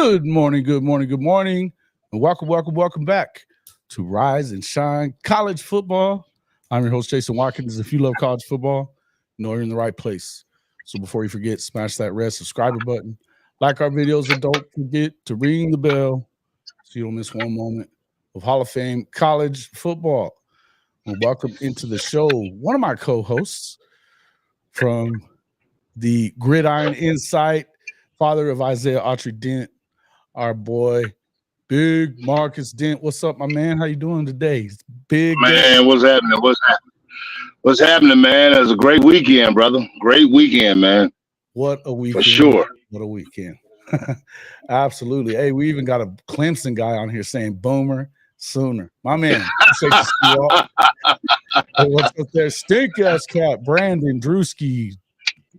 Good morning, and welcome back to Rise and Shine College Football. I'm your host, Jason Watkins. If you love college football, you know you're in the right place. So before you forget, smash that red subscriber button, like our videos, and don't forget to ring the bell so you don't miss one moment of Hall of Fame college football. And welcome into the show, one of my co-hosts from the Gridiron Insight, father of Isaiah Autry Dent, our boy, Big Marcus Dent. What's up, my man? How you doing today? It's big Man, day. what's happening? What's happening, man? It was a great weekend, brother. Great weekend, man. What a weekend. For sure. What a weekend. Absolutely. Hey, we even got a Clemson guy on here saying Boomer Sooner. My man. What's up there? Stink ass cat, Brandon Drewski,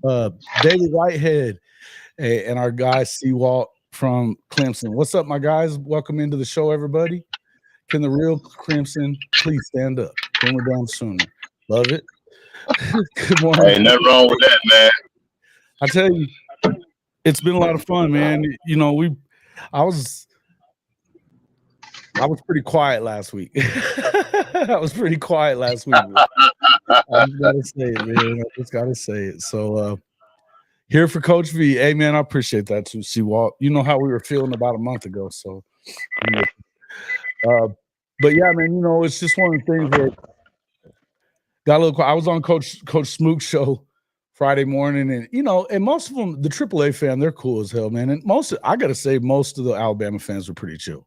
David Whitehead, and our guy Seawalt from Clemson. What's up, my guys? Welcome into the show, everybody. Can the real Crimson please stand up? Boomer down Sooner. Love it. Good morning. Hey, nothing wrong with that, man. I tell you, it's been a lot of fun, man. You know, I was pretty quiet last week. I was pretty quiet last week. I just gotta say it, man. I just gotta say it. So here for Coach V. Hey, man, I appreciate that too, Seawalt. You know how we were feeling about a month ago. So but yeah, man, you know, it's just one of the things where got a little. I was on Coach Smook's show Friday morning, and you know, and most of them, the AAA fan, they're cool as hell, man. And I gotta say, most of the Alabama fans were pretty chill.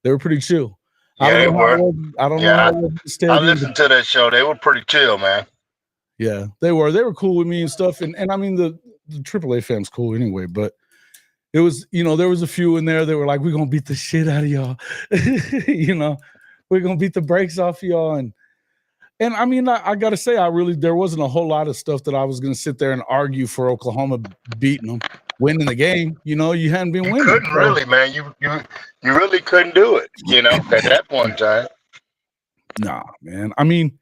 They were pretty chill. Yeah, they were. I don't know how I listened to that show. They were pretty chill, man. Yeah, they were. They were cool with me and stuff. And I mean, the AAA fans cool anyway, but it was, you know, there was a few in there that were like, we're going to beat the shit out of y'all. You know, we're going to beat the brakes off y'all. And I mean, I got to say, there wasn't a whole lot of stuff that I was going to sit there and argue for Oklahoma beating them, winning the game. You know, you hadn't been winning. Couldn't really, man. You really couldn't do it, you know, at that point in time. Nah, man. I mean,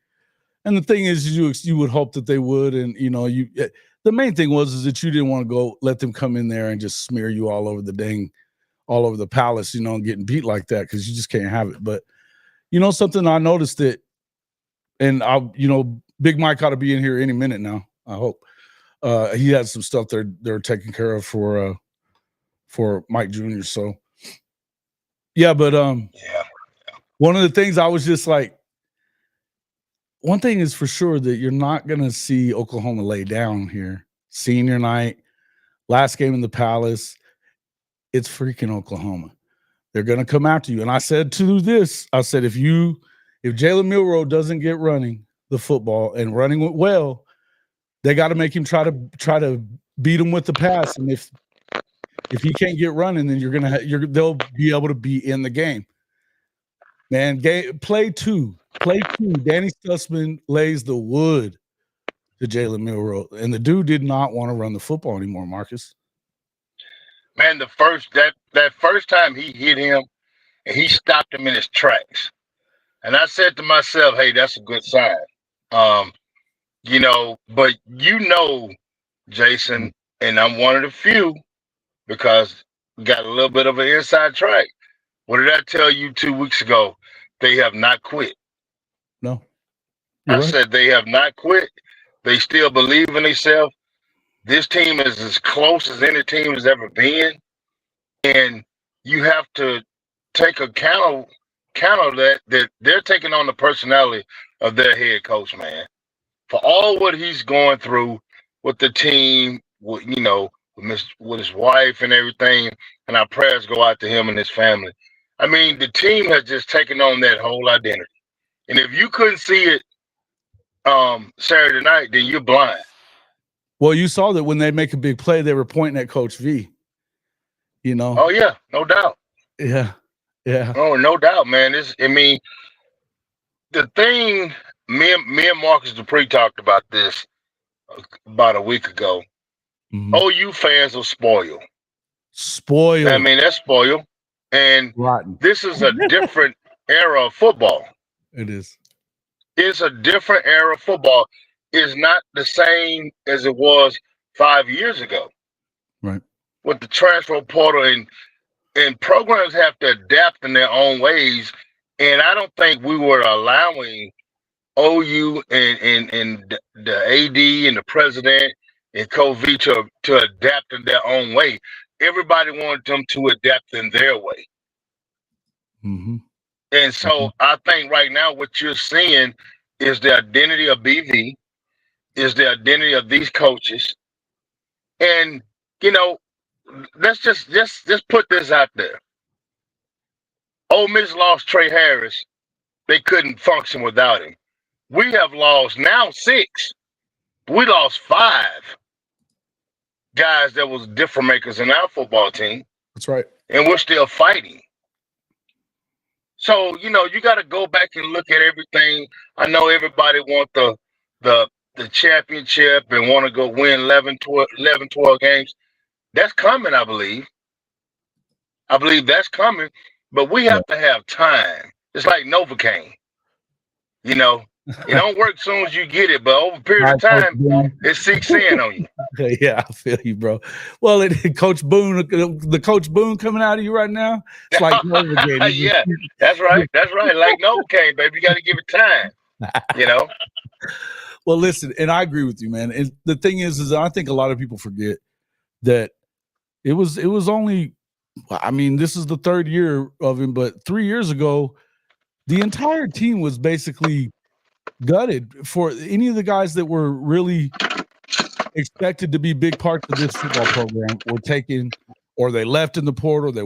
and the thing is, you would hope that they would. And, you know, the main thing is that you didn't want to go let them come in there and just smear you all over the palace, you know, and getting beat like that, because you just can't have it. But, you know, something I noticed that, and you know, Big Mike ought to be in here any minute now, I hope. He has some stuff they're taking care of for Mike Jr. So, yeah, but one of the things I was just like, one thing is for sure that you're not going to see Oklahoma lay down here. Senior night, last game in the Palace, it's freaking Oklahoma. They're going to come after you. And I said if Jalen Milroe doesn't get running the football and running well, they got to make him try to beat him with the pass. And if he can't get running, then they'll be able to be in the game. Man, play two. Danny Stutzman lays the wood to Jalen Milroe, and the dude did not want to run the football anymore, Marcus. Man, that first time he hit him, and he stopped him in his tracks. And I said to myself, hey, that's a good sign. You know, but you know, Jason, and I'm one of the few, because we got a little bit of an inside track. What did I tell you 2 weeks ago? They have not quit. No. I said they have not quit. They still believe in themselves. This team is as close as any team has ever been. And you have to take account of that they're taking on the personality of their head coach, man. For all what he's going through with the team, with his wife and everything, and our prayers go out to him and his family. I mean, the team has just taken on that whole identity. And if you couldn't see it Saturday night, then you're blind. Well, you saw that when they make a big play, they were pointing at Coach V. You know? Oh, yeah, no doubt. Yeah. Oh, no doubt, man. The thing, me and Marcus Dupree talked about this about a week ago. Mm-hmm. OU fans are spoiled. Spoiled. I mean, that's spoiled. And rotten. This is a different era of football. It is. It's a different era of football. It's not the same as it was 5 years ago. Right. with the transfer portal, and programs have to adapt in their own ways. And I don't think we were allowing OU and the AD and the president and Coach V to adapt in their own way. Everybody wanted them to adapt in their way. Mm-hmm. And so I think right now what you're seeing is the identity of BV, is the identity of these coaches. And, you know, let's just put this out there. Ole Miss lost Trey Harris. They couldn't function without him. We have lost now 6. We lost 5 guys that was difference makers in our football team. That's right. And we're still fighting. So, you know, you got to go back and look at everything. I know everybody want the championship and want to go win 11, 12 games. That's coming, I believe. I believe that's coming. But we have to have time. It's like Novocaine. You know, it don't work as soon as you get it, but over a period of time, it sinks in on you. Yeah, I feel you, bro. Well, Coach Boone, the Coach Boone coming out of you right now, it's like Novocaine. Yeah, that's right. That's right. Like Novocaine, baby. You got to give it time, you know? Well, listen, and I agree with you, man. And the thing is I think a lot of people forget that it was only, I mean, this is the 3rd year of him, but 3 years ago, the entire team was basically gutted for any of the guys that were really expected to be big parts of this football program were taken, or they left in the portal, they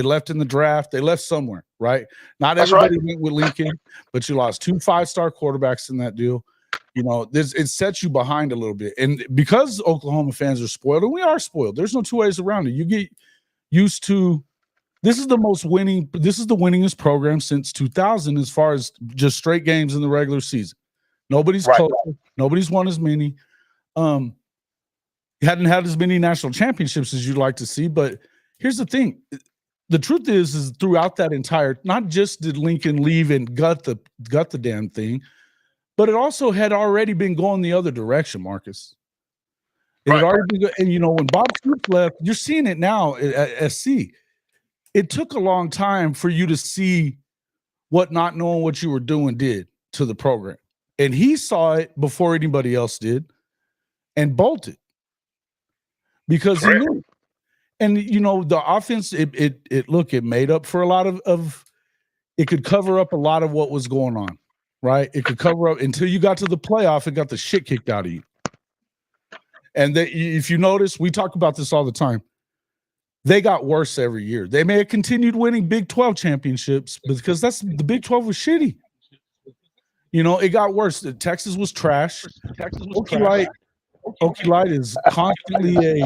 left in the draft, they left somewhere, right? Not everybody went with Lincoln, but you lost 2 5-star quarterbacks in that deal. You know, it sets you behind a little bit. And because Oklahoma fans are spoiled, and we are spoiled, there's no 2 ways around it. You get used to, this is the winningest program since 2000 as far as just straight games in the regular season. Nobody's close. Nobody's won as many. Hadn't had as many national championships as you'd like to see. But here's the thing. The truth is throughout that entire, not just did Lincoln leave and gut the damn thing, but it also had already been going the other direction, Marcus. It had already been, and you know, when Bob Stoops left, you're seeing it now at SC. It took a long time for you to see what not knowing what you were doing did to the program. And he saw it before anybody else did and bolted because he knew. And, you know, the offense, it made up for a lot of it could cover up a lot of what was going on, right? It could cover up until you got to the playoff and got the shit kicked out of you. And if you notice, we talk about this all the time. They got worse every year. They may have continued winning Big 12 championships because the Big 12 was shitty. You know, it got worse. Texas was trash. Okie Light is constantly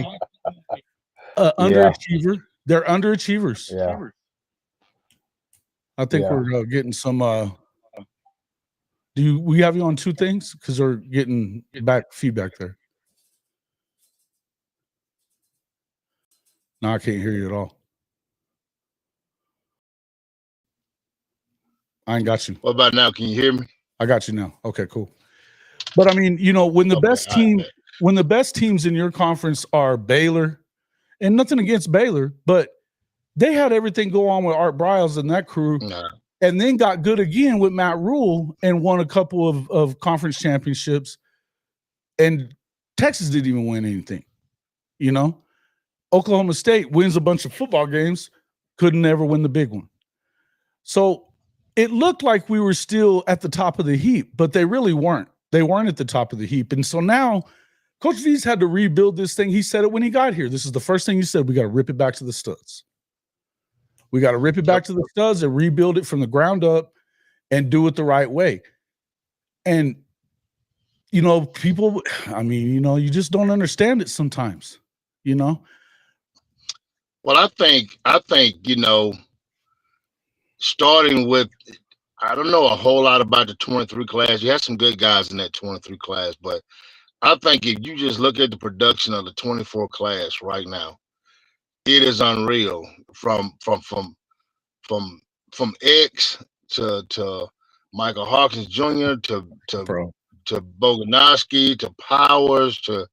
a underachiever. They're underachievers. Yeah. I think we're getting some. We have you on 2 things because we're getting back feedback there. No, I can't hear you at all. I ain't got you. What about now? Can you hear me? I got you now. Okay, cool. But I mean, you know, when the best teams in your conference are Baylor, and nothing against Baylor, but they had everything go on with Art Briles and that crew, and then got good again with Matt Rule and won a couple of conference championships. And Texas didn't even win anything, you know? Oklahoma State wins a bunch of football games, couldn't ever win the big one. So it looked like we were still at the top of the heap, but they really weren't. They weren't at the top of the heap. And so now Coach V's had to rebuild this thing. He said it when he got here. This is the first thing he said. We got to rip it back to the studs. We got to rip it back to the studs and rebuild it from the ground up and do it the right way. And, you know, people, I mean, you know, you just don't understand it sometimes, you know? Well, I think, you know, starting with, I don't know a whole lot about the 23 class. You had some good guys in that 23 class, but I think if you just look at the production of the 24 class right now, it is unreal. From X to Michael Hawkins Jr. to Boganowski to Powers to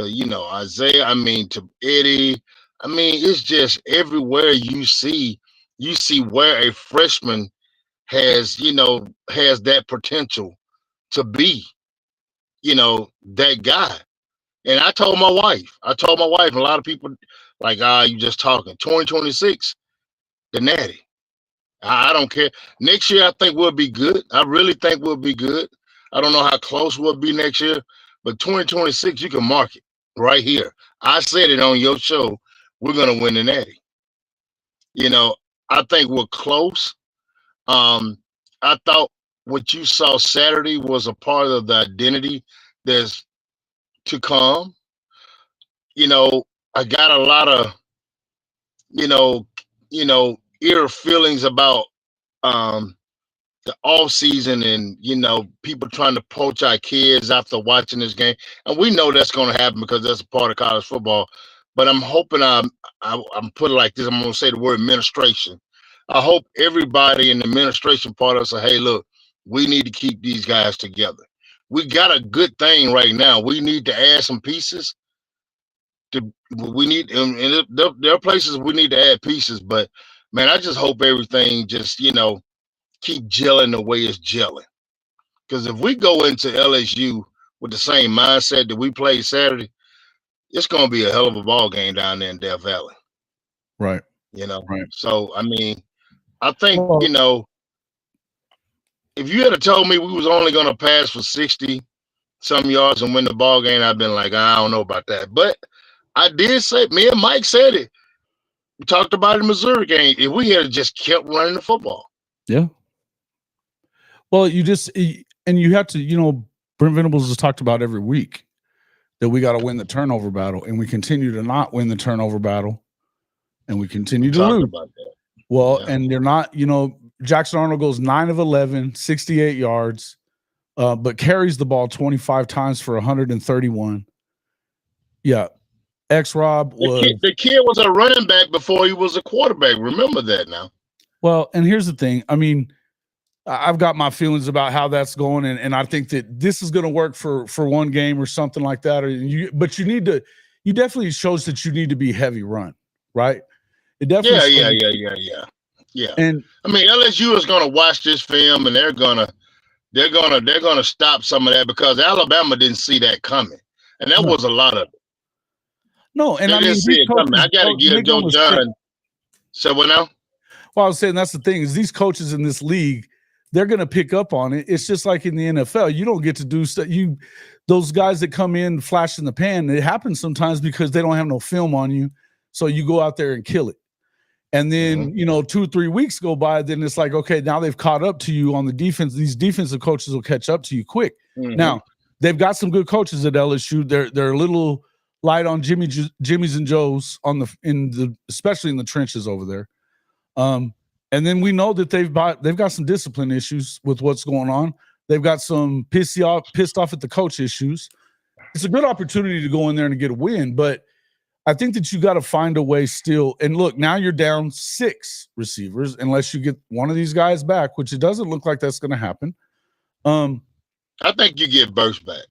you know Isaiah. I mean to Eddie. I mean, it's just everywhere you see where a freshman has, has that potential to be, that guy. And I told my wife, and a lot of people like, you just talking. 2026, the Natty. I don't care. Next year, I think we'll be good. I really think we'll be good. I don't know how close we'll be next year, but 2026, you can mark it right here. I said it on your show. We're gonna win the Natty. You know, I think we're close. I thought what you saw Saturday was a part of the identity that's to come. You know, I got a lot of, you know, ear feelings about um the off season and people trying to poach our kids after watching this game, and we know that's going to happen because that's a part of college football. But I'm hoping I'm put it like this. I'm going to say the word administration. I hope everybody in the administration part of us say, hey, look, we need to keep these guys together. We got a good thing right now. We need to add some pieces. We need, and there are places we need to add pieces. But man, I just hope everything just keep gelling the way it's gelling. Because if we go into LSU with the same mindset that we played Saturday, it's going to be a hell of a ball game down there in Death Valley. Right. Right. So I mean, I think Well, if you had told me we was only going to pass for 60 some yards and win the ball game, I'd been like, I don't know about that. But I did say, me and Mike said it. We talked about it in the Missouri game. If we had just kept running the football. Yeah. Well, you have to, Brent Venables has talked about every week that we got to win the turnover battle, and we continue to not win the turnover battle, and we continue to lose. About that. Well, yeah. And they're not, Jackson Arnold goes 9 of 11, 68 yards, but carries the ball 25 times for 131. Yeah. X-Rob was the kid was a running back before he was a quarterback. Remember that now. Well, and here's the thing. I mean, I've got my feelings about how that's going, and I think that this is going to work for one game or something like that. But you definitely shows that you need to be heavy run, right? It definitely yeah. And I mean, LSU is going to watch this film, and they're gonna stop some of that because Alabama didn't see that coming, and that was a lot of it. No, and they didn't see it coming. I got to give Joe John. So what now? Well, I was saying that's the thing is these coaches in this league, they're going to pick up on it. It's just like in the NFL. You don't get to do stuff. Those guys that come in flash in the pan, it happens sometimes because they don't have no film on you. So you go out there and kill it. And then, 2 or 3 weeks go by, then it's like, okay, now they've caught up to you on the defense. These defensive coaches will catch up to you quick. Now, they've got some good coaches at LSU. They're a little light on Jimmy's and Joe's especially in the trenches over there. And then we know that they've got some discipline issues with what's going on. They've got some pissed off at the coach issues. It's a good opportunity to go in there and get a win, but I think that you got to find a way still. And look, now you're down 6 receivers unless you get one of these guys back, which it doesn't look like that's going to happen. I think you get Burst back.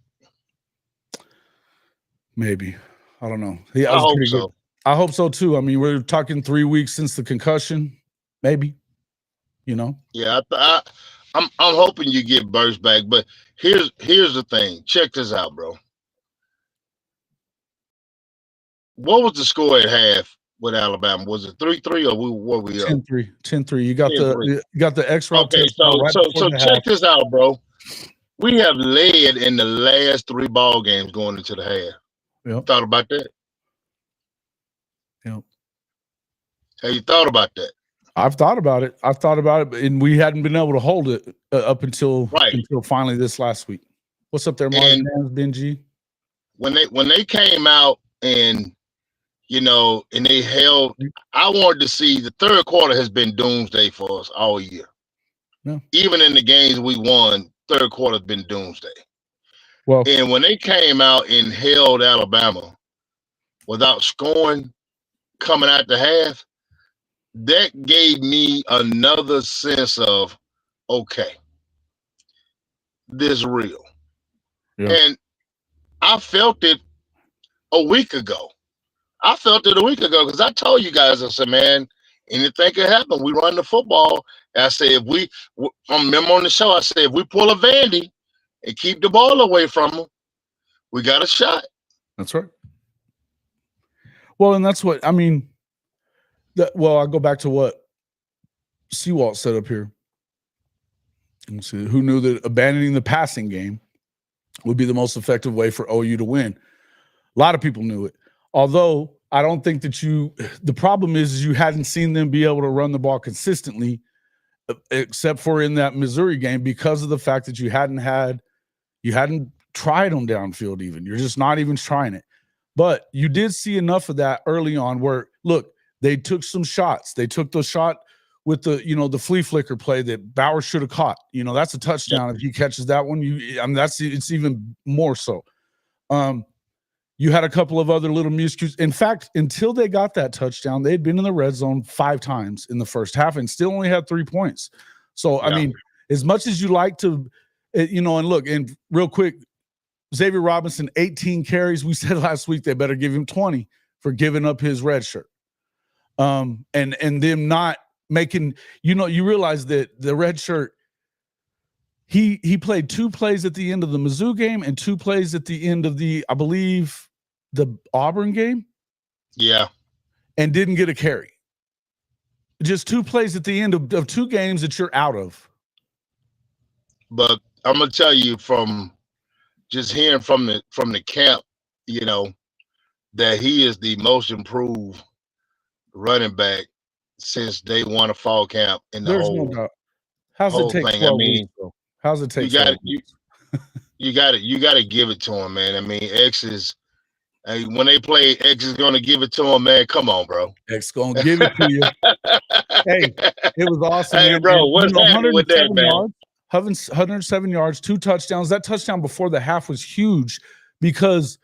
Maybe. I don't know. I hope so. Good. I hope so too. I mean, we're talking 3 weeks since the concussion. Maybe. Yeah, I'm hoping you get Burst back, but here's the thing. Check this out, bro. What was the score at half with Alabama? Was it 3-3 or what we up? 10-3. 10-3. You got the extra. Okay, so check this out, bro. We have led in the last 3 ball games going into the half. Yep. Thought about that? Yep. Have you thought about that? I've thought about it, and we hadn't been able to hold it up until finally this last week. What's up there, Martin? Benji? When they came out and and they held, I wanted to see the third quarter has been doomsday for us all year. Yeah. Even in the games we won, third quarter has been doomsday. Well, and when they came out and held Alabama without scoring coming out the half, that gave me another sense of, okay, this is real. Yeah. And I felt it a week ago. I felt it a week ago because I told you guys, I said, man, anything can happen. We run the football. And I said, I remember on the show, I said, if we pull a Vandy and keep the ball away from them, we got a shot. That's right. Well, and that's what, I mean, I go back to what Seawalt said up here. Let's see, who knew that abandoning the passing game would be the most effective way for OU to win? A lot of people knew it. Although I don't think that the problem is you hadn't seen them be able to run the ball consistently, except for in that Missouri game, because of the fact that you hadn't tried them downfield even. You're just not even trying it. But you did see enough of that early on where, look, they took some shots. They took the shot with the flea flicker play that Bauer should have caught. That's a touchdown. If he catches that one, it's even more so. You had a couple of other little miscues. In fact, until they got that touchdown, they had been in the red zone 5 times in the first half and still only had 3 points. So, I mean, as much as you like to, and look, and real quick, Xavier Robinson, 18 carries. We said last week they better give him 20 for giving up his red shirt. And them not making, you realize that the red shirt, he played 2 plays at the end of the Mizzou game and 2 plays at the end of I believe, the Auburn game. Yeah. And didn't get a carry. Just 2 plays at the end of 2 games that you're out of. But I'm going to tell you from just hearing from the camp, that he is the most improved running back since day one of fall camp in the There's whole, no doubt. How's whole it take thing. 12 weeks, bro? How's it take? You got to give it to him, man. I mean, when they play, X is going to give it to him, man. Come on, bro. X going to give it to you. Hey, it was awesome, hey, man. bro, what's happening with that, man? 107 yards, 2 touchdowns. That touchdown before the half was huge because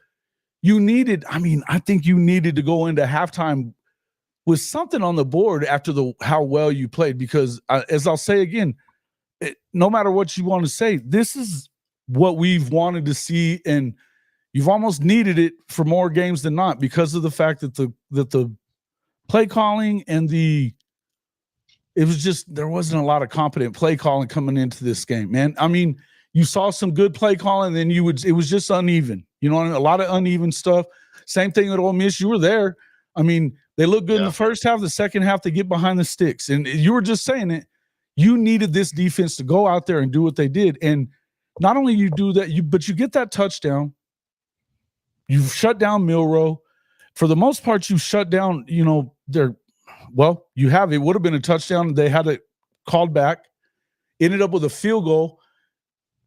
I think you needed to go into halftime with something on the board after how well you played, because as I'll say again, no matter what you want to say, this is what we've wanted to see, and you've almost needed it for more games than not because of the fact that the play calling and it was just, there wasn't a lot of competent play calling coming into this game, man. I mean, you saw some good play calling, then it was just uneven. A lot of uneven stuff. Same thing at Ole Miss. You were there. I mean, they looked good in the first half. The second half, they get behind the sticks. And you were just saying it. You needed this defense to go out there and do what they did. And not only you do that, but you get that touchdown. You've shut down Milroe. For the most part, you shut down, it would have been a touchdown. They had it called back. Ended up with a field goal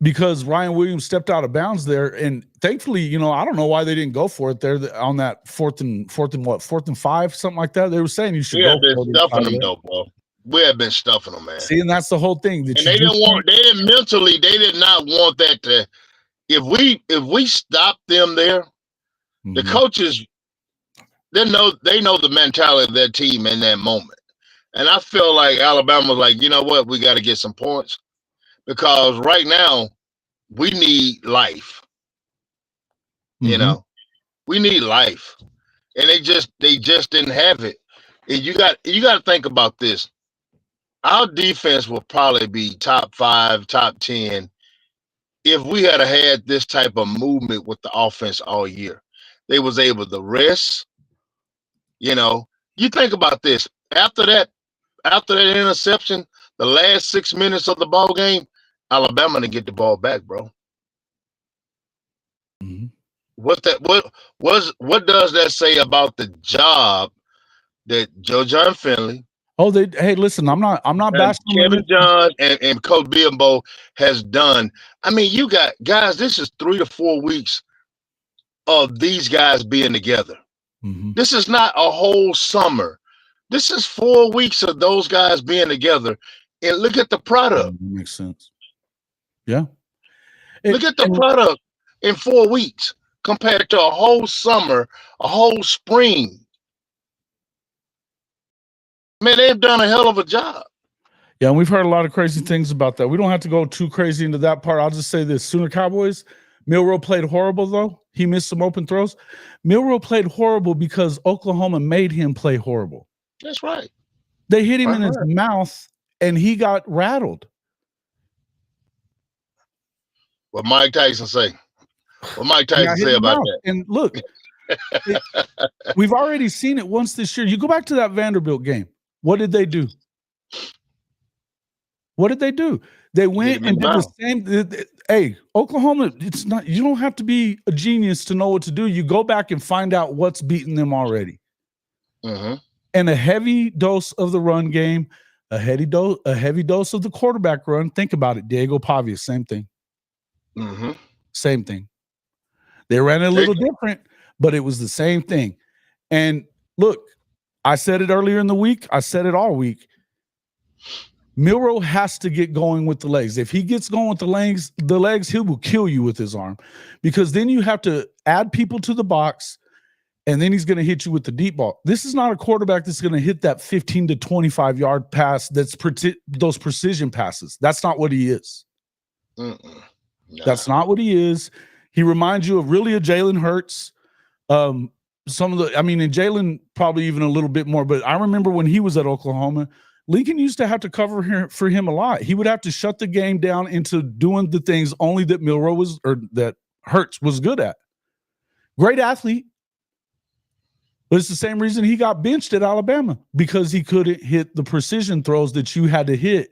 because Ryan Williams stepped out of bounds there. And thankfully, I don't know why they didn't go for it there on that fourth and 5, something like that. They were saying you should go for it. We have been stuffing them though, bro. We have been stuffing them, man. See, and that's the whole thing. They did not want that to, if we stop them there, the coaches, they know the mentality of their team in that moment. And I feel like Alabama was like, you know what, we got to get some points because right now we need life. We need life. And they just didn't have it. And you got to think about this. Our defense will probably be top 5, top 10 if we had this type of movement with the offense all year. They was able to rest. You think about this. After that interception, the last 6 minutes of the ball game, Alabama to get the ball back, bro. What does that say about the job that John Finley? Hey, listen, I'm not bashing Kevin John and Coach Bimbo has done. I mean, you got guys, this is 3 to 4 weeks of these guys being together. This is not a whole summer. This is 4 weeks of those guys being together. And look at the product. Makes sense. Yeah. Look at the product in 4 weeks compared to a whole summer, a whole spring. Man, they've done a hell of a job. Yeah, and we've heard a lot of crazy things about that. We don't have to go too crazy into that part. I'll just say this. Sooner Cowboys, Milroe played horrible, though. he missed some open throws. Milroe played horrible because Oklahoma made him play horrible. That's right. They hit him in his mouth, and he got rattled. What Mike Tyson say? What Mike Tyson say about that? And look, we've already seen it once this year. You go back to that Vanderbilt game. What did they do? What did they do? They went and did the same. Hey, Oklahoma, it's not, you don't have to be a genius to know what to do. You go back and find out what's beaten them already. Mm-hmm. And a heavy dose of the run game, a heavy dose of the quarterback run. Think about it. Diego Pavia, same thing. Mm-hmm. Same thing. They ran it a little different, but it was the same thing. And look, I said it earlier in the week. I said it all week. Milroe has to get going with the legs. If he gets going with the legs, he will kill you with his arm, because then you have to add people to the box, and then he's going to hit you with the deep ball. This is not a quarterback that's going to hit that 15 to 25-yard pass. That's those precision passes. That's not what he is. Nah. That's not what he is. He reminds you of really a Jalen Hurts. And Jalen probably even a little bit more. But I remember when he was at Oklahoma, Lincoln used to have to cover for him a lot. He would have to shut the game down into doing the things only that that Hurts was good at. Great athlete. But it's the same reason he got benched at Alabama, because he couldn't hit the precision throws that you had to hit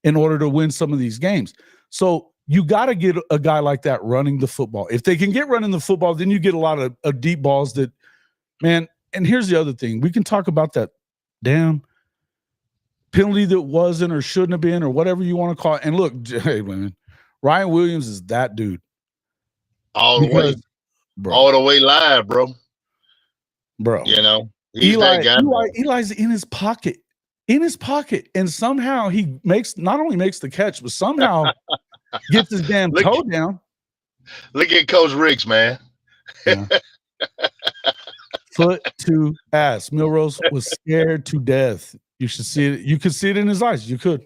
in order to win some of these games. So you got to get a guy like that running the football. If they can get running the football, then you get a lot of deep balls that, man. And here's the other thing. We can talk about that damn penalty that wasn't or shouldn't have been or whatever you want to call it. And look, hey, man, Ryan Williams is that dude. All the way live, bro. You know, he's that guy. Eli's in his pocket. And somehow he not only makes the catch, but somehow gets his damn toe down. Look at Coach Riggs, man. Yeah. Foot to ass. Milroe was scared to death. You should see it. You could see it in his eyes. You could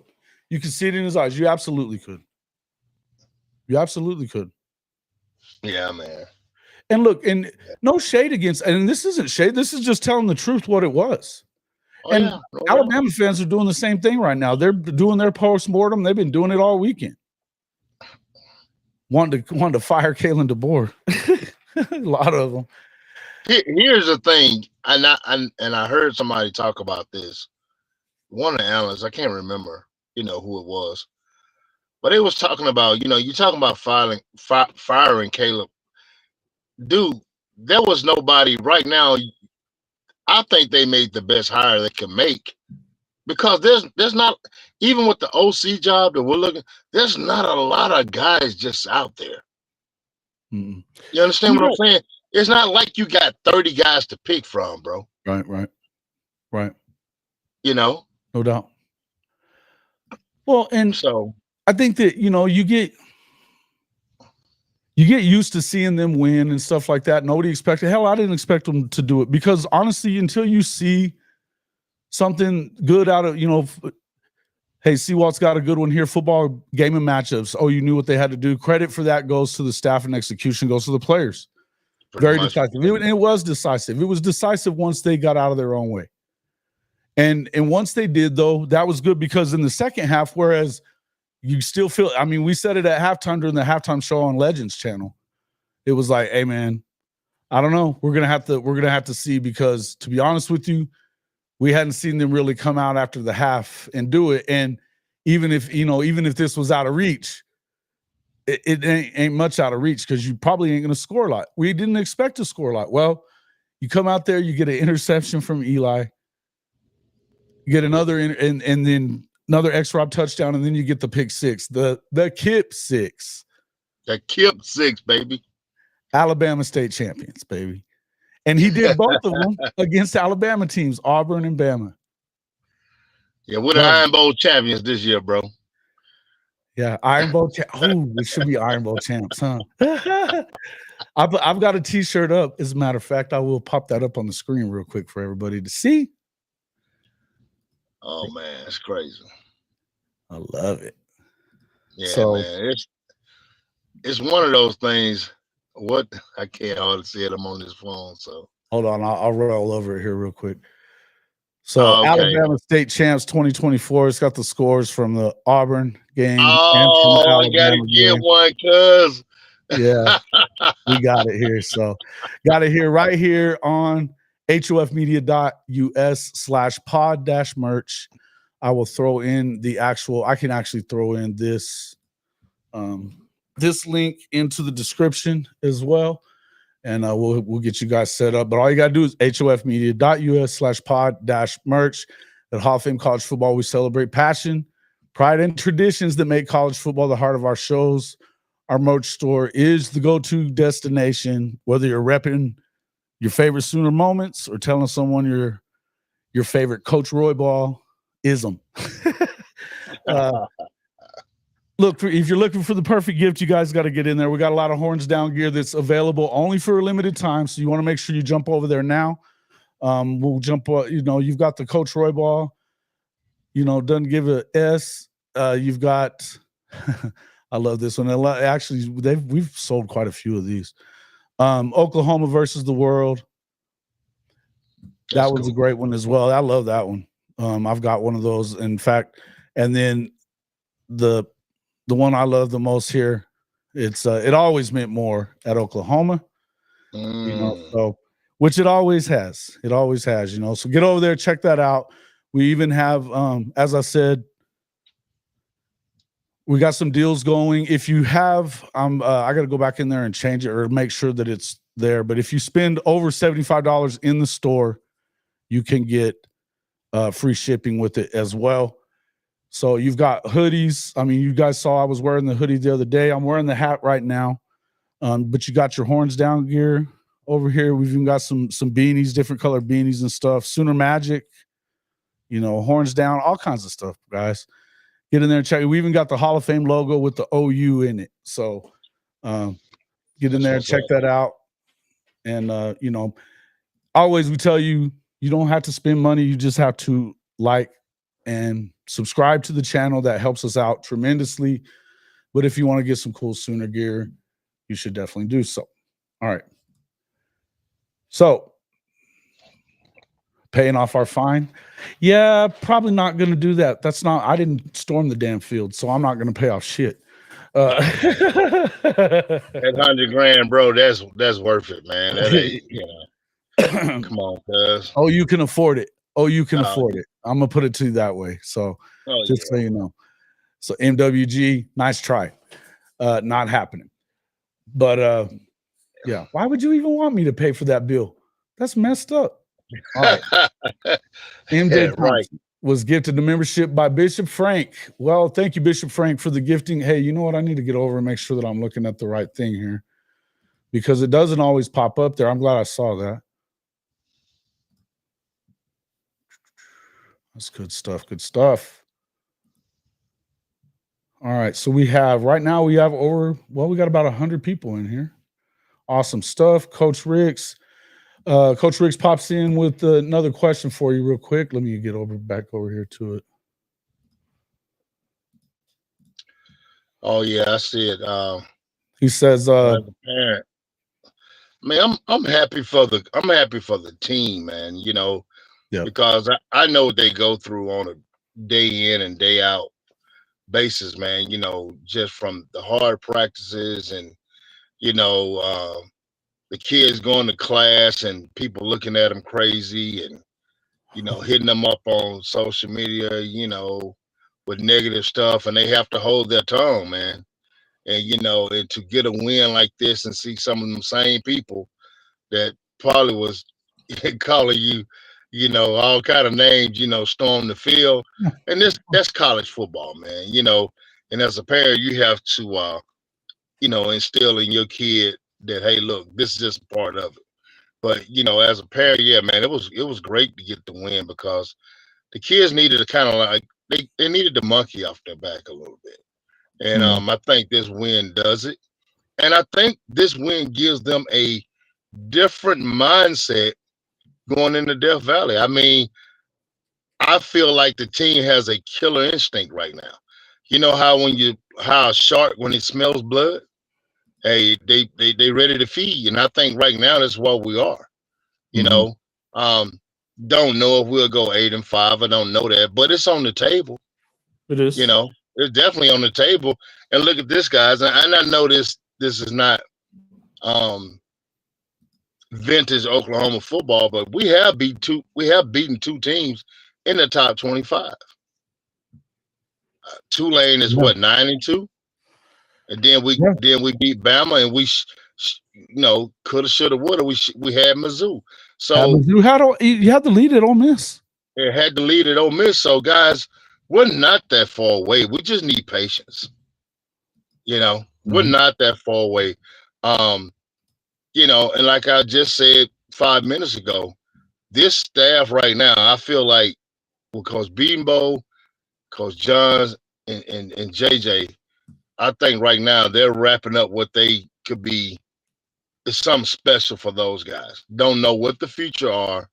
see it in his eyes. You absolutely could. Yeah, man. And look, and no shade against, and this isn't shade. This is just telling the truth what it was. Alabama fans are doing the same thing right now. They're doing their post-mortem. They've been doing it all weekend. Wanted to fire Kalen DeBoer. A lot of them. Here's the thing, and I heard somebody talk about this. One of the analysts, I can't remember, who it was, but it was talking about, you're talking about firing Caleb. Dude, there was nobody right now. I think they made the best hire they could make, because there's not, even with the OC job that we're looking, there's not a lot of guys just out there. Mm-hmm. You understand what I'm saying? It's not like you got 30 guys to pick from, bro. Right. No doubt. Well, and so I think that, you get used to seeing them win and stuff like that. Nobody expected. Hell, I didn't expect them to do it, because honestly, until you see something good out of, hey, Seawalt's got a good one here. Football game and matchups. Oh, you knew what they had to do. Credit for that goes to the staff, and execution goes to the players. Very decisive. It was decisive. It was decisive once they got out of their own way. And once they did, though, that was good, because in the second half, whereas you still feel, we said it at halftime during the halftime show on Legends channel. It was like, hey, man, I don't know. We're gonna have to see, because to be honest with you, we hadn't seen them really come out after the half and do it. And even if this was out of reach, it ain't much out of reach, because you probably ain't gonna score a lot. We didn't expect to score a lot. Well, you come out there, you get an interception from Eli, you get another and then another X-Rob touchdown, and then you get the pick six, the Kip six. The Kip six, baby. Alabama state champions, baby. And he did both of them against Alabama teams, Auburn and Bama. Yeah, we're the Iron Bowl champions this year, bro. Yeah, Iron Bowl. It should be Iron Bowl champs, huh? I've got a T-shirt up. As a matter of fact, I will pop that up on the screen real quick for everybody to see. Oh man, it's crazy. I love it. Yeah, man. It's one of those things What? I can't hardly see it. I'm on this phone, so. Hold on, I'll roll over it here real quick. So Okay. Alabama State Champs 2024. It's got the scores from the Auburn game and from the Oh, I gotta Alabama get game. one, cuz. Yeah, we got it here. So got it here right here on hofmedia.us/pod-merch. I will throw in the actual, I can actually throw in this this link into the description as well. And we'll get you guys set up. But all you got to do is hofmedia.us/pod-merch. At Hall of Fame College Football, we celebrate passion, pride, and traditions that make college football the heart of our shows. Our merch store is the go-to destination, whether you're repping your favorite Sooner moments or telling someone your favorite Coach Roy Ball ism. Look, if you're looking for the perfect gift, you guys got to get in there. We got a lot of horns down gear that's available only for a limited time, so you want to make sure you jump over there now. We'll jump. You've got the Coach Roy Ball. Doesn't give a S. You've got. I love this one. Actually, we've sold quite a few of these. Oklahoma versus the world. That was a great one as well. I love that one. I've got one of those, in fact, and then the one I love the most here, it's it always meant more at Oklahoma, so which it always has. It always has, So get over there, check that out. We even have, as I said, we got some deals going. If you have, I got to go back in there and change it or make sure that it's there. But if you spend over $75 in the store, you can get free shipping with it as well. So you've got hoodies. I mean, you guys saw I was wearing the hoodie the other day. I'm wearing the hat right now. But you got your horns down gear over here. We've even got some beanies, different color beanies and stuff. Sooner Magic, horns down, all kinds of stuff, guys. Get in there and check. We even got the Hall of Fame logo with the OU in it. So get in there and check that out. And, always we tell you, you don't have to spend money. You just have to like and subscribe to the channel. That helps us out tremendously. But if you want to get some cool Sooner gear, you should definitely do so. All right. So paying off our fine. Yeah, probably not going to do that. I didn't storm the damn field, so I'm not going to pay off shit. That $100,000, bro, that's worth it, man. That ain't, come on, cuz. Oh, you can afford it. Afford it. I'm gonna put it to you that way. So just so you know. So MWG, nice try. Not happening. But yeah, why would you even want me to pay for that bill? That's messed up. All right. MJ Thompson was gifted the membership by Bishop Frank. Well, thank you, Bishop Frank, for the gifting. Hey, you know what? I need to get over and make sure that I'm looking at the right thing here, because it doesn't always pop up there. I'm glad I saw that. That's good stuff. Good stuff. All right. So we have right now we got about 100 people in here. Awesome stuff. Coach Ricks pops in with another question for you real quick. Let me get back over here to it. Oh yeah, I see it. He says, as a parent, man, I'm happy for the team, man. Because I know what they go through on a day in and day out basis, man. Just from the hard practices and the kids going to class and people looking at them crazy and hitting them up on social media, with negative stuff, and they have to hold their tongue, man. And and to get a win like this and see some of them same people that probably was calling you, all kind of names, storm the field. And that's college football, man. And as a parent, you have to instill in your kid that, hey, look, this is just a part of it. But as a parent, yeah, man, it was great to get the win, because the kids needed to kind of like they needed the monkey off their back a little bit. And I think this win does it. And I think this win gives them a different mindset going into Death Valley. I mean, I feel like the team has a killer instinct right now. You know how how a shark, when it smells blood, hey, they ready to feed. And I think right now that's what we are. You know, don't know if we'll go 8-5. I don't know that, but it's on the table. It is. You know, it's definitely on the table. And look at this, guys. And I know this is not vintage Oklahoma football, but we have beaten two teams in the top 25. Tulane is what, 9-2, and then we beat Bama, and we coulda, shoulda, woulda. We had Mizzou, so you had to lead at Ole Miss. It had to lead at Ole Miss. So guys, we're not that far away. We just need patience. We're not that far away. And like I just said 5 minutes ago, this staff right now, I feel like, because Beanbo, Coach Johns, and JJ, I think right now they're wrapping up what they could be. It's something special for those guys. Don't know what the future are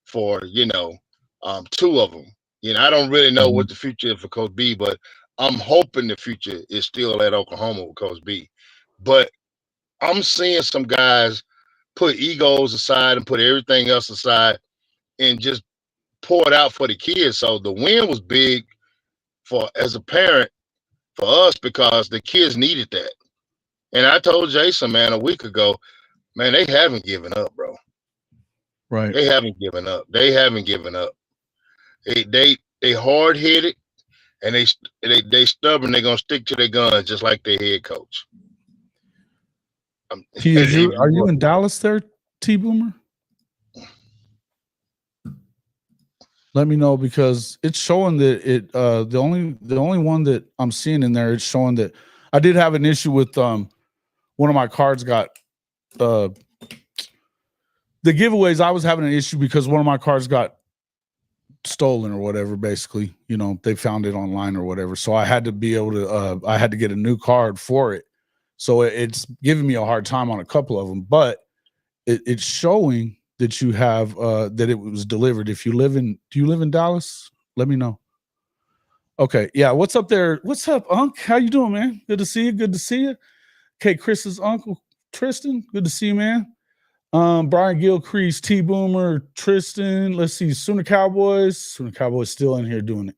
for, two of them. I don't really know what the future is for Coach B, but I'm hoping the future is still at Oklahoma with Coach B. But I'm seeing some guys put egos aside and put everything else aside and just pour it out for the kids. So the win was big as a parent for us, because the kids needed that. And I told Jason, man, a week ago, man, they haven't given up, bro. Right. They haven't given up. They hard headed, and they stubborn. They're gonna stick to their guns just like their head coach. Are you in Dallas there, T Boomer? Let me know, because it's showing that the only one that I'm seeing in there, it's showing that I did have an issue with one of my cards got the giveaways. I was having an issue because one of my cards got stolen or whatever. Basically, they found it online or whatever. So I had to be able to I had to get a new card for it. So it's giving me a hard time on a couple of them, but it's showing that you have that it was delivered. Do you live in Dallas? Let me know. Okay, yeah. What's up there? What's up, Unc? How you doing, man? Good to see you. Okay, Chris's uncle Tristan. Good to see you, man. Brian Gilcrease, T Boomer, Tristan. Let's see, Sooner Cowboys still in here doing it.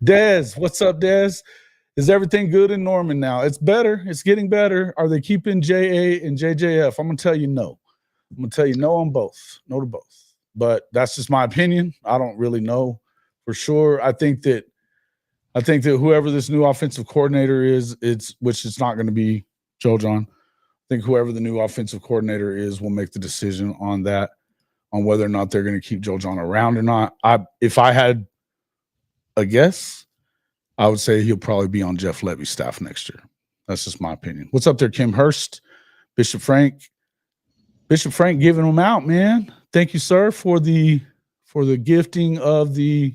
Dez, what's up, Dez? Is everything good in Norman now? It's better. It's getting better. Are they keeping JA and JJF? I'm going to tell you no. I'm going to tell you no on both. No to both. But that's just my opinion. I don't really know for sure. I think that whoever this new offensive coordinator is, which it's not going to be Joe John. I think whoever the new offensive coordinator is will make the decision on that, on whether or not they're going to keep Joe John around or not. If I had a guess, I would say he'll probably be on Jeff Levy's staff next year. That's just my opinion. What's up there, Kim Hurst? Bishop Frank giving them out, man. Thank you, sir, for the gifting of the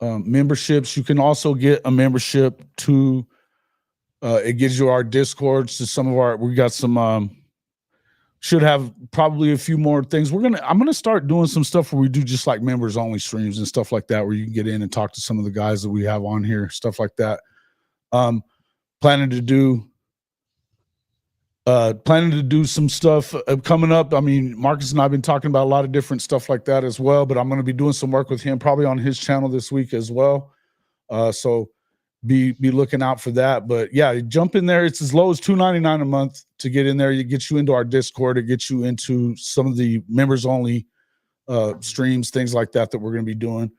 memberships. You can also get a membership to it gives you our discords to some of we got some should have probably a few more things. I'm gonna start doing some stuff where we do just like members only streams and stuff like that, where you can get in and talk to some of the guys that we have on here, stuff like that. Planning to do some stuff coming up. I mean, Marcus and I have been talking about a lot of different stuff like that as well, but I'm going to be doing some work with him probably on his channel this week as well. So be looking out for that. But yeah, jump in there. It's as low as $2.99 a month to get in there. It gets you into our Discord. It gets you into some of the members only streams, things like that we're going to be doing.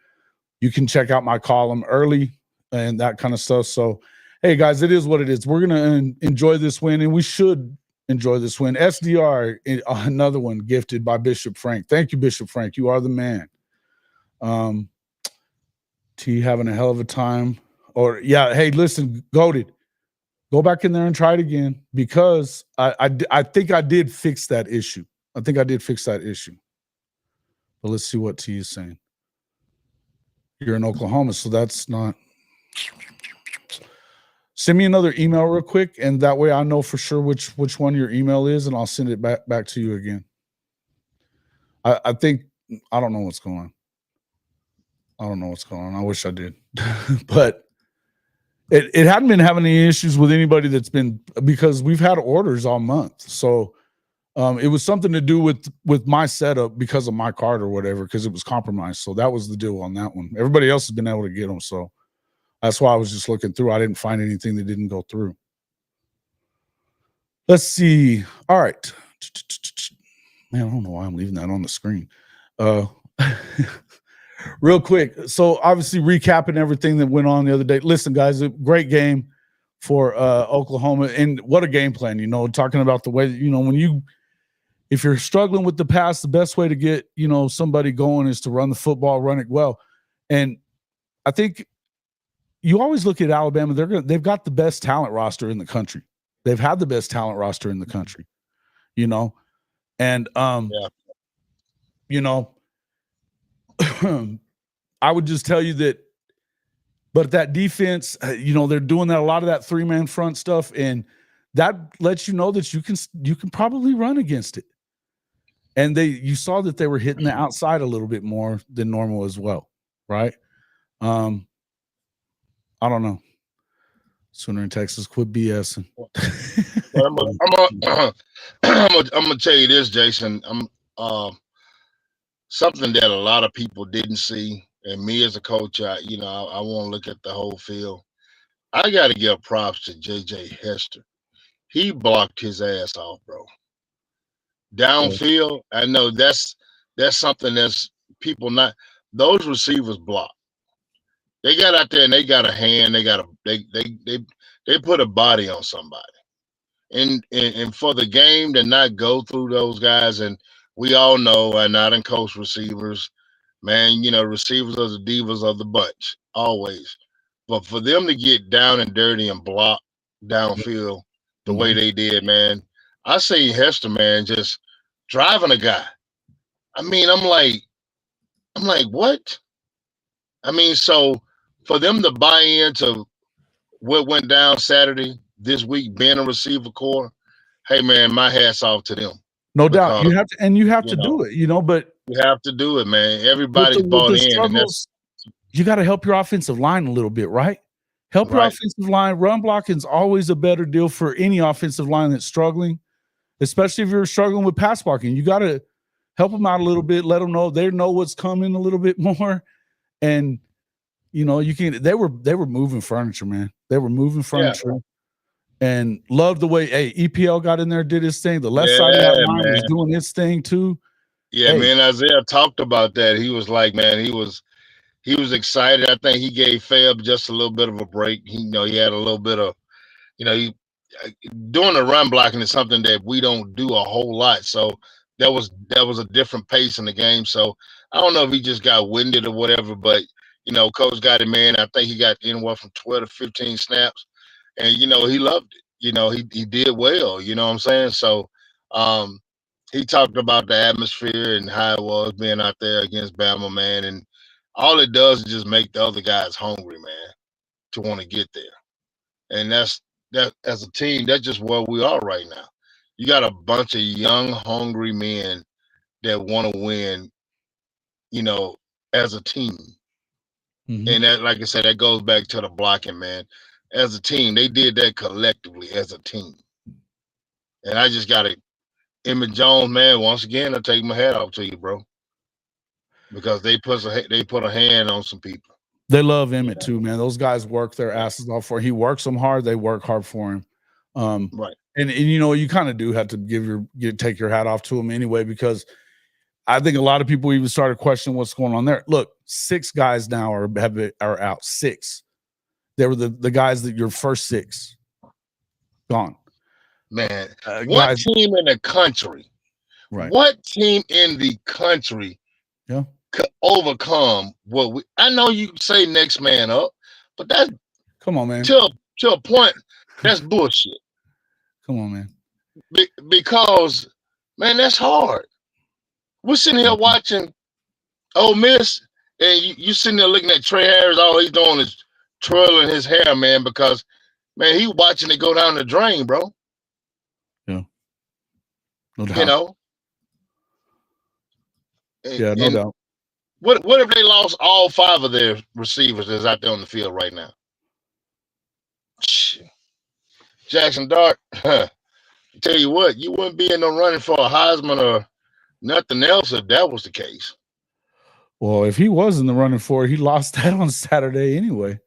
You can check out my column early and that kind of stuff. So, hey guys, it is what it is. We're going to enjoy this win, and we should enjoy this win. SDR, another one gifted by Bishop Frank. Thank you, Bishop Frank. You are the man. T having a hell of a time. Or yeah, hey, listen, Goated, go back in there and try it again, because I think I did fix that issue. But let's see what T is saying. You're in Oklahoma, so that's not. Send me another email real quick, and that way I know for sure which one your email is, and I'll send it back to you again. I think I don't know what's going on. I wish I did. But It hadn't been having any issues with anybody that's been, because we've had orders all month. So it was something to do with my setup because of my card or whatever, because it was compromised. So that was the deal on that one. Everybody else has been able to get them. So that's why I was just looking through. I didn't find anything that didn't go through. Let's see. All right. Man, I don't know why I'm leaving that on the screen. Real quick. So obviously recapping everything that went on the other day. Listen, guys, a great game for Oklahoma. And what a game plan, talking about the way that, if you're struggling with the pass, the best way to get, somebody going is to run the football, run it well. And I think you always look at Alabama, they've got the best talent roster in the country. They've had the best talent roster in the country, and I would just tell you that, but that defense, they're doing that, a lot of that 3-man front stuff, and that lets you know that you can probably run against it. And you saw that they were hitting the outside a little bit more than normal as well, right? I don't know. Sooner in Texas, quit BSing. I'm gonna tell you this, Jason. Something that a lot of people didn't see, and me as a coach, I want to look at the whole field. I got to give props to JJ Hester. He blocked his ass off, bro. Downfield, I know that's something that's people not. Those receivers block. They got out there and they got a hand. They put a body on somebody. And for the game to not go through those guys, and we all know, and not in coach receivers, man, receivers are the divas of the bunch, always. But for them to get down and dirty and block downfield the way they did, man, I see Hester, man, just driving a guy. I mean, I'm like, what? I mean, so for them to buy into what went down Saturday this week, being a receiver core, hey man, my hat's off to them. No doubt. You have to do it, but you have to do it, man. Everybody's bought in, struggles, and you got to help your offensive line a little bit, right? Help your offensive line. Run blocking is always a better deal for any offensive line that's struggling, especially if you're struggling with pass blocking. You got to help them out a little bit, let them know they know what's coming a little bit more. And they were moving furniture, man. They were moving furniture. Yeah. And loved the way EPL got in there, did his thing. The left side of that line was doing his thing too. Yeah, man. Isaiah talked about that. He was like, man, he was excited. I think he gave Fab just a little bit of a break. He had a little bit of, doing the run blocking is something that we don't do a whole lot. So that was a different pace in the game. So I don't know if he just got winded or whatever, but coach got him, man. I think he got anywhere from 12 to 15 snaps. And, he loved it. He did well, you know what I'm saying? So he talked about the atmosphere and how it was being out there against Bama, man. And all it does is just make the other guys hungry, man, to want to get there. And that as a team, that's just where we are right now. You got a bunch of young, hungry men that want to win, as a team. Mm-hmm. And that, like I said, that goes back to the blocking, man. As a team, they did that collectively as a team. And I just got to, Emmett Jones, man, once again, I take my hat off to you, bro. Because they put a hand on some people. They love Emmett too, man. Those guys work their asses off for him. He works them hard. They work hard for him. Right. And you kind of do have to take your hat off to him anyway, because I think a lot of people even started questioning what's going on there. Look, 6 guys now are out. 6. They were the guys that your first 6 gone. Man, what team in the country? Right. What team in the country could overcome what we? I know you say next man up, but that's come on, man. To a point, that's bullshit. Come on, man. Because man, that's hard. We're sitting here watching Ole Miss, and you sitting there looking at Trey Harris. All he's doing is twirling his hair, man, because man, he watching it go down the drain, bro. Yeah. No doubt. No doubt. What if they lost all 5 of their receivers that's out there on the field right now? Jackson Dart, tell you what, you wouldn't be in no running for a Heisman or nothing else if that was the case. Well, if he was in the running for it, he lost that on Saturday anyway.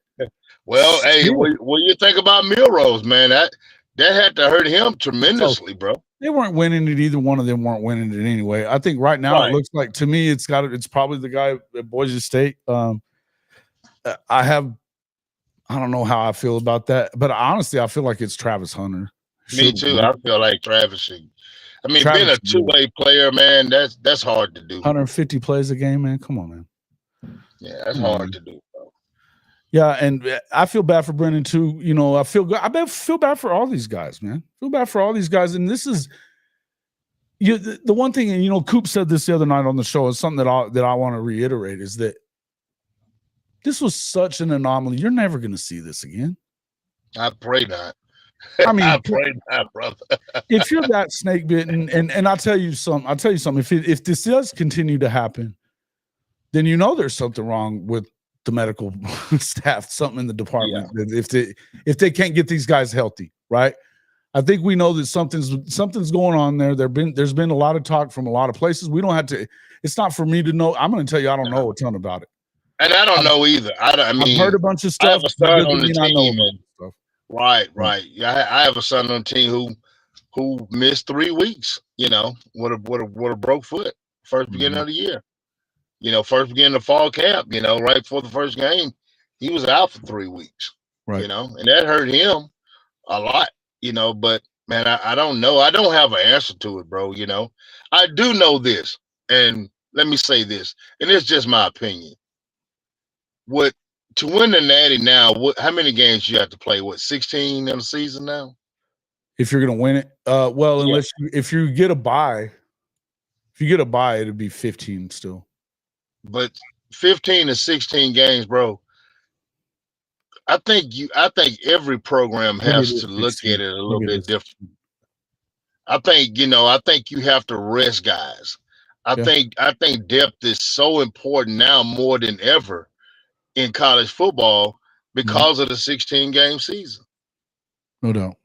Well, hey, what you think about Milrose, man? That had to hurt him tremendously, bro. They weren't winning it. Either one of them weren't winning it anyway. I think right now it looks like, to me, it's probably the guy at Boise State. I don't know how I feel about that, but honestly, I feel like it's Travis Hunter. Me too. I feel like Travis should. I mean, being a two-way player, man, that's hard to do. 150 plays a game, man. Come on, man. Yeah, that's hard to do, bro. Yeah, and I feel bad for Brennan too. You know, I feel bad for all these guys, man. Feel bad for all these guys, and this is the one thing. And you know, Coop said this the other night on the show. Is something that I want to reiterate is that this was such an anomaly. You're never going to see this again. I pray not. I mean, I pray not, brother. If you're that snake bitten, and I'll tell you something. If this does continue to happen, then you know there's something wrong with the medical staff, something in the department. Yeah. If they can't get these guys healthy, right? I think we know that something's going on there. There's been a lot of talk from a lot of places. We don't have to. It's not for me to know. I'm going to tell you, I don't know a ton about it. And I don't know either. I mean, I've heard a bunch of stuff. I have a son on the team. Right. Yeah, I have a son on the team who missed 3 weeks. You know, with a broke foot, first beginning of the year. You know, first beginning of fall camp. You know, right before the first game, he was out for 3 weeks. Right. You know, and that hurt him a lot. You know, but man, I don't know. I don't have an answer to it, bro. You know, I do know this, and let me say this, and it's just my opinion. To win the Natty now, how many games you have to play? 16 in the season now? If you're going to win it, unless if you get a bye, it'd be 15 still. But 15 to 16 games, bro. I think every program has to look at it a little bit different. I think you have to rest guys. I think depth is so important now more than ever in college football because of the 16-game season. No doubt.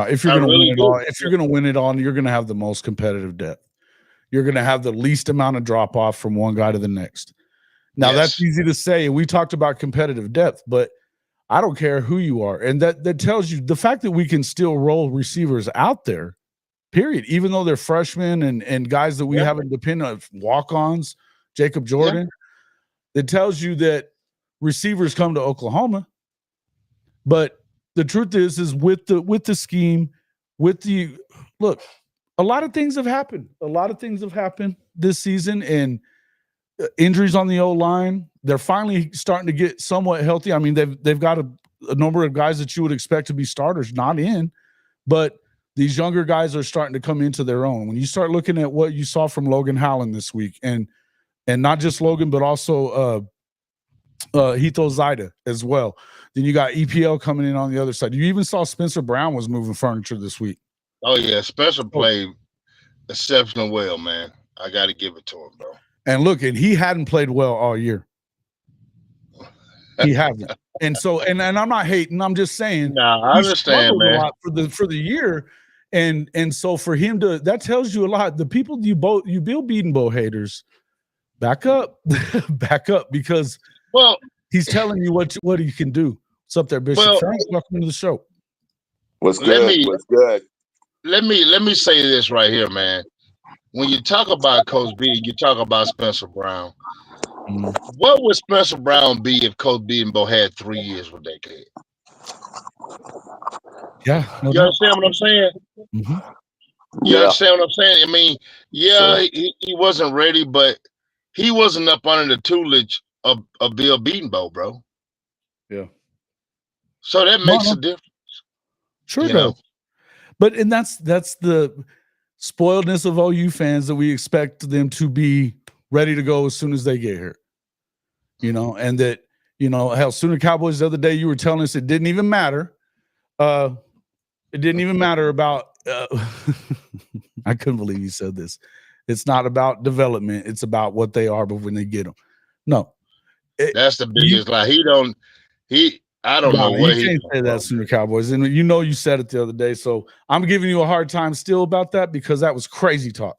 If you're going to win it all, you're going to have the most competitive depth. You're going to have the least amount of drop off from one guy to the next. Now that's easy to say. We talked about competitive depth, but I don't care who you are. And that tells you the fact that we can still roll receivers out there, period, even though they're freshmen and guys that we haven't depended on, walk-ons, Jacob Jordan. It tells you that receivers come to Oklahoma, but the truth is with the scheme, look, a lot of things have happened. A lot of things have happened this season, and injuries on the O-line. They're finally starting to get somewhat healthy. I mean, they've got a number of guys that you would expect to be starters not in, but these younger guys are starting to come into their own. When you start looking at what you saw from Logan Howland this week, and not just Logan, but also Hito Zaida as well. Then you got EPL coming in on the other side. You even saw Spencer Brown was moving furniture this week. Oh yeah, Spencer played exceptional well, man. I got to give it to him, bro. And look, and he hadn't played well all year. He hasn't. And so, and I'm not hating. I'm just saying. No, I understand, man. A lot for the year, and so for him to, that tells you a lot. The people you Bill Bedenbaugh haters, back up, because he's telling you what he can do. What's up there, Bishop? Frank, welcome to the show. What's good? What's good? Let me say this right here, man. When you talk about Coach B, you talk about Spencer Brown. What would Spencer Brown be if Coach Bedenbaugh had 3 years with that kid? Yeah. You understand what I'm saying? Mm-hmm. You understand what I'm saying? I mean, he wasn't ready, but he wasn't up under the tutelage of Bill Bedenbaugh, bro. Yeah. So that makes a difference. Sure does. But that's the spoiledness of OU fans, that we expect them to be ready to go as soon as they get here. You know, and that, you know, hell, Sooner Cowboys the other day, you were telling us it didn't even matter. It didn't even matter about I couldn't believe you said this. It's not about development. It's about what they are, but when they get them. No. That's the biggest lie. I don't know where you can't say that, Sooner Cowboys, and you know you said it the other day. So I'm giving you a hard time still about that because that was crazy talk.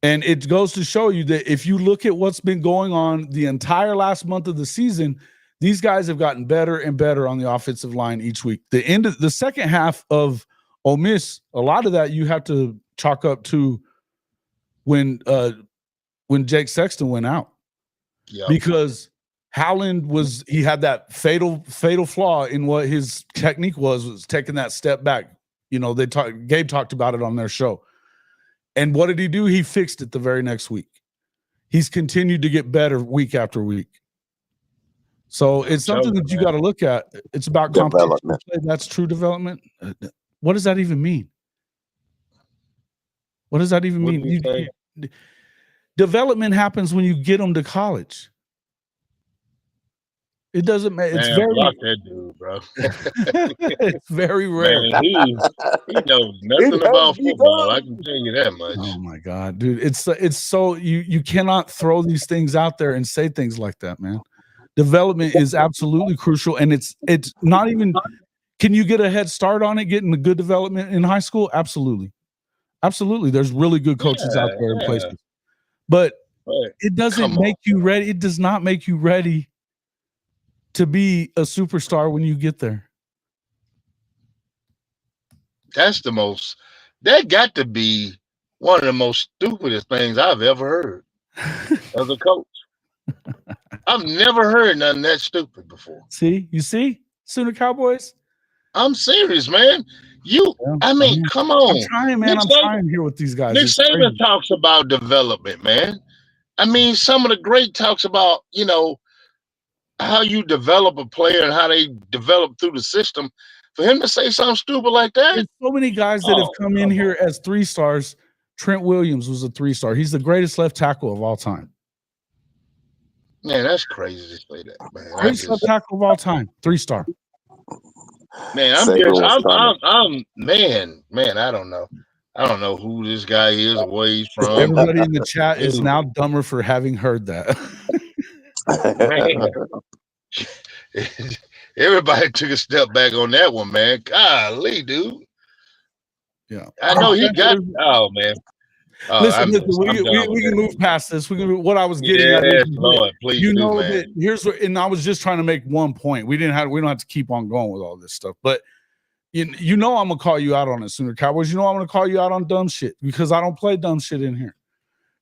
And it goes to show you that if you look at what's been going on the entire last month of the season, these guys have gotten better and better on the offensive line each week. The second half of Ole Miss, a lot of that you have to chalk up to when Jake Sexton went out. Yep. Because Howland he had that fatal flaw in what his technique was taking that step back. You know, Gabe talked about it on their show. And what did he do? He fixed it the very next week. He's continued to get better week after week. So it's something that you got to look at. It's about competition. That's true development. What does that even mean? What does that even mean? Development happens when you get them to college. It doesn't matter. It's very block that dude, bro. It's very rare. Man, he knows nothing about football. I can tell you that much. Oh my God, dude! It's so you cannot throw these things out there and say things like that, man. Development is absolutely crucial, and it's not even. Can you get a head start on it? Getting the good development in high school, absolutely. There's really good coaches out there in places, but it doesn't make you ready. It does not make you ready to be a superstar when you get there. That got to be one of the most stupidest things I've ever heard as a coach. I've never heard nothing that stupid before. You see, Sooner Cowboys? I'm serious, man. Come on. I'm trying, man. I'm trying here with these guys. Nick Saban talks about development, man. I mean, some of the great talks about, how you develop a player and how they develop through the system. For him to say something stupid like that. There's so many guys that have come in here as 3 stars. Trent Williams was a 3-star. He's the greatest left tackle of all time. Man, that's crazy to say that, man. Greatest left tackle of all time. 3-star. Man, I don't know. I don't know who this guy is or where he's from. Everybody in the chat is now dumber for having heard that. Everybody took a step back on that one, man. Golly, dude. Yeah, I know he got. Oh man. Listen, we can move past this. What I was getting at. Lord, please that here's what, and I was just trying to make one point. We don't have to keep on going with all this stuff, but I'm gonna call you out on it, Sooner Cowboys. I'm gonna call you out on dumb shit because I don't play dumb shit in here.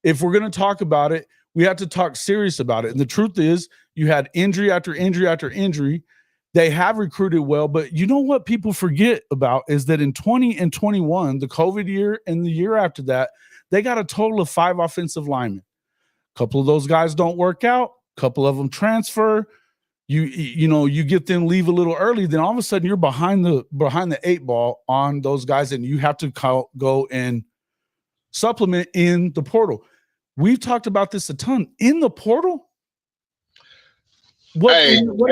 If we're gonna talk about it, we have to talk serious about it. And the truth is, you had injury after injury after injury. They have recruited well, but you know what people forget about is that in 20 and 21, the COVID year and the year after that, they got a total of 5 offensive linemen. A couple of those guys don't work out. A couple of them transfer. You get them leave a little early. Then all of a sudden you're behind the 8 ball on those guys, and you have to go and supplement in the portal. We've talked about this a ton. In the portal, what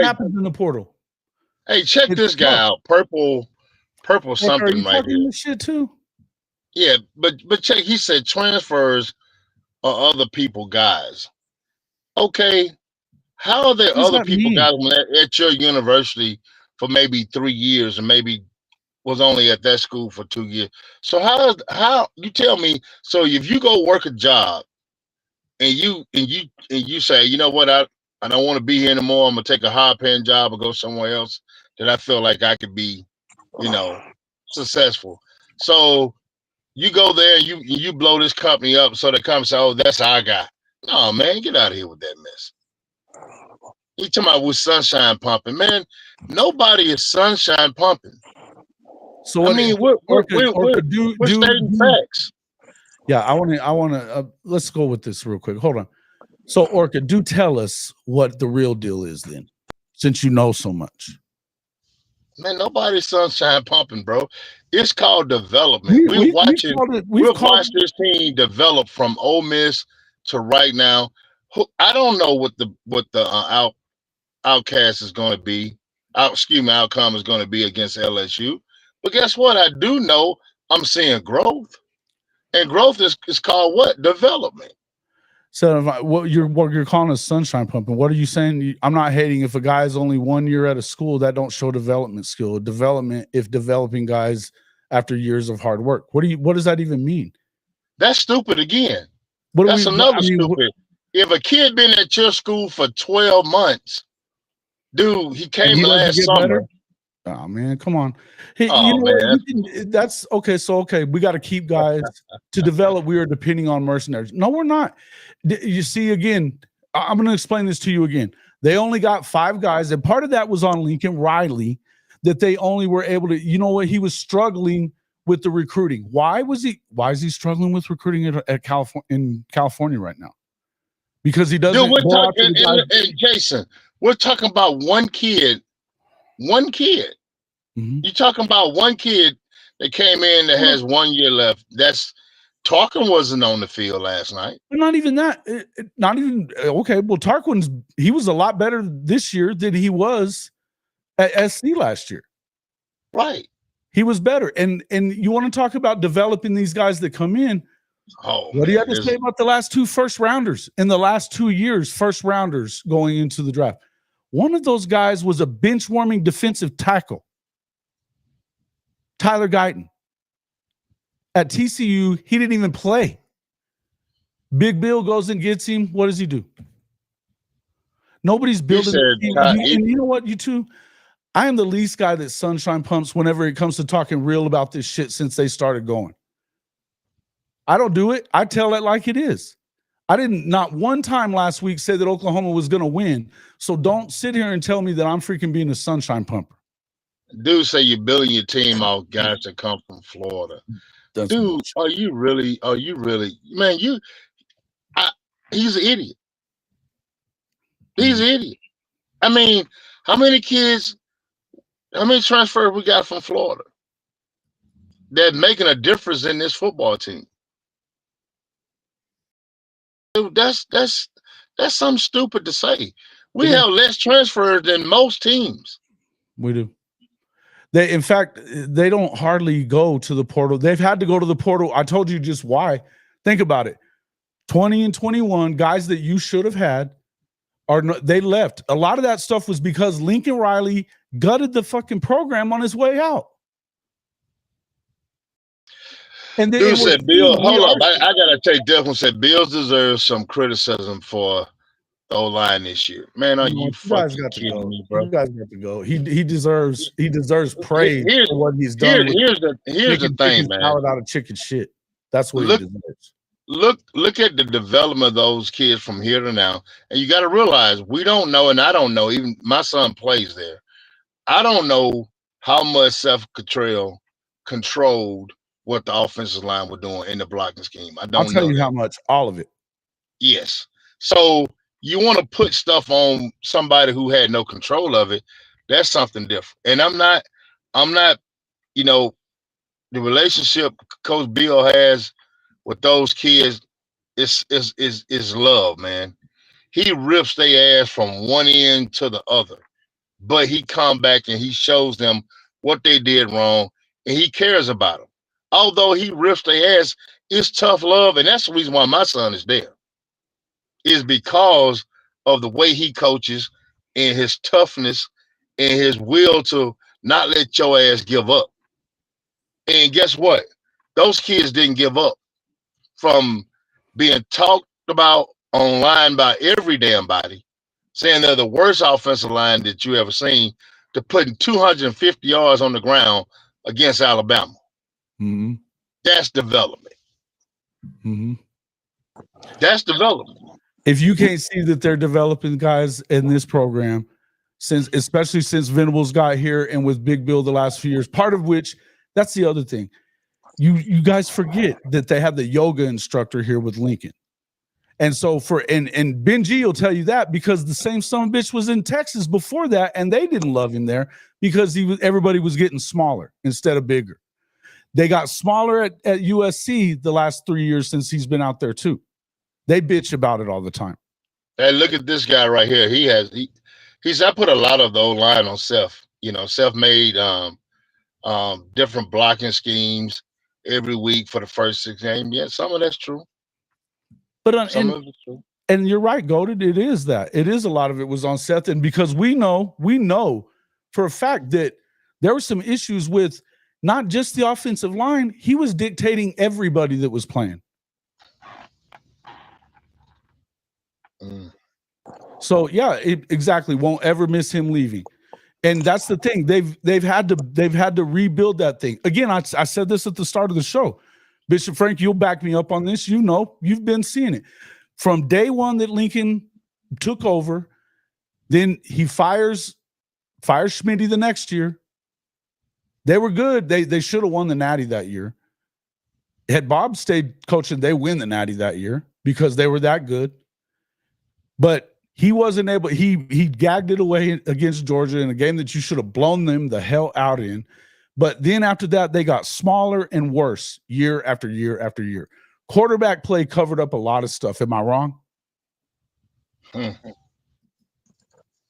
happens in the portal? Hey, check this guy out. Purple something right here. This shit too. Yeah, but check. He said transfers are other people guys. Okay, how are there other people guys at your university for maybe 3 years and maybe was only at that school for 2 years? So how you tell me? So if you go work a job and you say, you know what, I don't want to be here anymore. I'm gonna take a high paying job and go somewhere else that I feel like I could be, successful. So you go there and you blow this company up so they come and say, oh, that's our guy. No, man, get out of here with that mess. You talking about with sunshine pumping, man? Nobody is sunshine pumping. So we're stating facts. Yeah, I want to. Let's go with this real quick. Hold on. So Orca, do tell us what the real deal is then, since you know so much. Man, nobody's sunshine pumping, bro. It's called development. We've watched this team develop from Ole Miss to right now. I don't know what the outcast is going to be. Outcome is going to be against LSU. But guess what? I do know I'm seeing growth, and growth is called what? Development. So what you're calling a sunshine pumping? What are you saying? I'm not hating if a guy is only 1 year at a school that don't show development skill. Development if developing guys after years of hard work. What does that even mean? That's stupid again. That's another stupid. If a kid been at your school for 12 months, dude, he came last summer. Better? Oh man, come on. Hey, you know what? That's okay. So okay, we got to keep guys to develop. We are depending on mercenaries. No, we're not. You see, again, I'm going to explain this to you again. They only got 5 guys, and part of that was on Lincoln Riley, that they only were able to. You know what? He was struggling with the recruiting. Why is he struggling with recruiting at California right now? Because he doesn't. Dude, and Jason, we're talking about one kid. One kid. Mm-hmm. You're talking about one kid that came in that has 1 year left. Tarquin wasn't on the field last night. Not even that. Not even okay. Well, he was a lot better this year than he was at SC last year. Right. He was better. And you want to talk about developing these guys that come in. What do you have to say about the last 2 first rounders in the last 2 years? First rounders going into the draft. One of those guys was a bench-warming defensive tackle, Tyler Guyton. At TCU, he didn't even play. Big Bill goes and gets him. What does he do? Nobody's building. And you know what, you two? I am the least guy that sunshine pumps whenever it comes to talking real about this shit since they started going. I don't do it. I tell it like it is. I didn't not one time last week say that Oklahoma was going to win. So don't sit here and tell me that I'm freaking being a sunshine pumper. Dude, say you're building your team off guys that come from Florida. Dude, are you really, man, he's an idiot. He's an idiot. I mean, how many transfers we got from Florida that making a difference in this football team? Dude, that's something stupid to say. We have less transfers than most teams. We do. In fact, they don't hardly go to the portal. They've had to go to the portal. I told you just why. Think about it. 20 and 21 guys that you should have had they left. A lot of that stuff was because Lincoln Riley gutted the fucking program on his way out. And then Dude said, Bill, hold up. I gotta take Devin said Bills deserves some criticism for the O-line this year. Man, are you fucking kidding me, bro? You guys got to go. He deserves praise for what he's done. Here's the thing, man. Out of chicken shit. That's what he deserves. Look at the development of those kids from here to now. And you got to realize we don't know, and I don't know, even my son plays there. I don't know how much self-control controlled what the offensive line were doing in the blocking scheme. I'll tell you how much, all of it. Yes. So you want to put stuff on somebody who had no control of it. That's something different. And I'm not, the relationship Coach Bill has with those kids is love, man. He rips their ass from one end to the other, but he come back and he shows them what they did wrong, and he cares about them. Although he rips their ass, it's tough love, and that's the reason why my son is there. Is because of the way he coaches and his toughness and his will to not let your ass give up. And guess what? Those kids didn't give up from being talked about online by every damn body, saying they're the worst offensive line that you ever seen, to putting 250 yards on the ground against Alabama. Mm-hmm. That's development. Mm-hmm. That's development. If you can't see that they're developing guys in this program, especially since Venables got here and with Big Bill the last few years, part of which, that's the other thing. You guys forget that they have the yoga instructor here with Lincoln. And so and Benji will tell you that because the same son of a bitch was in Texas before that, and they didn't love him there because everybody was getting smaller instead of bigger. They got smaller at USC the last 3 years since he's been out there too. They bitch about it all the time. Hey, look at this guy right here. I put a lot of the O-line on self-made different blocking schemes every week for the first 6 games. Yeah, some of that's true. But and you're right, Goated. It is that. It is a lot of it was on Seth, and because we know for a fact that there were some issues with not just the offensive line. He was dictating everybody that was playing. So yeah, exactly. Won't ever miss him leaving, and that's the thing. They've had to rebuild that thing again. I said this at the start of the show. Bishop Frank, you'll back me up on this. You know, you've been seeing it from day one that Lincoln took over. Then he fires Schmitty the next year. They were good. They should have won the Natty that year. Had Bob stayed coaching, they win the Natty that year because they were that good. But he wasn't able. He gagged it away against Georgia in a game that you should have blown them the hell out in. But then after that, they got smaller and worse year after year after year. Quarterback play covered up a lot of stuff. Am I wrong?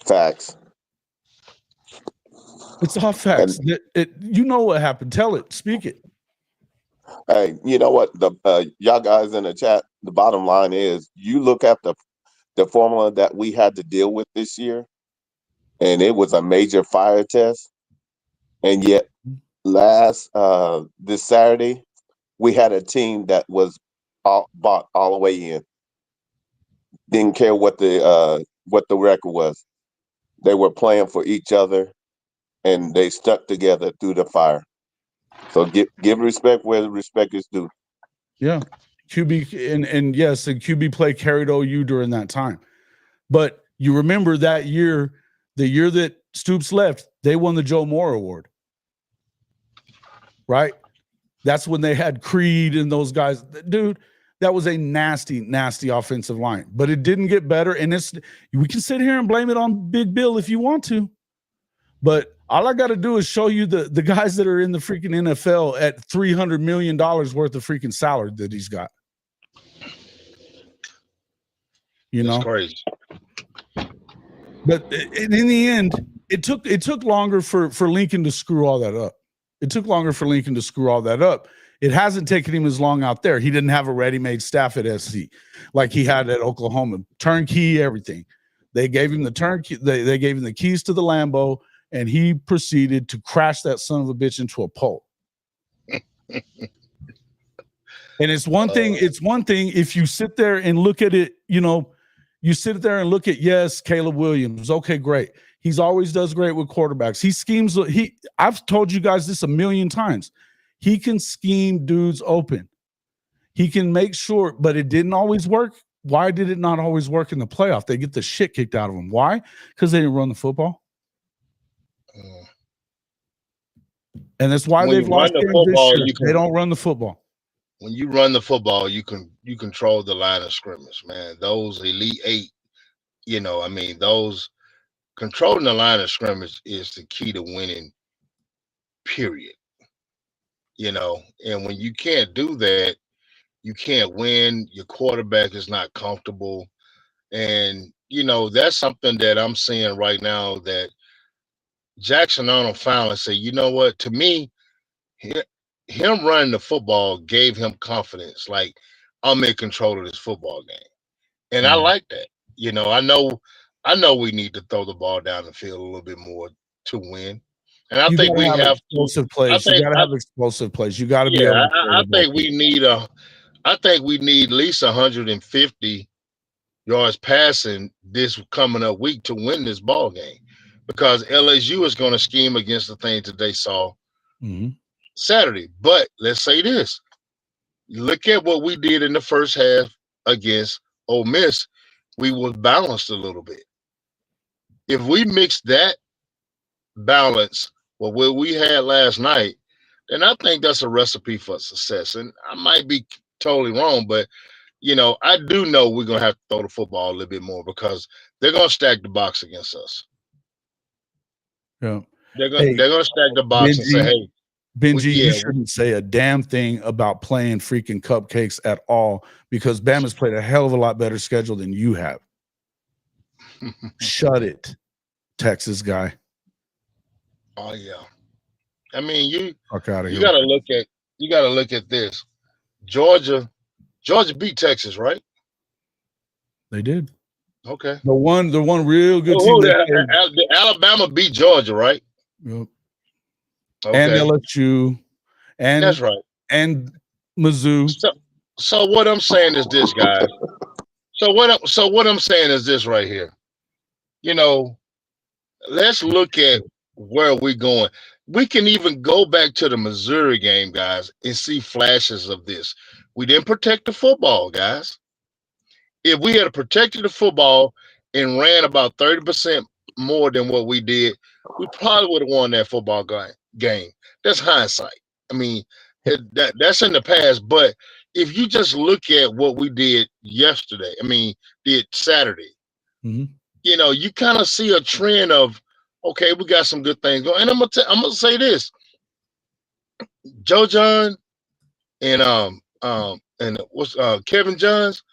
Facts. It's all facts. You know what happened. Tell it. Speak it. Hey, you know what? Y'all guys in the chat, the bottom line is you look at the formula that we had to deal with this year, and it was a major fire test. And yet this Saturday, we had a team that was bought all the way in. Didn't care what the record was. They were playing for each other, and they stuck together through the fire. So give respect where the respect is due. Yeah. QB and yes, and QB play carried OU during that time. But you remember that year, the year that Stoops left, they won the Joe Moore Award. Right? That's when they had Creed and those guys. Dude, that was a nasty, nasty offensive line. But it didn't get better. And we can sit here and blame it on Big Bill if you want to. But all I got to do is show you the guys that are in the freaking NFL at $300 million worth of freaking salary that he's got. You know, it's crazy. But in the end, it took longer for Lincoln to screw all that up. It took longer for Lincoln to screw all that up. It hasn't taken him as long out there. He didn't have a ready-made staff at SC like he had at Oklahoma. Turnkey, everything. They gave him the turnkey. They gave him the keys to the Lambo, and he proceeded to crash that son of a bitch into a pole. And it's one thing. It's one thing if you sit there and look at it. You know, you sit there and look at Caleb Williams. Okay, great. He's always does great with quarterbacks. He schemes. I've told you guys this a million times. He can scheme dudes open. He can make sure, but it didn't always work. Why did it not always work in the playoff? They get the shit kicked out of them. Why? Because they didn't run the football. And that's why they've lost games this year. They don't run the football. When you run the football, you control the line of scrimmage, man. Those Elite Eight, you know, I mean, those controlling the line of scrimmage is the key to winning, period. You know, and when you can't do that, you can't win. Your quarterback is not comfortable. And, you know, that's something that I'm seeing right now that Jackson Arnold finally said, you know what, to me, him running the football gave him confidence. Like, I'm in control of this football game. And I like that. You know, I know we need to throw the ball down the field a little bit more to win. And I think we have explosive plays. You got to have explosive plays. You got to be able to I think we need at least 150 yards passing this coming up week to win this ball game, because LSU is going to scheme against the things that they saw Saturday. But let's say this: look at what we did in the first half against Ole Miss. We was balanced a little bit. If we mix that balance with what we had last night, then I think that's a recipe for success. And I might be totally wrong, but you know, I do know we're gonna have to throw the football a little bit more because they're gonna stack the box against us. Yeah, they're gonna stack the box and say, "Hey, Benji, you shouldn't say a damn thing about playing freaking cupcakes at all, because Bama's played a hell of a lot better schedule than you have." Shut it, Texas guy. Oh yeah, I mean you gotta look at this. Georgia beat Texas, right? They did. Okay. The one real good team. The Alabama beat Georgia, right? Yep. Okay. And LSU. And that's right. And Mizzou. So what I'm saying is this, guys. So what I'm saying is this right here. You know, let's look at where we're going. We can even go back to the Missouri game, guys, and see flashes of this. We didn't protect the football, guys. If we had protected the football and ran about 30% more than what we did, we probably would have won that football game. That's hindsight. I mean, that's in the past. But if you just look at what we did yesterday, did Saturday, you know, you kind of see a trend of, okay, we got some good things going. And I'm gonna say this: Joe John and what's Kevin Johns,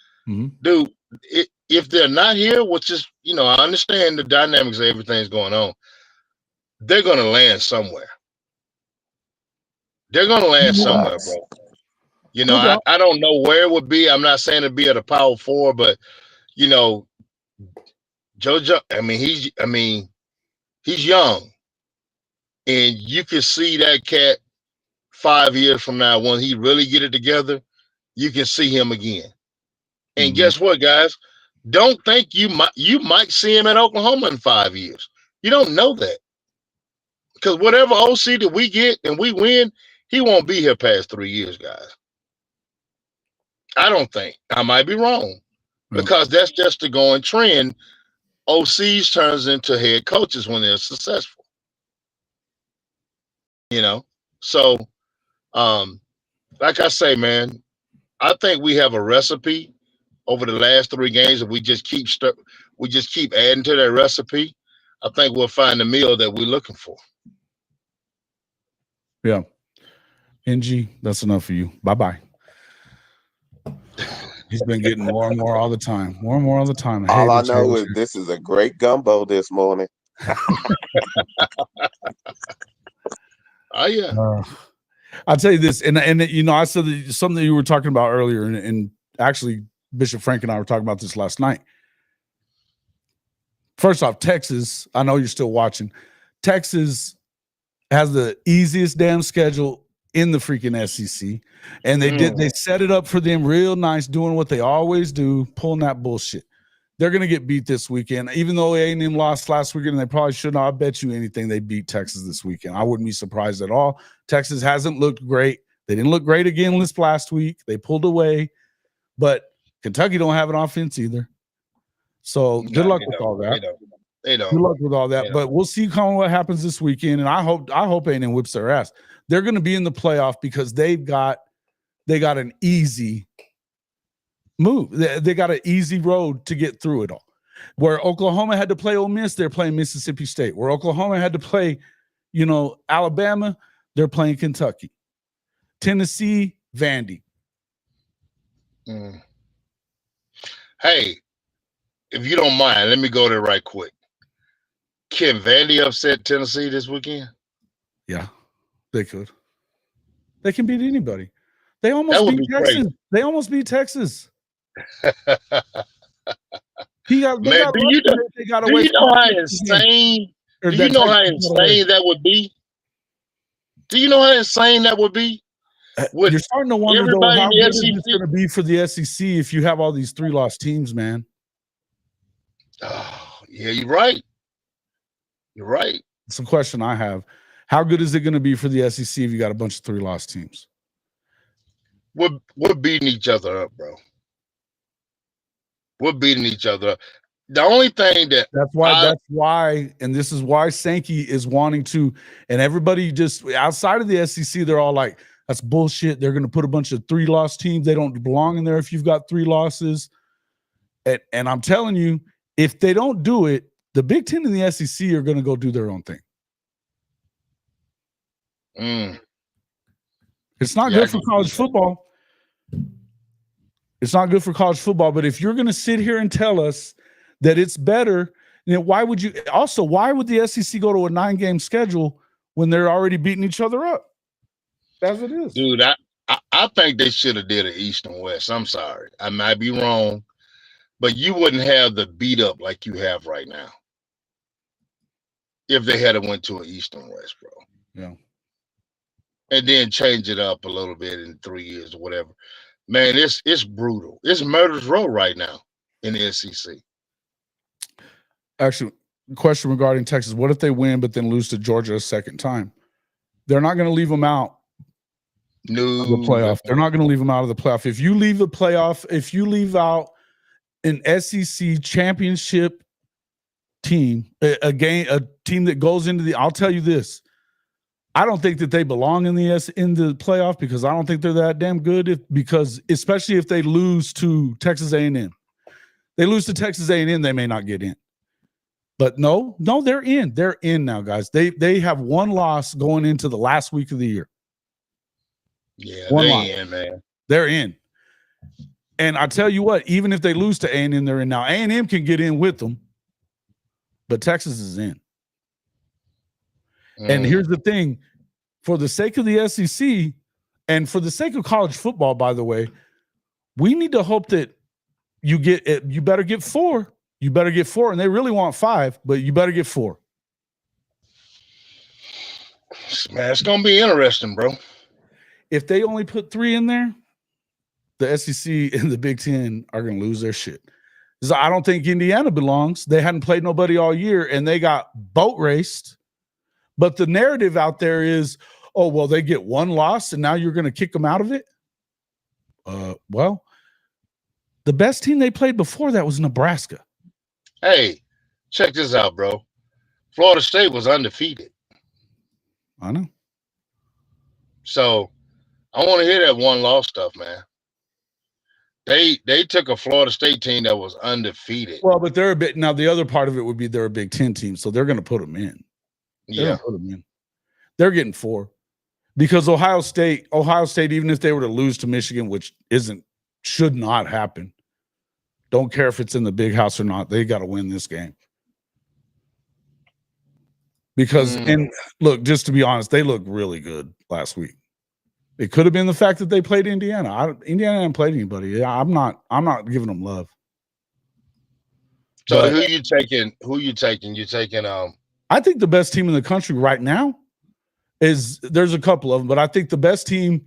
dude. If they're not here, which is, you know, I understand the dynamics of everything's going on, they're gonna land somewhere. They're gonna land somewhere, bro. You know, I don't know where it would be. I'm not saying it'd be at a Power 4, but you know, JoJo, he's young. And you can see that cat 5 years from now, when he really get it together, you can see him again. And guess what, guys? Don't think you might see him at Oklahoma in 5 years. You don't know that. Because whatever OC that we get and we win, he won't be here past 3 years, guys. I don't think. I might be wrong. Because that's just the going trend. OCs turns into head coaches when they're successful. You know? So, like I say, man, I think we have a recipe over the last 3 games. If we just keep adding to that recipe, I think we'll find the meal that we're looking for. Yeah. NG, that's enough for you. Bye-bye. He's been getting more and more all the time. More and more all the time. All I know is this is a great gumbo this morning. Oh, yeah. I'll tell you this, and you know, I said that something you were talking about earlier, and actually Bishop Frank and I were talking about this last night. First off, Texas, I know you're still watching. Texas has the easiest damn schedule in the freaking SEC, and they set it up for them real nice, doing what they always do, pulling that bullshit. They're going to get beat this weekend, even though A&M lost last weekend, and they probably should not. I bet you anything they beat Texas this weekend. I wouldn't be surprised at all. Texas hasn't looked great. They didn't look great again this last week. They pulled away, but Kentucky don't have an offense either. So good luck with all that. They don't. Good luck with all that. But we'll see what happens this weekend, and I hope A&M whips their ass. They're going to be in the playoff because they got an easy move. They got an easy road to get through it all. Where Oklahoma had to play Ole Miss, they're playing Mississippi State. Where Oklahoma had to play, you know, Alabama, they're playing Kentucky. Tennessee, Vandy. Hey, if you don't mind, let me go there right quick. Can Vandy upset Tennessee this weekend? Yeah, they could. They can beat anybody. They almost beat Texas. Crazy. They almost beat Texas. Do you know how insane that would be? Do you know how insane that would be? You're starting to wonder, though, how good is this going to be for the SEC if you have all these 3-loss teams, man? Oh, yeah, you're right. You're right. It's a question I have. How good is it going to be for the SEC if you got a bunch of 3-loss teams? We're beating each other up, bro. We're beating each other up. The only thing that's why, and this is why Sankey is wanting to, and everybody just outside of the SEC, they're all like, that's bullshit. They're going to put a bunch of 3-loss teams. They don't belong in there if you've got 3 losses. And I'm telling you, if they don't do it, the Big Ten and the SEC are going to go do their own thing. It's not good for college football. It's not good for college football. But if you're going to sit here and tell us that it's better, then why would the SEC go to a 9-game schedule when they're already beating each other up? As it is. Dude, I think they should have did an East and West. I'm sorry. I might be wrong. but you wouldn't have the beat up like you have right now if they had went to an East and West, bro. Yeah. And then change it up a little bit in 3 years or whatever. Man, it's brutal. It's murder's row right now in the SEC. Actually, question regarding Texas. What if they win but then lose to Georgia a second time? They're not going to leave them out of the playoff. They're not going to leave them out of the playoff. If you leave the playoff, if you leave out an SEC championship team, a team that goes into the, I'll tell you this, I don't think that they belong in the playoff because I don't think they're that damn good. Because especially if they lose to Texas A&M, they lose to Texas A&M, they may not get in. But no, they're in. They're in now, guys. They have one loss going into the last week of the year. Yeah, they're in, man. They're in. And I tell you what, even if they lose to A&M, they're in now. A&M can get in with them, but Texas is in. And here's the thing, for the sake of the SEC and for the sake of college football, by the way, we need to hope that you better get 4. You better get 4, and they really want 5, but you better get 4. Man, it's going to be interesting, bro. If they only put 3 in there, the SEC and the Big Ten are going to lose their shit. So I don't think Indiana belongs. They hadn't played nobody all year, and they got boat raced. But the narrative out there is, oh, well, they get 1 loss, and now you're going to kick them out of it? Well, the best team they played before that was Nebraska. Hey, check this out, bro. Florida State was undefeated. I know. So I want to hear that 1-loss stuff, man. They took a Florida State team that was undefeated. Well, but they're a bit now. The other part of it would be they're a Big Ten team, so they're going to put them in. Put them in. They're getting 4 because Ohio State, even if they were to lose to Michigan, which should not happen. Don't care if it's in the big house or not. They got to win this game. Because, and look, just to be honest, they looked really good last week. It could have been the fact that they played Indiana. Indiana hasn't played anybody. I'm not giving them love. So who you taking? You taking I think the best team in the country right now there's a couple of them, but I think the best team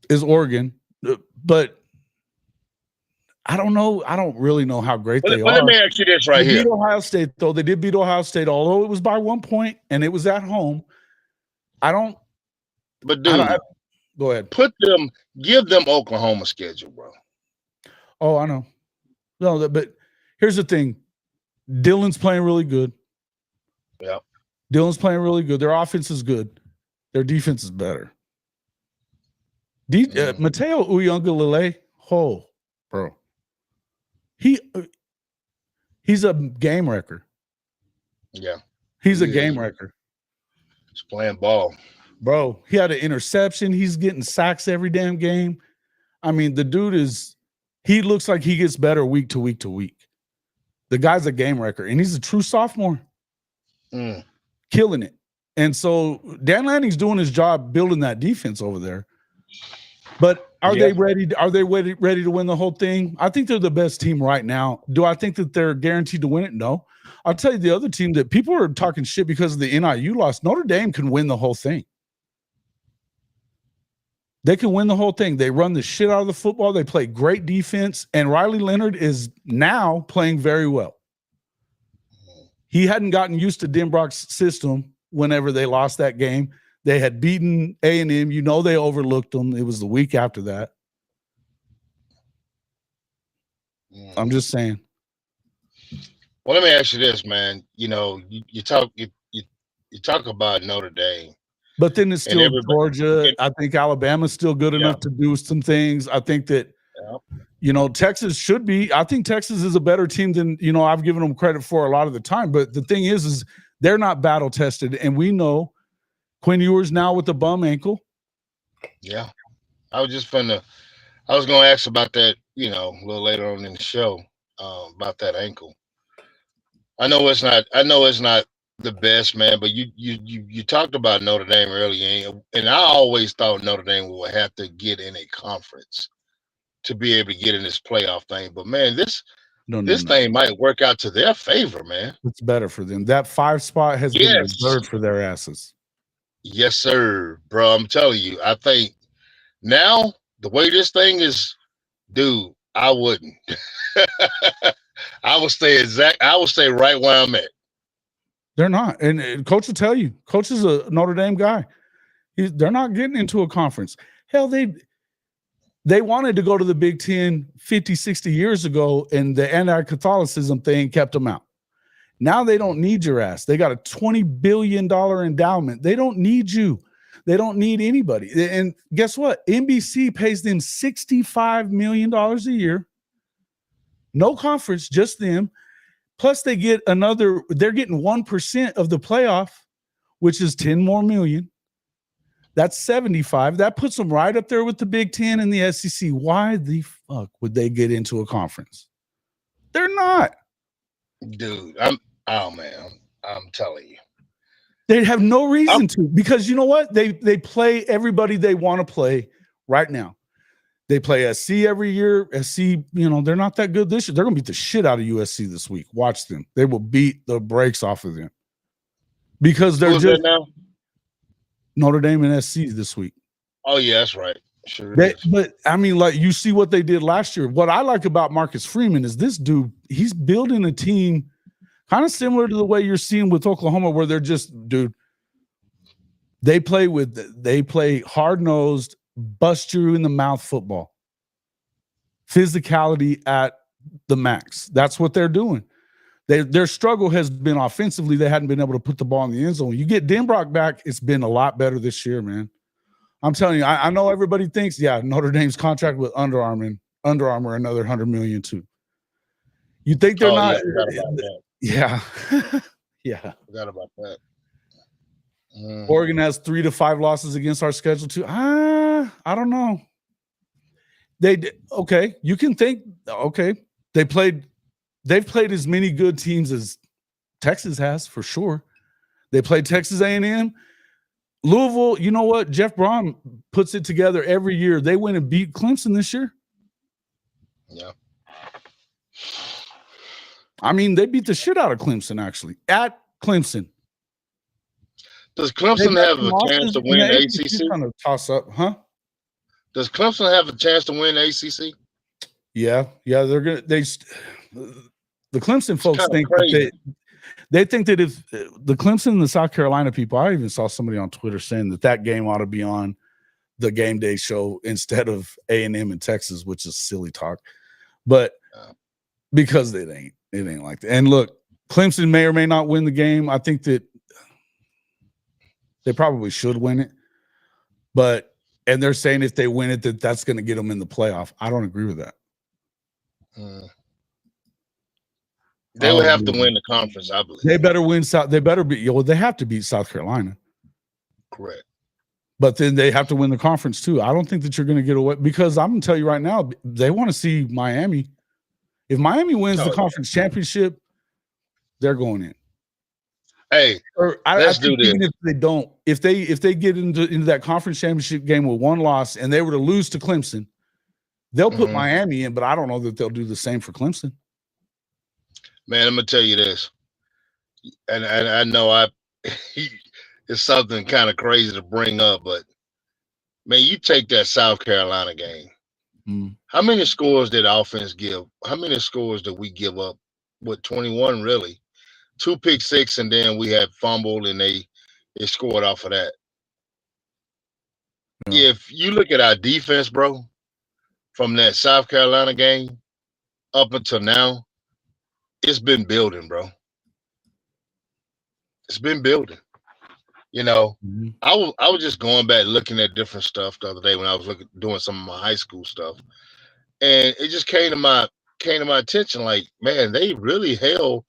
is Oregon. But I don't know. I don't really know how great they are. Let me ask you this right here. They beat Ohio State, though. They did beat Ohio State, although it was by 1 point and it was at home. But dude, go ahead. Give them Oklahoma schedule, bro. Oh, I know. No, but here's the thing. Dylan's playing really good. Yeah. Dylan's playing really good. Their offense is good. Their defense is better. Mateo Uyunglele, bro. He's a game wrecker. Yeah. He's a game wrecker. He's playing ball. Bro, he had an interception. He's getting sacks every damn game. I mean, the dude he looks like he gets better week to week to week. The guy's a game wrecker, and he's a true sophomore. Killing it. And so Dan Lanning's doing his job building that defense over there. But are they ready? Are they ready to win the whole thing? I think they're the best team right now. Do I think that they're guaranteed to win it? No. I'll tell you the other team that people are talking shit because of the NIU loss. Notre Dame can win the whole thing. They can win the whole thing. They run the shit out of the football. They play great defense. And Riley Leonard is now playing very well. He hadn't gotten used to Denbrock's system whenever they lost that game. They had beaten A&M. You know they overlooked them. It was the week after that. I'm just saying. Well, let me ask you this, man. You know, you talk about Notre Dame. But then it's still Georgia. I think Alabama's still good enough to do some things. I think that, Texas should be. I think Texas is a better team than, I've given them credit for a lot of the time. But the thing is they're not battle tested. And we know Quinn Ewers now with the bum ankle. Yeah. I was going to ask about that, a little later on in the show, about that ankle. I know it's not the best, man, but you talked about Notre Dame earlier, and I always thought Notre Dame would have to get in a conference to be able to get in this playoff thing. But man, this No. thing might work out to their favor, man. It's better for them. That 5 spot has been reserved for their asses. Yes, sir, bro. I'm telling you, I think now the way this thing is, dude, I wouldn't. I would stay right where I'm at. They're not. And coach will tell you. Coach is a Notre Dame guy. They're not getting into a conference. Hell, they wanted to go to the Big Ten 50, 60 years ago, and the anti-Catholicism thing kept them out. Now they don't need your ass. They got a $20 billion endowment. They don't need you. They don't need anybody. And guess what? NBC pays them $65 million a year. No conference, just them. Plus they get they're getting 1% of the playoff, which is 10 more million. That's 75. That puts them right up there with the Big Ten and the SEC. Why the fuck would they get into a conference? They're not. Dude, I'm telling you. They have no reason to, because you know what? They play everybody they want to play right now. They play SC every year. SC, they're not that good this year. They're going to beat the shit out of USC this week. Watch them. They will beat the brakes off of them. Because they're just now? Notre Dame and SC this week. Oh, yeah, that's right. Sure. But I mean, like, you see what they did last year. What I like about Marcus Freeman is this dude, he's building a team kind of similar to the way you're seeing with Oklahoma, where they're just, dude, they play hard-nosed, bust you in the mouth football. Physicality at the max. That's what they're doing. Their struggle has been offensively. They hadn't been able to put the ball in the end zone. You get Denbrock back, it's been a lot better this year, man. I'm telling you, I know everybody thinks, Notre Dame's contract with Under Armour another $100 million too. You think they're not? Yeah. Yeah. Forgot about that. Oregon has 3 to 5 losses against our schedule too. I don't know. You can think, they've played as many good teams as Texas has, for sure. They played Texas A&M. Louisville, you know what? Jeff Braun puts it together every year. They went and beat Clemson this year. Yeah. I mean, they beat the shit out of Clemson, actually, at Clemson. Does Clemson have a chance to win the ACC? Kind of toss up, huh? Does Clemson have a chance to win the ACC? Yeah, they're gonna. The Clemson folks think that they think that if the Clemson and the South Carolina people, I even saw somebody on Twitter saying that game ought to be on the game day show instead of A&M and Texas, which is silly talk, but because it ain't like that. And look, Clemson may or may not win the game. I think that they probably should win it, and they're saying if they win it, that's going to get them in the playoff. I don't agree with that. They would have to win the conference, I believe. They better win South. They better be. They have to beat South Carolina. Correct. But then they have to win the conference too. I don't think that you're going to get away, because I'm going to tell you right now, they want to see Miami. If Miami wins the conference championship, they're going in. Hey, let's do this. Even if they don't, if they get into that conference championship game with 1 loss and they were to lose to Clemson, they'll put Miami in. But I don't know that they'll do the same for Clemson. Man, I'm gonna tell you this, and I know it's something kind of crazy to bring up, but man, you take that South Carolina game. How many scores did offense give? How many scores did we give up? What, 21 really? 2 pick six, and then we had fumbled, and they scored off of that. Yeah. If you look at our defense, bro, from that South Carolina game up until now, it's been building, bro. It's been building. I was just going back looking at different stuff the other day when I was doing some of my high school stuff, and it just came to my attention. Like, man, they really held,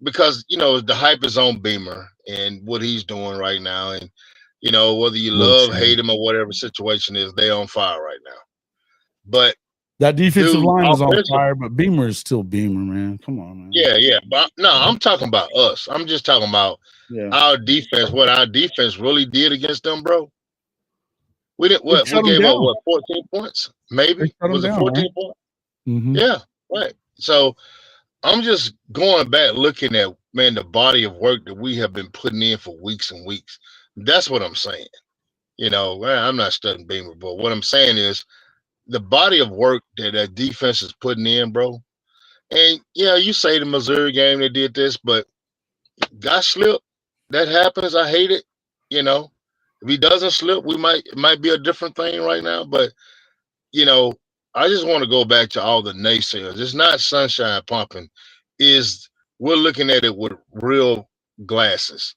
because the hype is on Beamer and what he's doing right now, and whether you love, hate him, or whatever situation is, they on fire right now. But that defensive line is on fire, but Beamer is still Beamer, man. Come on, man. Yeah. But no, I'm talking about us. I'm just talking about our defense, what our defense really did against them, bro. We didn't. What we shut 'em gave up? down. What 14 points? Maybe They shut 'em was it down, 14 right? points? Mhm. Yeah, right. So I'm just going back looking at the body of work that we have been putting in for weeks and weeks. That's what I'm saying. I'm not studying Beamer, but what I'm saying is the body of work that defense is putting in, bro. And yeah, you say the Missouri game they did this, but got slipped. That happens. I hate it. If he doesn't slip, it might be a different thing right now. But I just want to go back to all the naysayers. It's not sunshine pumping. We're looking at it with real glasses.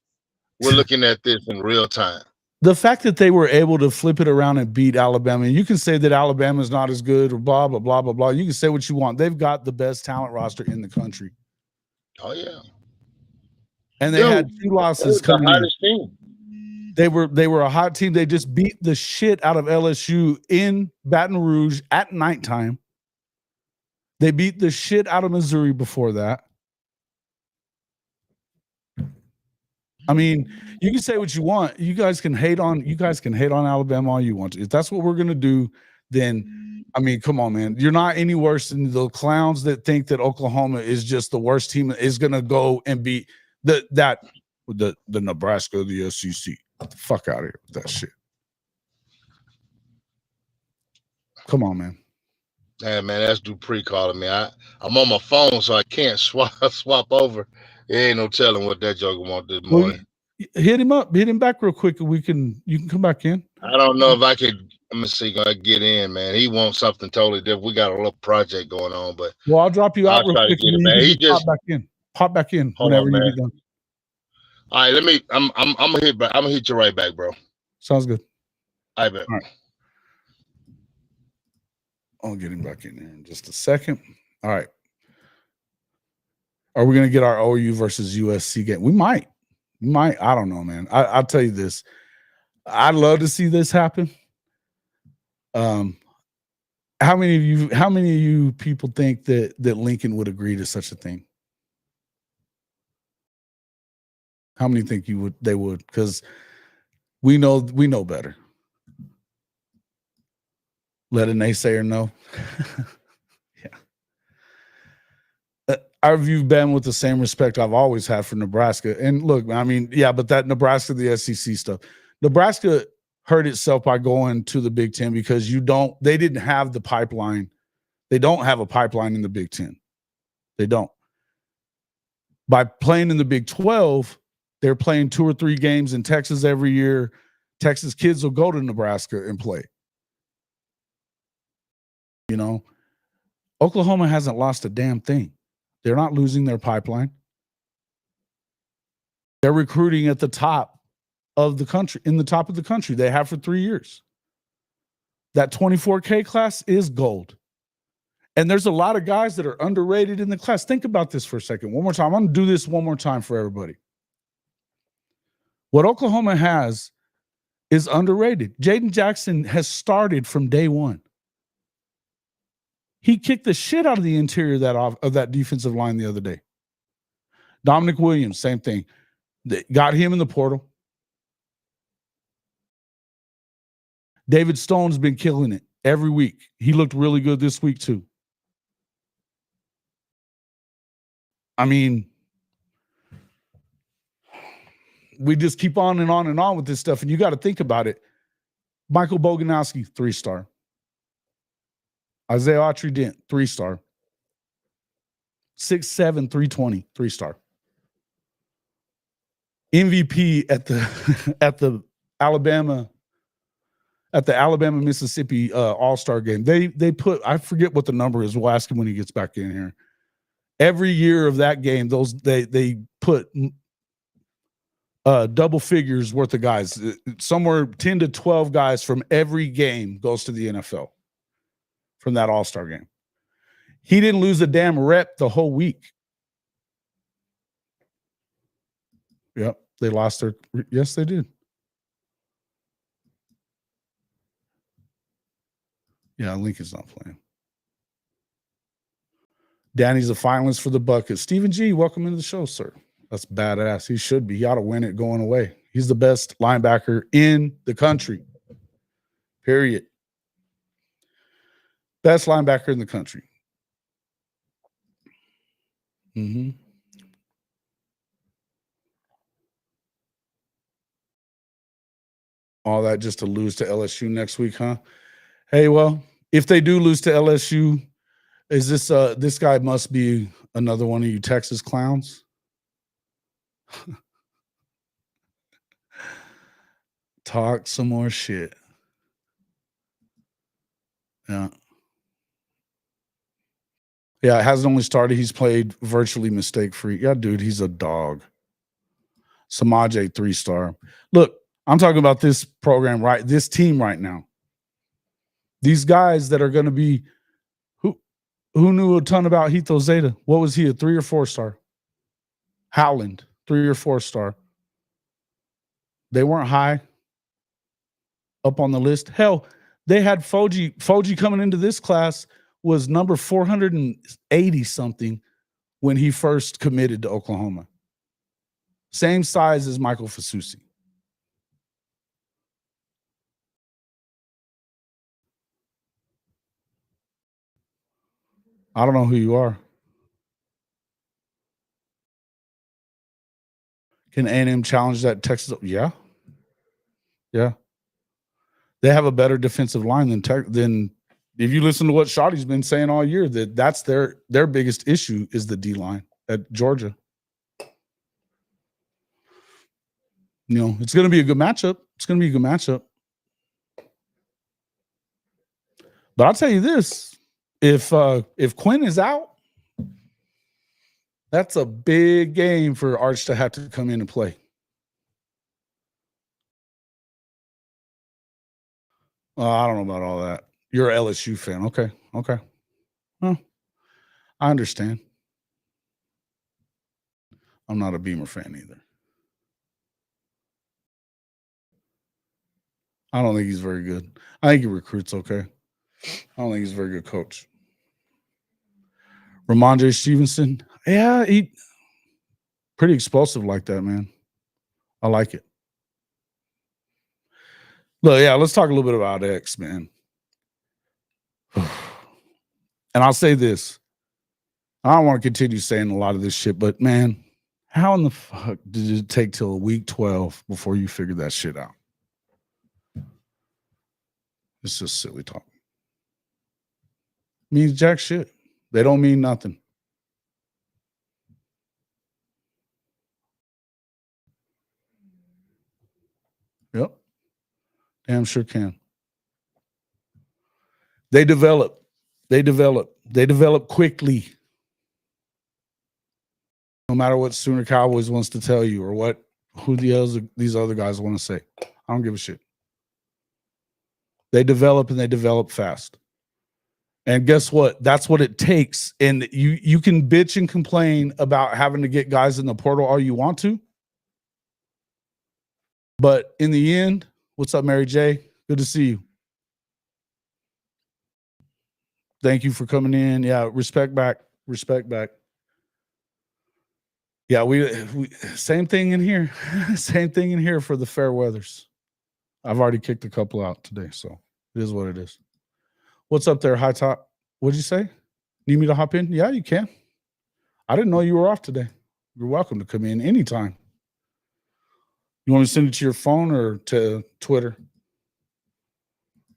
We're looking at this in real time. The fact that they were able to flip it around and beat Alabama, and you can say that Alabama's not as good or blah, blah, blah, blah, blah. You can say what you want. They've got the best talent roster in the country. Oh, yeah. And they had 2 losses coming in. Team. They were a hot team. They just beat the shit out of LSU in Baton Rouge at nighttime. They beat the shit out of Missouri before that. I mean, you can say what you want. You guys can hate on Alabama all you want to. If that's what we're gonna do, then I mean, come on, man. You're not any worse than the clowns that think that Oklahoma is just the worst team, is gonna go and beat the Nebraska of the SEC. Get the fuck out of here with that shit. Come on, man. Yeah, man, that's Dupree calling me. I'm on my phone, so I can't swap over. There ain't no telling what that joker want this morning. Hit him up. Hit him back real quick, and you can come back in. I don't know if I could. Let me see. Gonna get in, man. He wants something totally different. We got a little project going on, but I'll drop you out real quick. He just pop back in whenever you get done. All right, let me. I'm gonna hit you right back, bro. Sounds good. I bet. All right. I'll get him back in there in just a second. All right. Are we going to get our OU versus USC game? We might. I don't know, man. I'll tell you this. I'd love to see this happen. How many of you people think that Lincoln would agree to such a thing? How many think they would? Because we know better. Let a naysayer know. Yeah. I view Ben with the same respect I've always had for Nebraska. And look, I mean, yeah, but that Nebraska, the SEC stuff, Nebraska hurt itself by going to the Big Ten because they didn't have the pipeline. They don't have a pipeline in the Big Ten. They don't. By playing in the Big 12, they're playing 2 or 3 games in Texas every year. Texas kids will go to Nebraska and play. Oklahoma hasn't lost a damn thing. They're not losing their pipeline. They're recruiting at the top of the country, in the top of the country. They have for 3 years. That 24K class is gold. And there's a lot of guys that are underrated in the class. Think about this for a second. One more time. I'm going to do this one more time for everybody. What Oklahoma has is underrated. Jaden Jackson has started from day one. He kicked the shit out of the interior of that defensive line the other day. Dominic Williams, same thing. They got him in the portal. David Stone's been killing it every week. He looked really good this week too. I mean, we just keep on and on and on with this stuff, and you got to think about it. Michael Boganowski, 3-star. Isaiah Autry-Dent, 3-star. 6'7", 320, 3-star. MVP at the Alabama Mississippi All-Star game. They put, I forget what the number is. We'll ask him when he gets back in here. Every year of that game, they put double figures worth of guys. Somewhere 10 to 12 guys from every game goes to the NFL from that All-Star game. He didn't lose a damn rep the whole week. Yep, they lost their. Yes, they did. Yeah, Lincoln's not playing. Danny's a finalist for the bucket. Stephen G, welcome into the show, sir. That's badass. He should be. He ought to win it going away. He's the best linebacker in the country. Period. Best linebacker in the country. Mm-hmm. All that just to lose to LSU next week, huh? Hey, well, if they do lose to LSU, is this guy must be another one of you Texas clowns? Talk some more shit. Yeah. Yeah, it hasn't only started. He's played virtually mistake-free. Yeah, dude, he's a dog. Samaje 3-star. Look, I'm talking about this program, right? This team right now. These guys that are going to be who knew a ton about Hito Zeta? What was he, a 3 or 4-star? Howland, 3 or 4-star. They weren't high up on the list. Hell, they had Foji. Foji coming into this class was number 480 something when he first committed to Oklahoma. Same size as Michael Fasusi. I don't know who you are. Can A&M challenge that Texas? Yeah. Yeah. They have a better defensive line than if you listen to what Shotty's been saying all year, that's their biggest issue is the D line at Georgia. You know, it's going to be a good matchup. It's going to be a good matchup. But I'll tell you this, if Quinn is out, that's a big game for Arch to have to come in and play. I don't know about all that. You're an LSU fan. Okay. Well, I understand. I'm not a Beamer fan either. I don't think he's very good. I think he recruits okay. I don't think he's a very good coach. Ramondre Stevenson, yeah, he pretty explosive like that, man. I like it. Look, yeah, let's talk a little bit about X, man. And I'll say this. I don't want to continue saying a lot of this shit, but man, how in the fuck did it take till week 12 before you figured that shit out? It's just silly talk. Means jack shit. They don't mean nothing. Yep. Damn sure can. They develop quickly. No matter what Sooner Cowboys wants to tell you or who these other guys want to say. I don't give a shit. They develop and they develop fast. And guess what? That's what it takes. And you can bitch and complain about having to get guys in the portal all you want to. But in the end, what's up, Mary J? Good to see you. Thank you for coming in. Yeah, respect back. Yeah, we same thing in here. Same thing in here for the fair weathers. I've already kicked a couple out today, so it is what it is. What's up there, High Top? What'd you say? Need me to hop in? Yeah, you can. I didn't know you were off today. You're welcome to come in anytime. You want me to send it to your phone or to Twitter?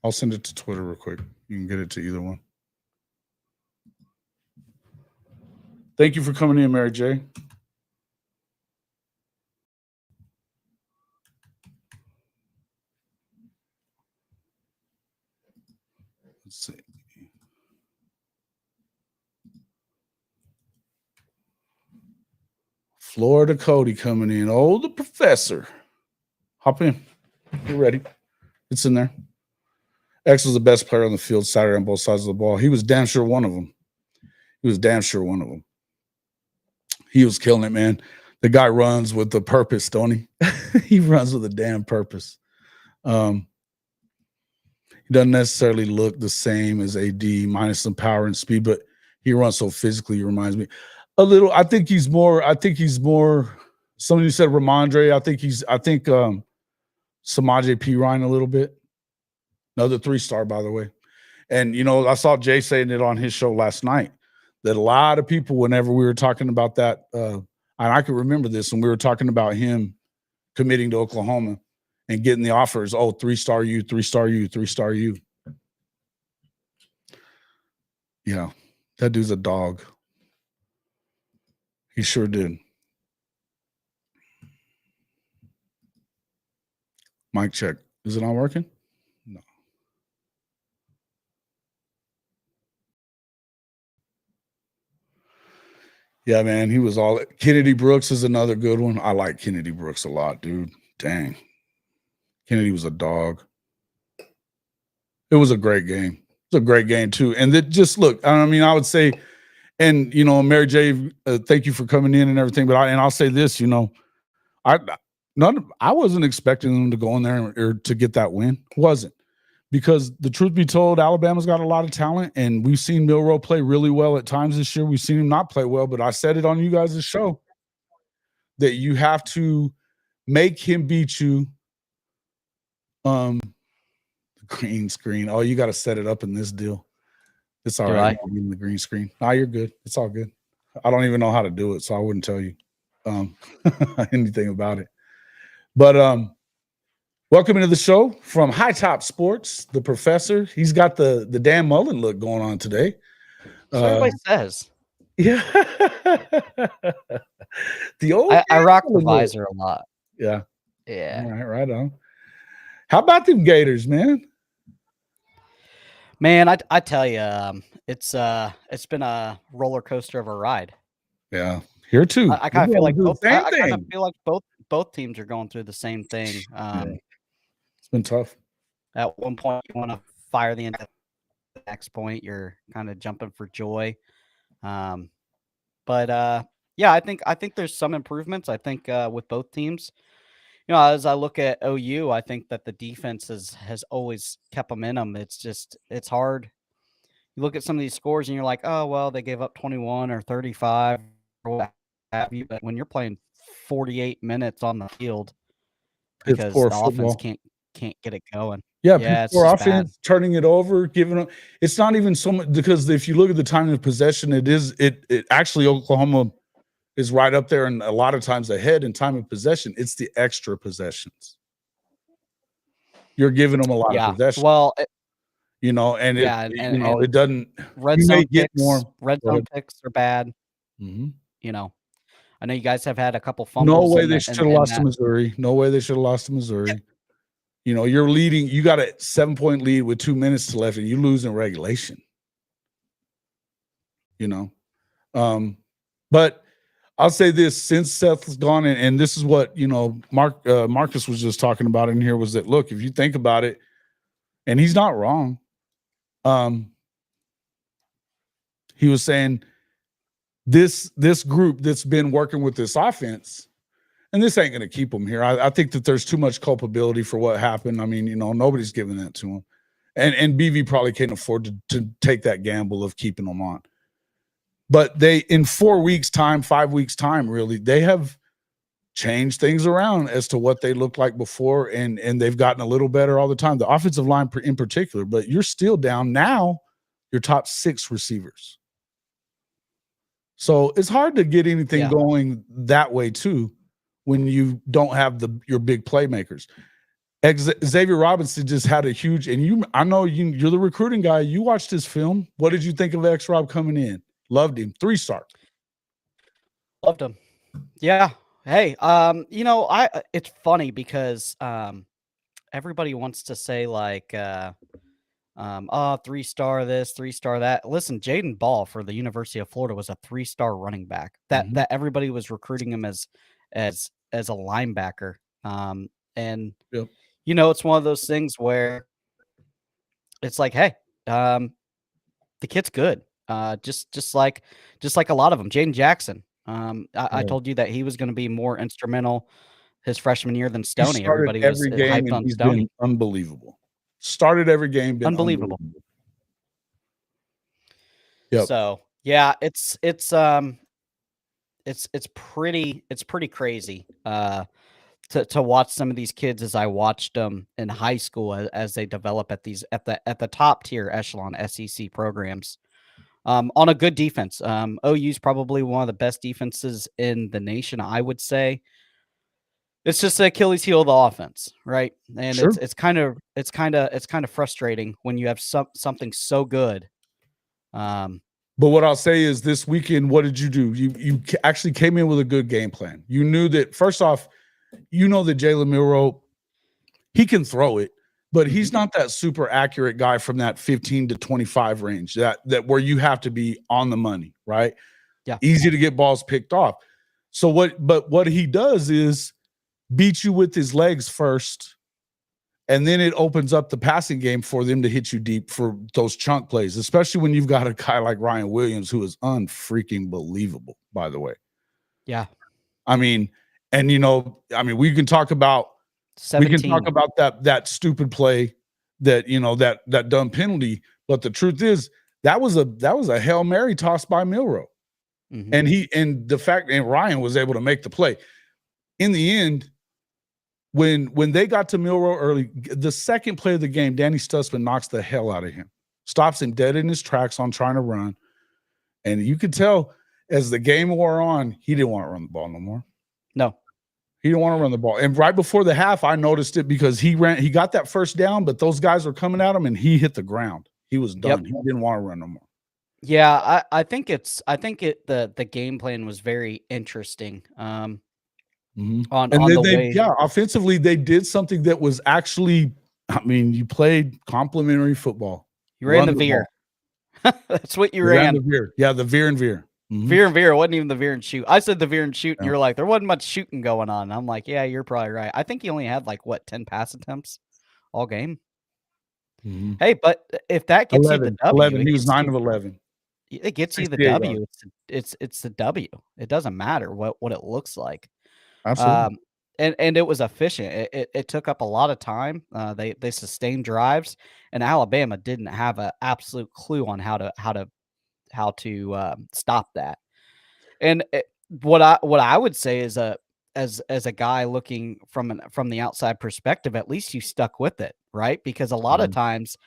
I'll send it to Twitter real quick. You can get it to either one. Thank you for coming in, Mary J. Let's see. Florida Cody coming in. Oh, the professor. Hop in. You're ready. It's in there. X was the best player on the field Saturday on both sides of the ball. He was damn sure one of them. He was killing it, man. The guy runs with the purpose, don't he? He runs with a damn purpose. He doesn't necessarily look the same as AD, minus some power and speed, but he runs so physically. He reminds me a little. I think he's more. Somebody said Ramondre. I think Samaje P. Ryan a little bit. Another 3-star, by the way. And, I saw Jay saying it on his show last night that a lot of people, whenever we were talking about that, and I can remember this when we were talking about him committing to Oklahoma and getting the offers, 3-star you, 3-star you, 3-star you. Yeah, that dude's a dog. He sure did. Mic check. Is it not working? No. Yeah, man, he was all. Kennedy Brooks is another good one. I like Kennedy Brooks a lot, dude. Dang. Kennedy was a dog. It was a great game. It was a great game, too. And just look, I mean, I would say, and, Mary J., thank you for coming in and everything. But I'll say this, I wasn't expecting them to go in there or to get that win. Wasn't. Because the truth be told, Alabama's got a lot of talent, and we've seen Milroe play really well at times this year. We've seen him not play well, but I said it on you guys' show that you have to make him beat you. The green screen. Oh, you got to set it up in this deal. It's all right. In the green screen. Nah, you're good. It's all good. I don't even know how to do it, so I wouldn't tell you anything about it. But welcome into the show from High Top Sports, the professor. He's got the Dan Mullen look going on today. So everybody says. Yeah. The old I rock the visor a lot. Yeah. Yeah. All right on. How about them Gators, man? Man, I tell you, it's been a roller coaster of a ride. Yeah. Here too. I kind of feel like both teams are going through the same thing. It's been tough. At one point, you want to fire the end. At the next point, you're kind of jumping for joy. But I think there's some improvements. I think with both teams, as I look at OU, I think that the defense has always kept momentum. It's hard. You look at some of these scores and you're like, oh well, they gave up 21 or 35 or what have you. But when you're playing 48 minutes on the field, because the offense can't get it going. Yeah, poor offense, bad. Turning it over, giving them. It's not even so much because if you look at the time of possession, it actually Oklahoma is right up there and a lot of times ahead in time of possession. It's the extra possessions. You're giving them a lot of possession. Well, it doesn't. Red zone picks are bad. Mm-hmm. I know you guys have had a couple fumbles. No way they should have lost to Missouri. No way they should have lost to Missouri. Yeah. You're leading. You got a 7-point lead with 2 minutes left, and you lose in regulation. But I'll say this: since Seth has gone, and this is what Marcus was just talking about in here, was that look, if you think about it, and he's not wrong. He was saying this group that's been working with this offense. And this ain't going to keep them here. I think that there's too much culpability for what happened. I mean, nobody's giving that to him. And BV probably can't afford to take that gamble of keeping them on. But they, in 4 weeks' time, 5 weeks' time, really, they have changed things around as to what they looked like before, and they've gotten a little better all the time. The offensive line in particular, but you're still down now your top 6 receivers. So it's hard to get anything going that way, too, when you don't have your big playmakers. Xavier Robinson just had a huge, and I know you're the recruiting guy. You watched his film. What did you think of X-Rob coming in? Loved him. 3-star. Loved him. Yeah. Hey, it's funny because everybody wants to say like 3-star this, 3-star that. Listen, Jaden Ball for the University of Florida was a 3-star running back. That everybody was recruiting him as a linebacker. It's one of those things where it's like, hey, the kid's good. Just like a lot of them. Jaden Jackson. I told you that he was going to be more instrumental his freshman year than Stoney. Everybody was hyped on Stoney. Been unbelievable. Started every game. Been unbelievable. Yep. So yeah, it's pretty crazy. to watch some of these kids as I watched them in high school as they develop at the top tier echelon SEC programs. On a good defense. OU's probably one of the best defenses in the nation, I would say. It's just the Achilles heel of the offense, right? And Sure. it's kind of frustrating when you have something so good. But what I'll say is this weekend, what did you do? You actually came in with a good game plan. You knew that, first off, you know that Jalen Milroe, he can throw it, but he's not that super accurate guy from that 15 to 25 range that where you have to be on the money, right? Yeah. Easy to get balls picked off. So what he does is beat you with his legs first, and then it opens up the passing game for them to hit you deep for those chunk plays, especially when you've got a guy like Ryan Williams, who is unfreaking believable, by the way. Yeah. I mean, and we can talk about 17. that stupid play, that dumb penalty, but the truth is that was a Hail Mary toss by Milroe. Mm-hmm. And Ryan was able to make the play. In the end, when they got to Milroe early, the second play of the game, Danny Stutzman knocks the hell out of him, stops him dead in his tracks on trying to run. And you could tell as the game wore on, he didn't want to run the ball no more. No. He didn't want to run the ball. And right before the half, I noticed it because he got that first down, but those guys were coming at him and he hit the ground. He was done. He didn't want to run no more. Yeah, I think the game plan was very interesting. Offensively, they did something that was actually, you played complimentary football. You ran the veer. That's what you ran. The veer. Yeah, the veer and veer. Mm-hmm. Veer and veer. It wasn't even the veer and shoot. I said the veer and shoot, and you're like, there wasn't much shooting going on. I'm like, yeah, you're probably right. I think he only had 10 pass attempts all game. Mm-hmm. Hey, but if that gets 11, you the W, 11. He was 9 of 11. It gets you the W. It's the W. It doesn't matter what it looks like. Absolutely. And it was efficient. It took up a lot of time. They sustained drives, and Alabama didn't have an absolute clue on how to stop that. And what I would say is as a guy looking from the outside perspective, at least you stuck with it, right? Because a lot of times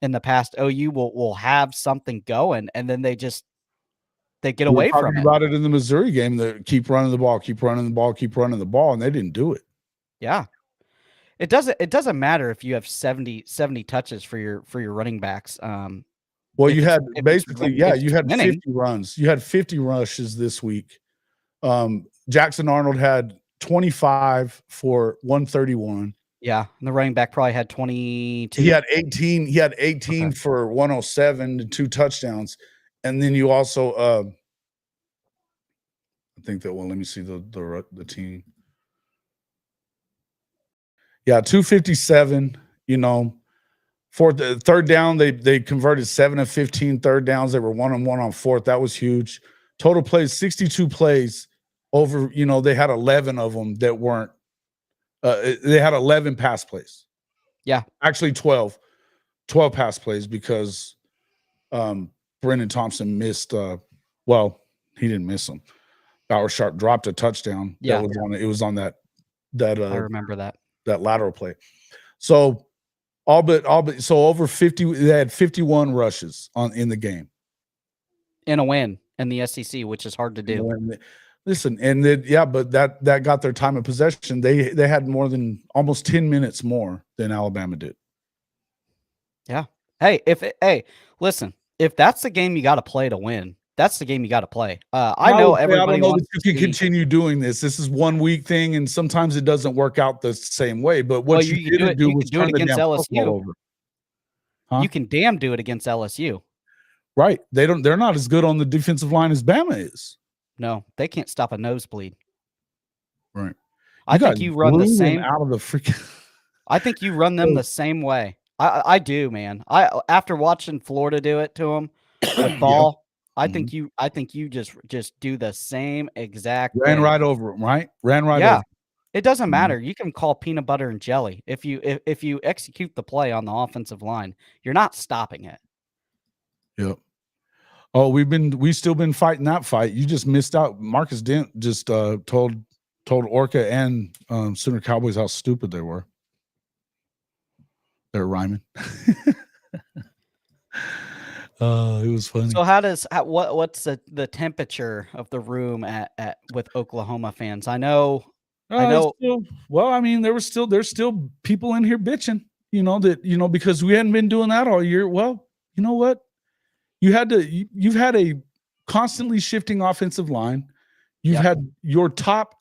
in the past, OU will have something going, and then they get away from it. About it in the Missouri game, that keep running the ball, and they didn't do it. Yeah. It doesn't matter if you have 70 touches for your running backs. Well, you had 50 runs. You had 50 rushes this week. Jackson Arnold had 25 for 131. Yeah, and the running back probably had 22. He had 18. He had 18 for 107 and 2 touchdowns. And then you also, I think that let me see the team. Yeah, 257. For the third down, they converted 7 of 15 third downs. They were 1-on-1 on fourth. That was huge. Total plays, 62 plays over. They had 11 of them that weren't. They had 11 pass plays. Yeah, actually 12 pass plays because Brennan Thompson missed. He didn't miss them. Bauer Sharp dropped a touchdown. Yeah, it was on that. I remember that lateral play. So all but so over 50. They had 51 rushes in the game. In a win in the SEC, which is hard to do. Listen, and but that got their time of possession. They had more than almost 10 minutes more than Alabama did. Yeah. Hey, listen, if that's the game you got to play to win, that's the game you got to play. I know everybody. I don't know that you can continue doing this. This is 1 week thing, and sometimes it doesn't work out the same way. But what you didn't do was turn the damn football over. Huh? You can damn do it against LSU. Right. They're not as good on the defensive line as Bama is. No, they can't stop a nosebleed. Right. I think you run the same out of the freaking. I think you run them the same way. I do, man. After watching Florida do it to them with ball, I think you just do the same exact ran thing. right over them, right? Ran right over. It doesn't matter. You can call peanut butter and jelly. If you execute the play on the offensive line, you're not stopping it. Yep. Oh, we've still been fighting that fight. You just missed out. Marcus Dent just told told Orca and Sooner Cowboys how stupid they were. They're rhyming. It was funny. So what's the temperature of the room at with Oklahoma fans? I know. There's still people in here bitching, because we hadn't been doing that all year. Well, you know what? You've had a constantly shifting offensive line. You've had your top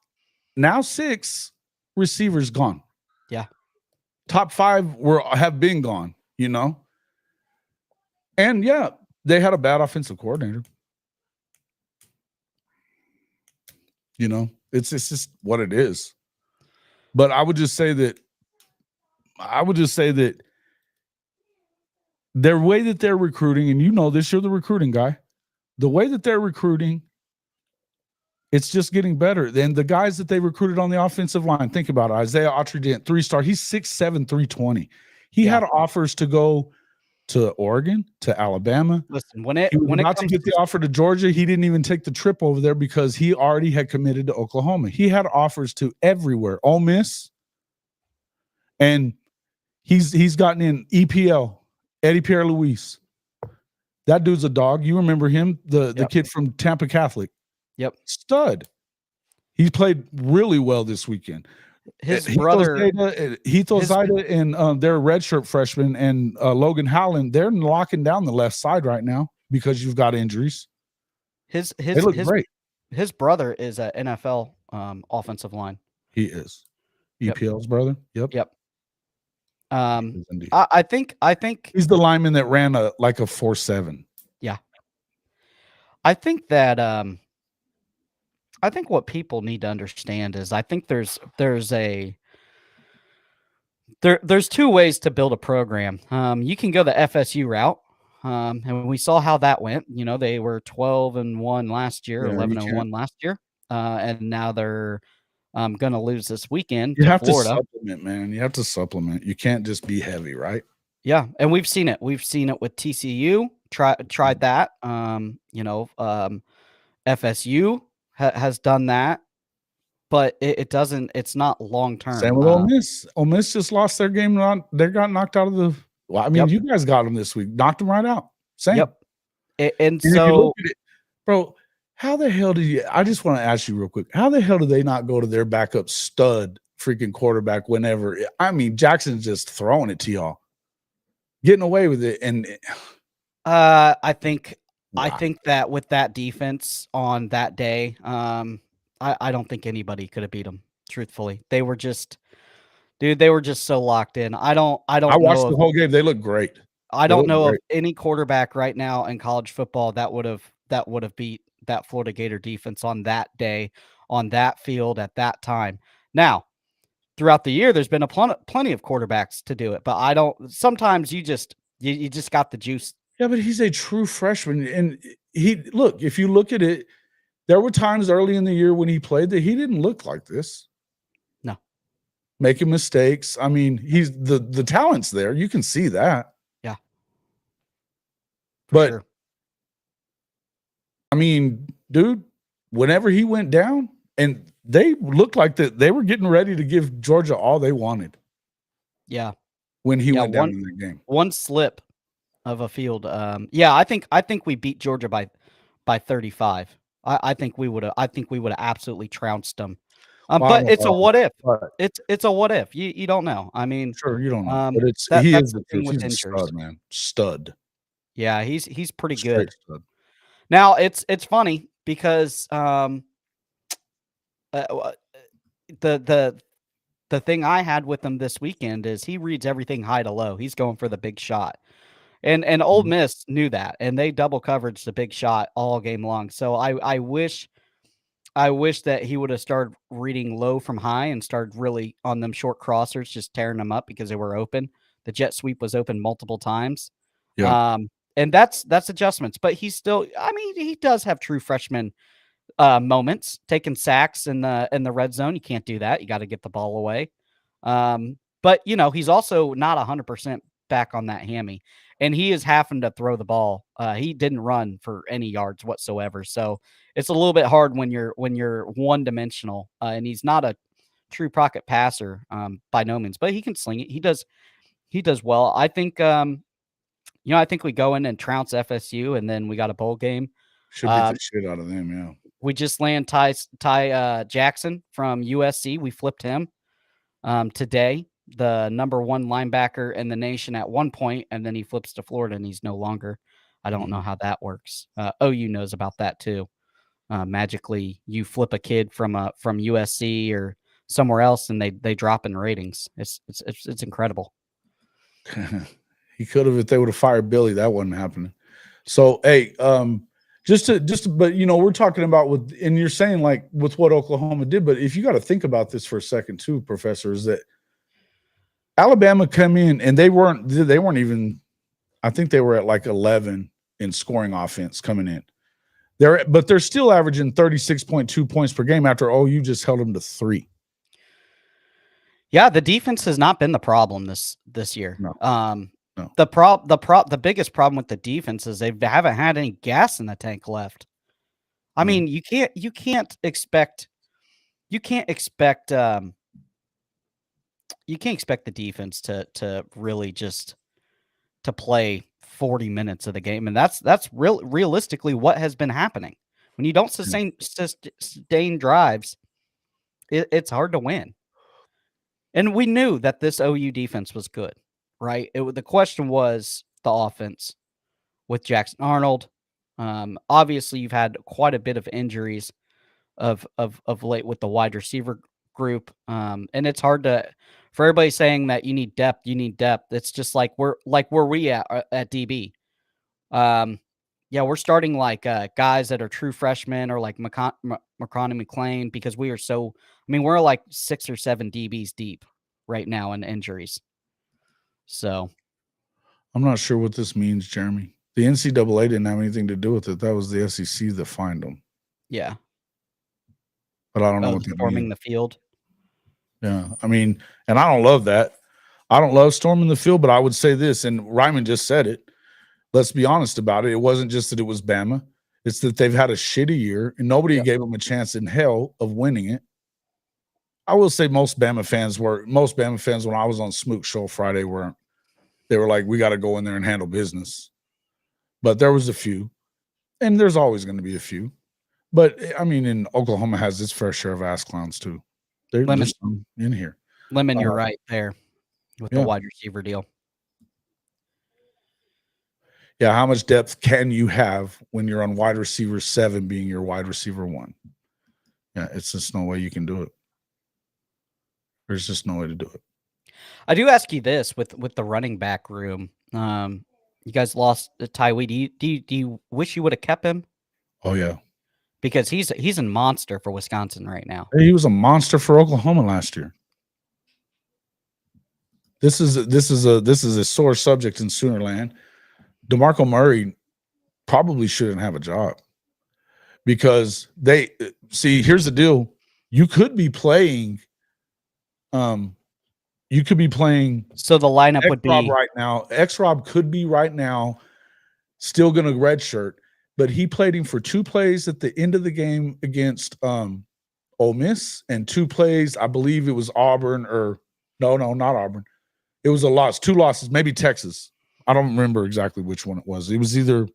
now 6 receivers gone. Yeah. Top 5 have been gone, And yeah, they had a bad offensive coordinator. It's just what it is. But I would just say that their way that they're recruiting, and this, you're the recruiting guy, the way that they're recruiting, it's just getting better. Then the guys that they recruited on the offensive line, think about it. Isaiah Autry-Dent, 3-star. He's 6'7", 320. He had offers to go to Oregon, to Alabama. Listen, he was about to get the offer to Georgia. He didn't even take the trip over there because he already had committed to Oklahoma. He had offers to everywhere. Ole Miss, and he's gotten in EPL, Eddie Pierre-Louis. That dude's a dog. You remember him, the kid from Tampa Catholic. Yep. Stud. He played really well this weekend. His brother, Heath Ozida, and their redshirt freshman, and Logan Howland, they're locking down the left side right now because you've got injuries. They look great. His brother is an NFL offensive line. He is. EPL's brother. Yep. I think he's the lineman that ran like a 4.7. Yeah. I think that I think what people need to understand is I think there's 2 ways to build a program. You can go the FSU route. And we saw how that went. They were 12-1 last year, 11-1 last year. And now they're going to lose this weekend to Florida. To supplement, man. You have to supplement. You can't just be heavy, right? Yeah, and we've seen it. We've seen it with TCU. Tried that. FSU has done that, but it doesn't. It's not long term. Same with Ole Miss. Ole Miss just lost their game. They got knocked out of the. Well, I mean, you guys got them this week. Knocked them right out. Same. Yep. And so, bro, how the hell did you? I just want to ask you real quick. How the hell do they not go to their backup stud freaking quarterback whenever? I mean, Jackson's just throwing it to y'all, getting away with it, and I think that with that defense on that day, I don't think anybody could have beat them. Truthfully, they were just so locked in. I watched the whole game. They look great. I don't know of any quarterback right now in college football that would have beat that Florida Gator defense on that day, on that field at that time. Now, throughout the year, there's been plenty of quarterbacks to do it, but I don't. Sometimes you just got the juice. Yeah, but he's a true freshman, and if you look at it, there were times early in the year when he played that he didn't look like this. No, making mistakes. I mean, he's the talent's there. You can see that. Yeah, but sure. I mean, dude, whenever he went down, and they looked like that they were getting ready to give Georgia all they wanted. Yeah, when he went down in the game, one slip of a field. I think we beat Georgia by 35. I think we would have absolutely trounced them. But it's a what if. It's a what if. You don't know. I mean, sure, you don't know. But he is the thing with stud, man. Stud. Yeah, he's pretty good. Stud. Now it's funny because the thing I had with him this weekend is he reads everything high to low. He's going for the big shot. And Ole Miss knew that, and they double coveraged the big shot all game long. So I wish that he would have started reading low from high and started really on them short crossers, just tearing them up because they were open. The jet sweep was open multiple times. Yeah. And that's adjustments, but he's still. I mean, he does have true freshman moments, taking sacks in the red zone. You can't do that. You got to get the ball away. But he's also not 100% back on that hammy, and he is having to throw the ball. He didn't run for any yards whatsoever, so it's a little bit hard when you're one dimensional. And he's not a true pocket passer by no means, but he can sling it. He does well. I think I think we go in and trounce FSU, and then we got a bowl game. Should beat the shit out of them. Yeah. We just land Ty Jackson from USC. We flipped him today, the number 1 linebacker in the nation at one point, and then he flips to Florida, and he's no longer. I don't know how that works. OU knows about that too. Magically, you flip a kid from USC or somewhere else, and they drop in ratings. It's incredible. He could have if they would have fired Billy. That wasn't happening. So hey, but we're talking about and you're saying like with what Oklahoma did, but if you got to think about this for a second too, Professor, is that Alabama come in and they weren't even, I think they were at like 11 in scoring offense coming in. They're still averaging 36.2 points per game after OU just held them to 3. Yeah, the defense has not been the problem this year. No. No. The biggest problem with the defense is they haven't had any gas in the tank left. I mean, you can't expect the defense to really just to play 40 minutes of the game, and that's realistically what has been happening. When you don't sustain drives, it's hard to win. And we knew that this OU defense was good. Right. The question was the offense with Jackson Arnold. Obviously, you've had quite a bit of injuries of late with the wide receiver group. And it's hard for everybody saying that you need depth. It's just like where we at DB. We're starting like guys that are true freshmen or like McConney McLean because we're like 6 or 7 DBs deep right now in injuries. So I'm not sure what this means, Jeremy. The NCAA didn't have anything to do with it. That was the SEC that fined them. Yeah. But I don't know what that storming means. the field. Yeah. I mean, and I don't love that. I don't love storming the field, but I would say this, and Ryman just said it. Let's be honest about it. It wasn't just that it was Bama. It's that they've had a shitty year, and nobody gave them a chance in hell of winning it. I will say most Bama fans when I was on Smook Show Friday they were like, we got to go in there and handle business. But there was a few, and there's always going to be a few. But I mean, in Oklahoma has its fair share of ass clowns too. There's some in here. Lemon, you're right there with the wide receiver deal. Yeah, how much depth can you have when you're on wide receiver 7 being your wide receiver 1? Yeah, it's just no way you can do it. There's just no way to do it. I do ask you this with the running back room. You guys lost Tywee. Do you wish you would have kept him? Oh yeah, because he's a monster for Wisconsin right now. He was a monster for Oklahoma last year. This is a sore subject in Soonerland. DeMarco Murray probably shouldn't have a job because here's the deal. You could be playing. So the lineup would be right now. X-Rob could be right now still going to redshirt, but he played him for 2 plays at the end of the game against Ole Miss and 2 plays. I believe it was Auburn or no, not Auburn. It was a loss, 2 losses, maybe Texas. I don't remember exactly which one it was. It was either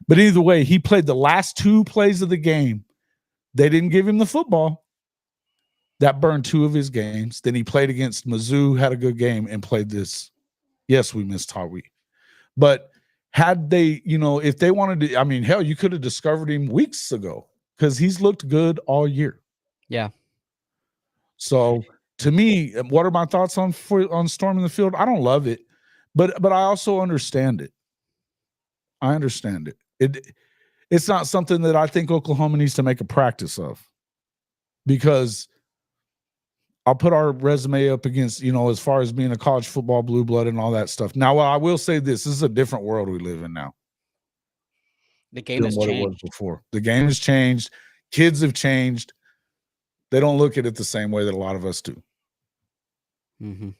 way, he played the last 2 plays of the game. They didn't give him the football. That burned 2 of his games. Then he played against Mizzou, had a good game, and played this. Yes, we missed Tawee. But had they, if they wanted to, I mean, hell, you could have discovered him weeks ago because he's looked good all year. Yeah. So to me, what are my thoughts on storming the field? I don't love it, but I also understand it. I understand it. It's not something that I think Oklahoma needs to make a practice of because I'll put our resume up against, as far as being a college football blue blood and all that stuff. Now, I will say this is a different world we live in now. The game has changed. It was before. The game has changed. Kids have changed. They don't look at it the same way that a lot of us do. Mm-hmm.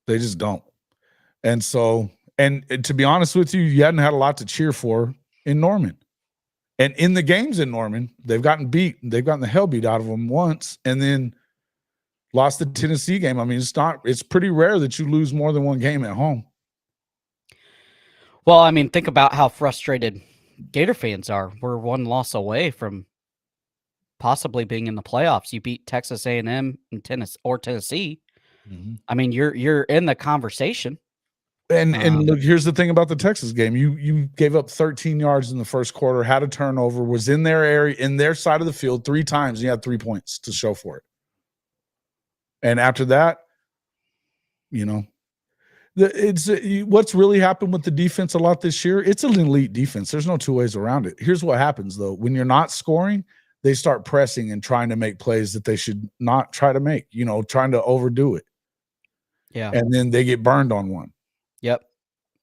They just don't. And so, and to be honest with you, you hadn't had a lot to cheer for in Norman. And in the games in Norman, they've gotten beat. They've gotten the hell beat out of them once and then lost the Tennessee game. I mean, it's pretty rare that you lose more than one game at home. Well, I mean, think about how frustrated Gator fans are. We're one loss away from possibly being in the playoffs. You beat Texas A&M and Tennessee. Mm-hmm. I mean, you're in the conversation. And look, here's the thing about the Texas game. You gave up 13 yards in the first quarter, had a turnover, was in their area, in their side of the field 3 times, and you had 3 points to show for it. And after that, you know, what's really happened with the defense a lot this year. It's an elite defense. There's no two ways around it. Here's what happens though: when you're not scoring, they start pressing and trying to make plays that they should not try to make. You know, trying to overdo it. Yeah, and then they get burned on one. Yep.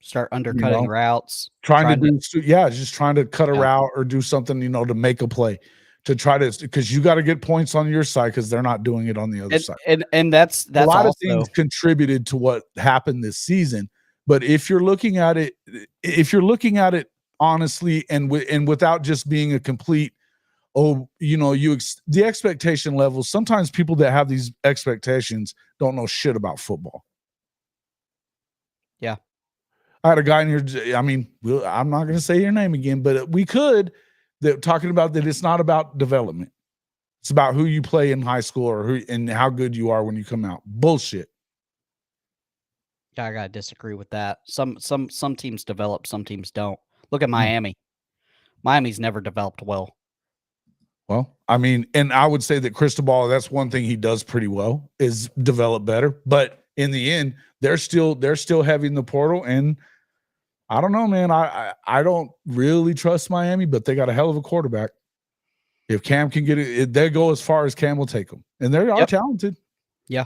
Start undercutting routes. Just trying to cut a route or do something, you know, to make a play, to try to, because you got to get points on your side because they're not doing it on the other side. And that's a lot of things contributed to what happened this season. But if you're looking at it, honestly and without just being a complete, the expectation levels, sometimes people that have these expectations don't know shit about football. Yeah. I had a guy in here. I mean, I'm not going to say your name again, but we could, that talking about that it's not about development. It's about who you play in high school and how good you are when you come out. Bullshit. Yeah, I gotta disagree with that. Some teams develop, some teams don't. Look at Miami. Miami's never developed well. Well, I mean, and I would say that Cristobal, that's one thing he does pretty well, is develop better. But in the end, they're still heavy in the portal. And I don't know, man. I don't really trust Miami, but they got a hell of a quarterback. If Cam can get it, they go as far as Cam will take them. And they are talented. Yeah.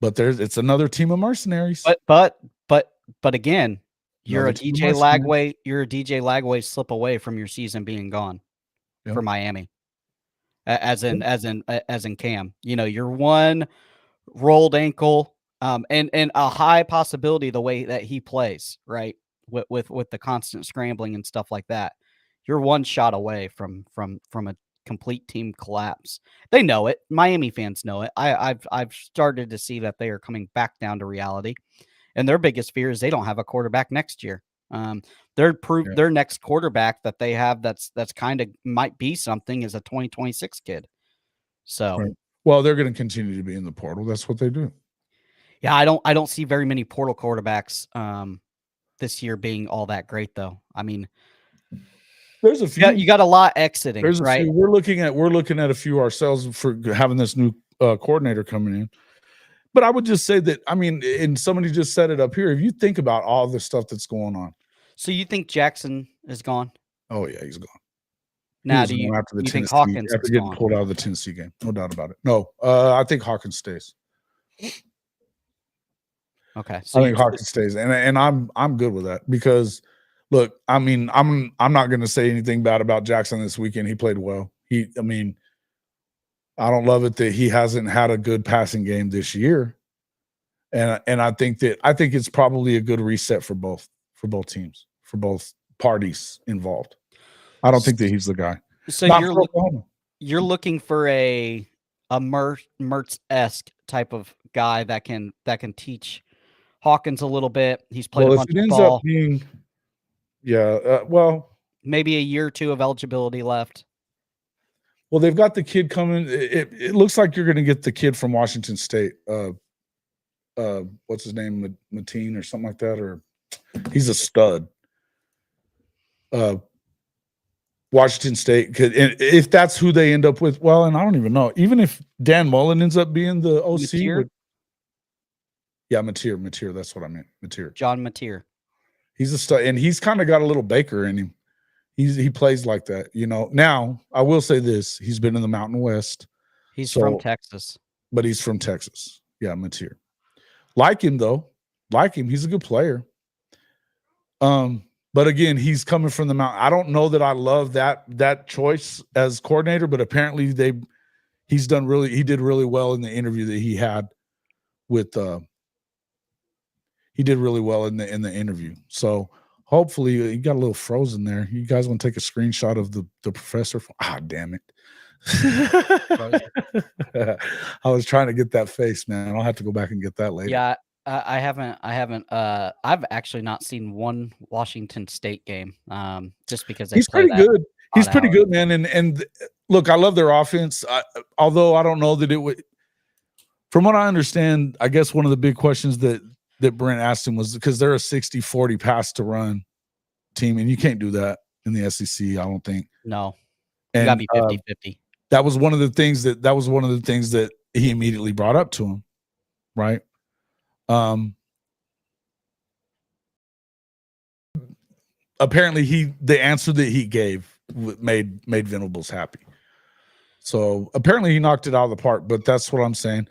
But it's another team of mercenaries. But again, you're a DJ Lagway slip away from your season being gone for Miami. As in Cam. You know, you're one rolled ankle, and a high possibility the way that he plays, right? With the constant scrambling and stuff like that. You're one shot away from a complete team collapse. They know it. Miami fans know it. I've started to see that they are coming back down to reality, and their biggest fear is they don't have a quarterback next year. Their next quarterback that they have that's kind of might be something is a 2026 kid. So, well, they're going to continue to be in the portal. That's what they do. Yeah, I don't see very many portal quarterbacks this year being all that great though. I mean, there's a few. You got a lot exiting. There's a right? few. We're looking at a few ourselves for having this new coordinator coming in. But I would just say that, I mean, and somebody just said it up here. If you think about all the stuff that's going on. So you think Jackson is gone? Oh, yeah, he's gone. Now, do you think Hawkins after getting pulled out of the Tennessee game? No doubt about it. No, I think Hawkins stays. Okay. So I think Hawkins stays. And I'm good with that because, look, I mean, I'm not going to say anything bad about Jackson this weekend. He played well. I don't love it that he hasn't had a good passing game this year. And I think it's probably a good reset for both teams, for both parties involved. I don't think that he's the guy. So you're looking for a Mertz-esque type of guy that can teach Hawkins a little bit. He's played a bunch of ball. Up being, maybe a year or two of eligibility left. Well, they've got the kid coming. It looks like you're going to get the kid from Washington State. What's his name? Mateen or something like that, or he's a stud. Washington State could, if that's who they end up with. Well, and I don't even know. Even if Dan Mullen ends up being the OC, Mateer. That's what I meant. Mateer. John Mateer. He's a stud, and he's kind of got a little Baker in him. He plays like that, you know. Now, I will say this: he's been in the Mountain West. He's from Texas, but he's from Texas. Yeah, Mateer. Like him though, he's a good player. But again, he's coming from the mountain. I don't know that I love that choice as coordinator, but apparently he did really well in the interview that he had with he did really well in the interview. So hopefully you got a little frozen there. You guys want to take a screenshot of the professor? Damn it. I was trying to get that face, man. I'll have to go back and get that later. Yeah, I haven't. I've actually not seen one Washington State game. Just because he's pretty good. He's pretty good, man. And look, I love their offense. Although I don't know that it would. From what I understand, I guess one of the big questions that Brent asked him was because they're a 60-40 pass to run team, and you can't do that in the SEC. I don't think. No, you gotta be 50-50. That was one of the things that he immediately brought up to him, right? Apparently the answer that he gave made Venables happy. So apparently he knocked it out of the park, but that's what I'm saying.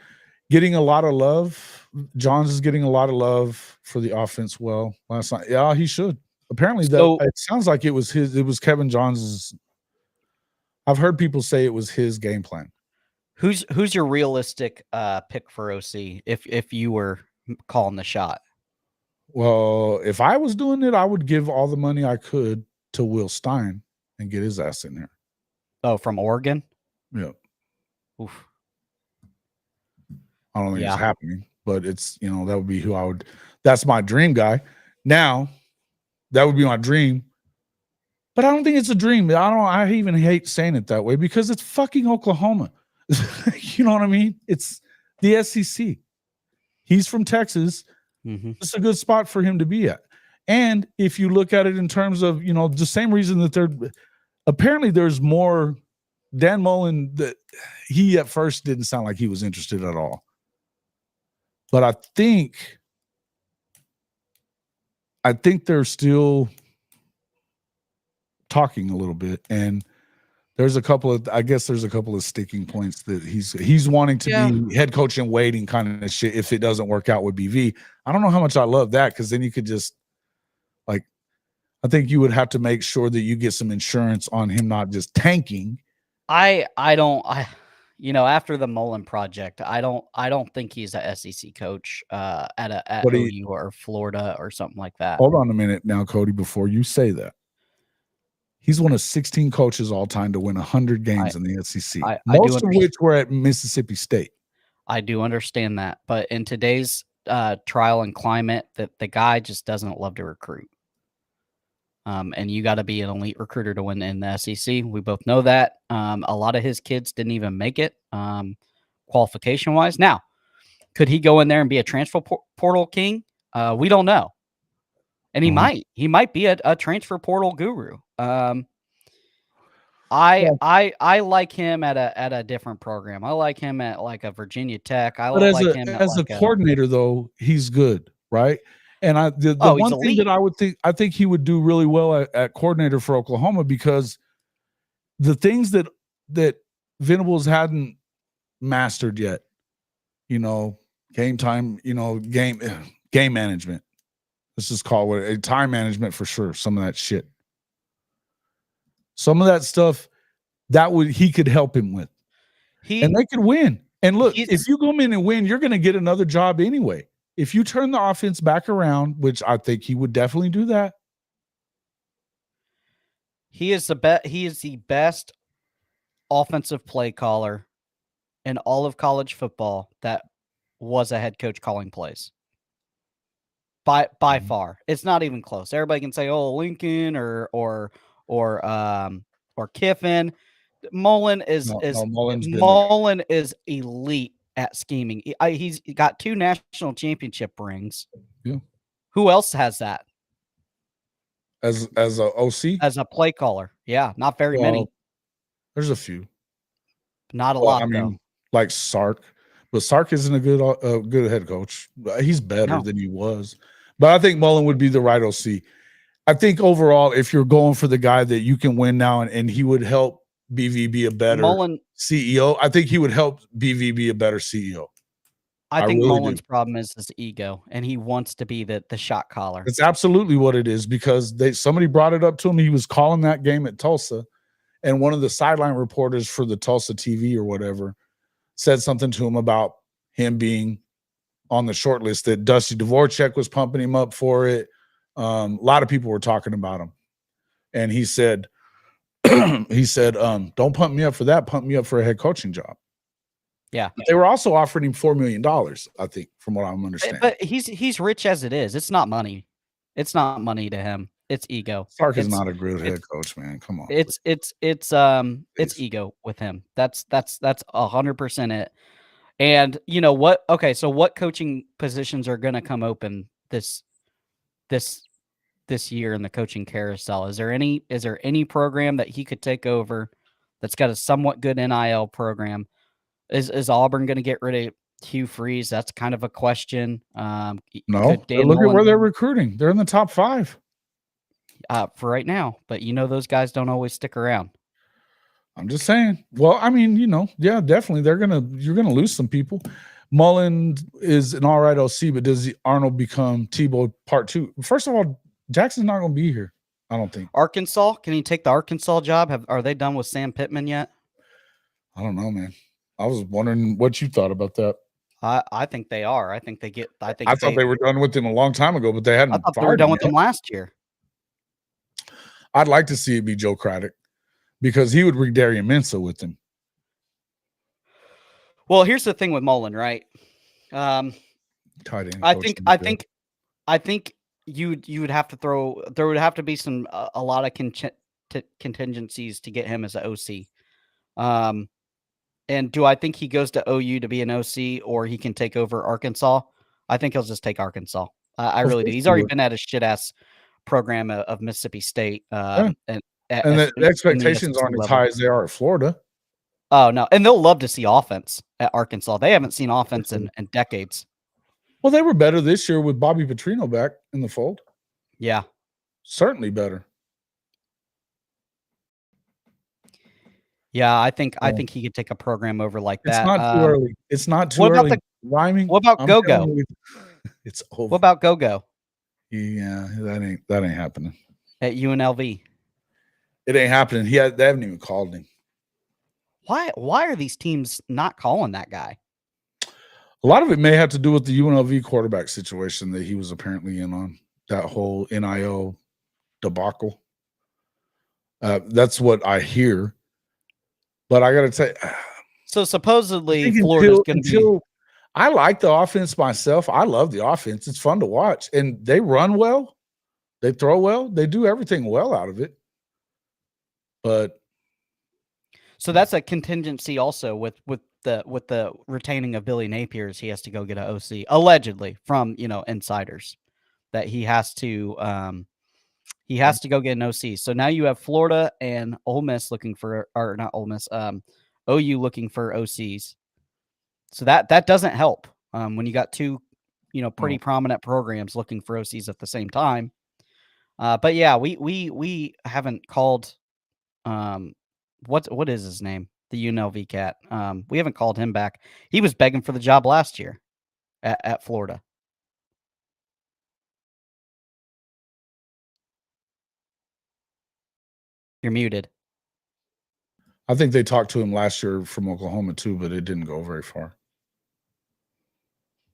Getting a lot of love. Johns is getting a lot of love for the offense. Well, last night. Yeah, he should. Apparently it sounds like it was Kevin Johns's. I've heard people say it was his game plan. Who's your realistic pick for OC if you were calling the shot? Well, if I was doing it, I would give all the money I could to Will Stein and get his ass in there. Oh, from Oregon? Yeah. Oof. I don't think it's happening, but it's, that would be who I would. That's my dream guy. Now, that would be my dream. But I don't think it's a dream. I even hate saying it that way because it's fucking Oklahoma. You know what I mean? It's the SEC. He's from Texas. Mm-hmm. It's a good spot for him to be at. And if you look at it in terms of, the same reason that apparently there's more. Dan Mullen, that he at first didn't sound like he was interested at all. But I think they're still talking a little bit, and there's a couple of sticking points that he's wanting to be head coach and waiting kind of shit if it doesn't work out with BV. I don't know how much I love that, because then you could just I think you would have to make sure that you get some insurance on him not just tanking. After the Mullen project, I don't think he's a SEC coach at OU or Florida or something like that. Hold on a minute now, Cody, before you say that. He's one of 16 coaches all time to win 100 games in the SEC, most of which were at Mississippi State. I do understand that, but in today's trial and climate, that the guy just doesn't love to recruit. And you got to be an elite recruiter to win in the SEC. We both know that. A lot of his kids didn't even make it qualification-wise. Now, could he go in there and be a transfer portal king? We don't know. And he might. He might be a transfer portal guru. I like him at a different program. I like him at like a Virginia Tech. But as a coordinator, though, he's good, right? And the one thing that I think he would do really well at coordinator for Oklahoma, because the things that Venables hadn't mastered yet, game time, game management. Let's just call it time management for sure. Some of that shit, some of that stuff he could help him with, and they could win. And look, if you go in and win, you're going to get another job anyway. If you turn the offense back around, which I think he would definitely do that. He is the best offensive play caller in all of college football that was a head coach calling plays. By far. It's not even close. Everybody can say, "Oh, Lincoln or Kiffin." Mullen is elite at scheming. He's got 2 national championship rings. Yeah. Who else has that? As a OC? As a play caller. Yeah, not very many. There's a few. Not a lot, though. Like Sark. But Sark isn't a good head coach. He's better than he was. But I think Mullen would be the right OC. I think overall, if you're going for the guy that you can win now and he would help BV be a better CEO, I think he would help BV be a better CEO. I think really Mullen's problem is his ego, and he wants to be the shot caller. It's absolutely what it is, because somebody brought it up to him. He was calling that game at Tulsa, and one of the sideline reporters for the Tulsa TV or whatever said something to him about him being on the short list that Dusty Dvorak was pumping him up for it. A lot of people were talking about him. And he said, don't pump me up for that. Pump me up for a head coaching job. Yeah. But they were also offering him $4 million, I think, from what I'm understanding. But he's rich as it is. It's not money. It's not money to him. It's ego. Sark is not a good head coach, man. Come on. It's ego with him. That's 100% it. And you know what? Okay, so what coaching positions are going to come open this year in the coaching carousel? Is there any program that he could take over that's got a somewhat good NIL program? Is Auburn going to get rid of Hugh Freeze? That's kind of a question. No, look at where they're recruiting. They're in the top 5 for right now, but those guys don't always stick around. I'm just saying. Well, I mean, yeah, definitely. You're gonna lose some people. Mullen is an all right OC, but does Arnold become Tebow part 2? First of all, Jackson's not gonna be here, I don't think. Arkansas, can he take the Arkansas job? Are they done with Sam Pittman yet? I don't know, man. I was wondering what you thought about that. I think they are. I thought they were done with him a long time ago, but they hadn't. I thought they were done with him last year. I'd like to see it be Joe Craddock because he would bring Darian Mensah with him. Well, here's the thing with Mullen, right? I think you would have to there would have to be a lot of contingencies to get him as an OC. And do I think he goes to OU to be an OC or he can take over Arkansas? I think he'll just take Arkansas. I really do. He's already been at a shit ass program of Mississippi State. And the expectations aren't as high as they are at Florida. Oh, no. And they'll love to see offense at Arkansas. They haven't seen offense in decades. Well, they were better this year with Bobby Petrino back in the fold. Yeah. Certainly better. Yeah, I think he could take a program over like that. It's not too early. It's not too early. Rhyming. What about Go-Go? It's over. What about Go-Go? Yeah, that ain't happening. At UNLV. It ain't happening. They haven't even called him. Why are these teams not calling that guy? A lot of it may have to do with the UNLV quarterback situation that he was apparently in on. That whole NIL debacle. That's what I hear. But I got to tell you. So supposedly Florida's going to be. I like the offense myself. I love the offense. It's fun to watch. And they run well. They throw well. They do everything well out of it. But. So that's a contingency also with the retaining of Billy Napier's. He has to go get an OC, allegedly, from insiders, that he has to go get an OC. So now you have Florida and Ole Miss looking for, or not Ole Miss, OU looking for OCs. So that doesn't help when you got two, pretty prominent programs looking for OCs at the same time. But yeah, we haven't called. What is his name? The UNLV cat. We haven't called him back. He was begging for the job last year at Florida. You're muted. I think they talked to him last year from Oklahoma too, but it didn't go very far.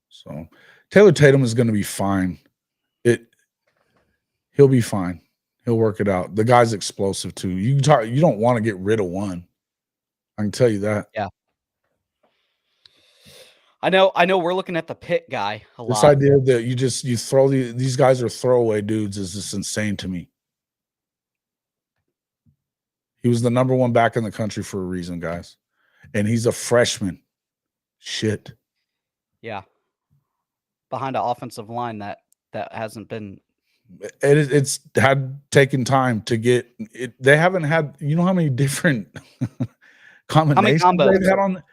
So Taylor Tatum is going to be fine. He'll be fine. He'll work it out. The guy's explosive too. You don't want to get rid of one. I can tell you that. Yeah. I know we're looking at the Pitt guy a lot. This idea that you throw these guys are throwaway dudes is just insane to me. He was the number 1 back in the country for a reason, guys. And he's a freshman. Shit. Yeah. Behind an offensive line that hasn't been. It's had taken time to get it. They haven't had, how many different combinations they've had on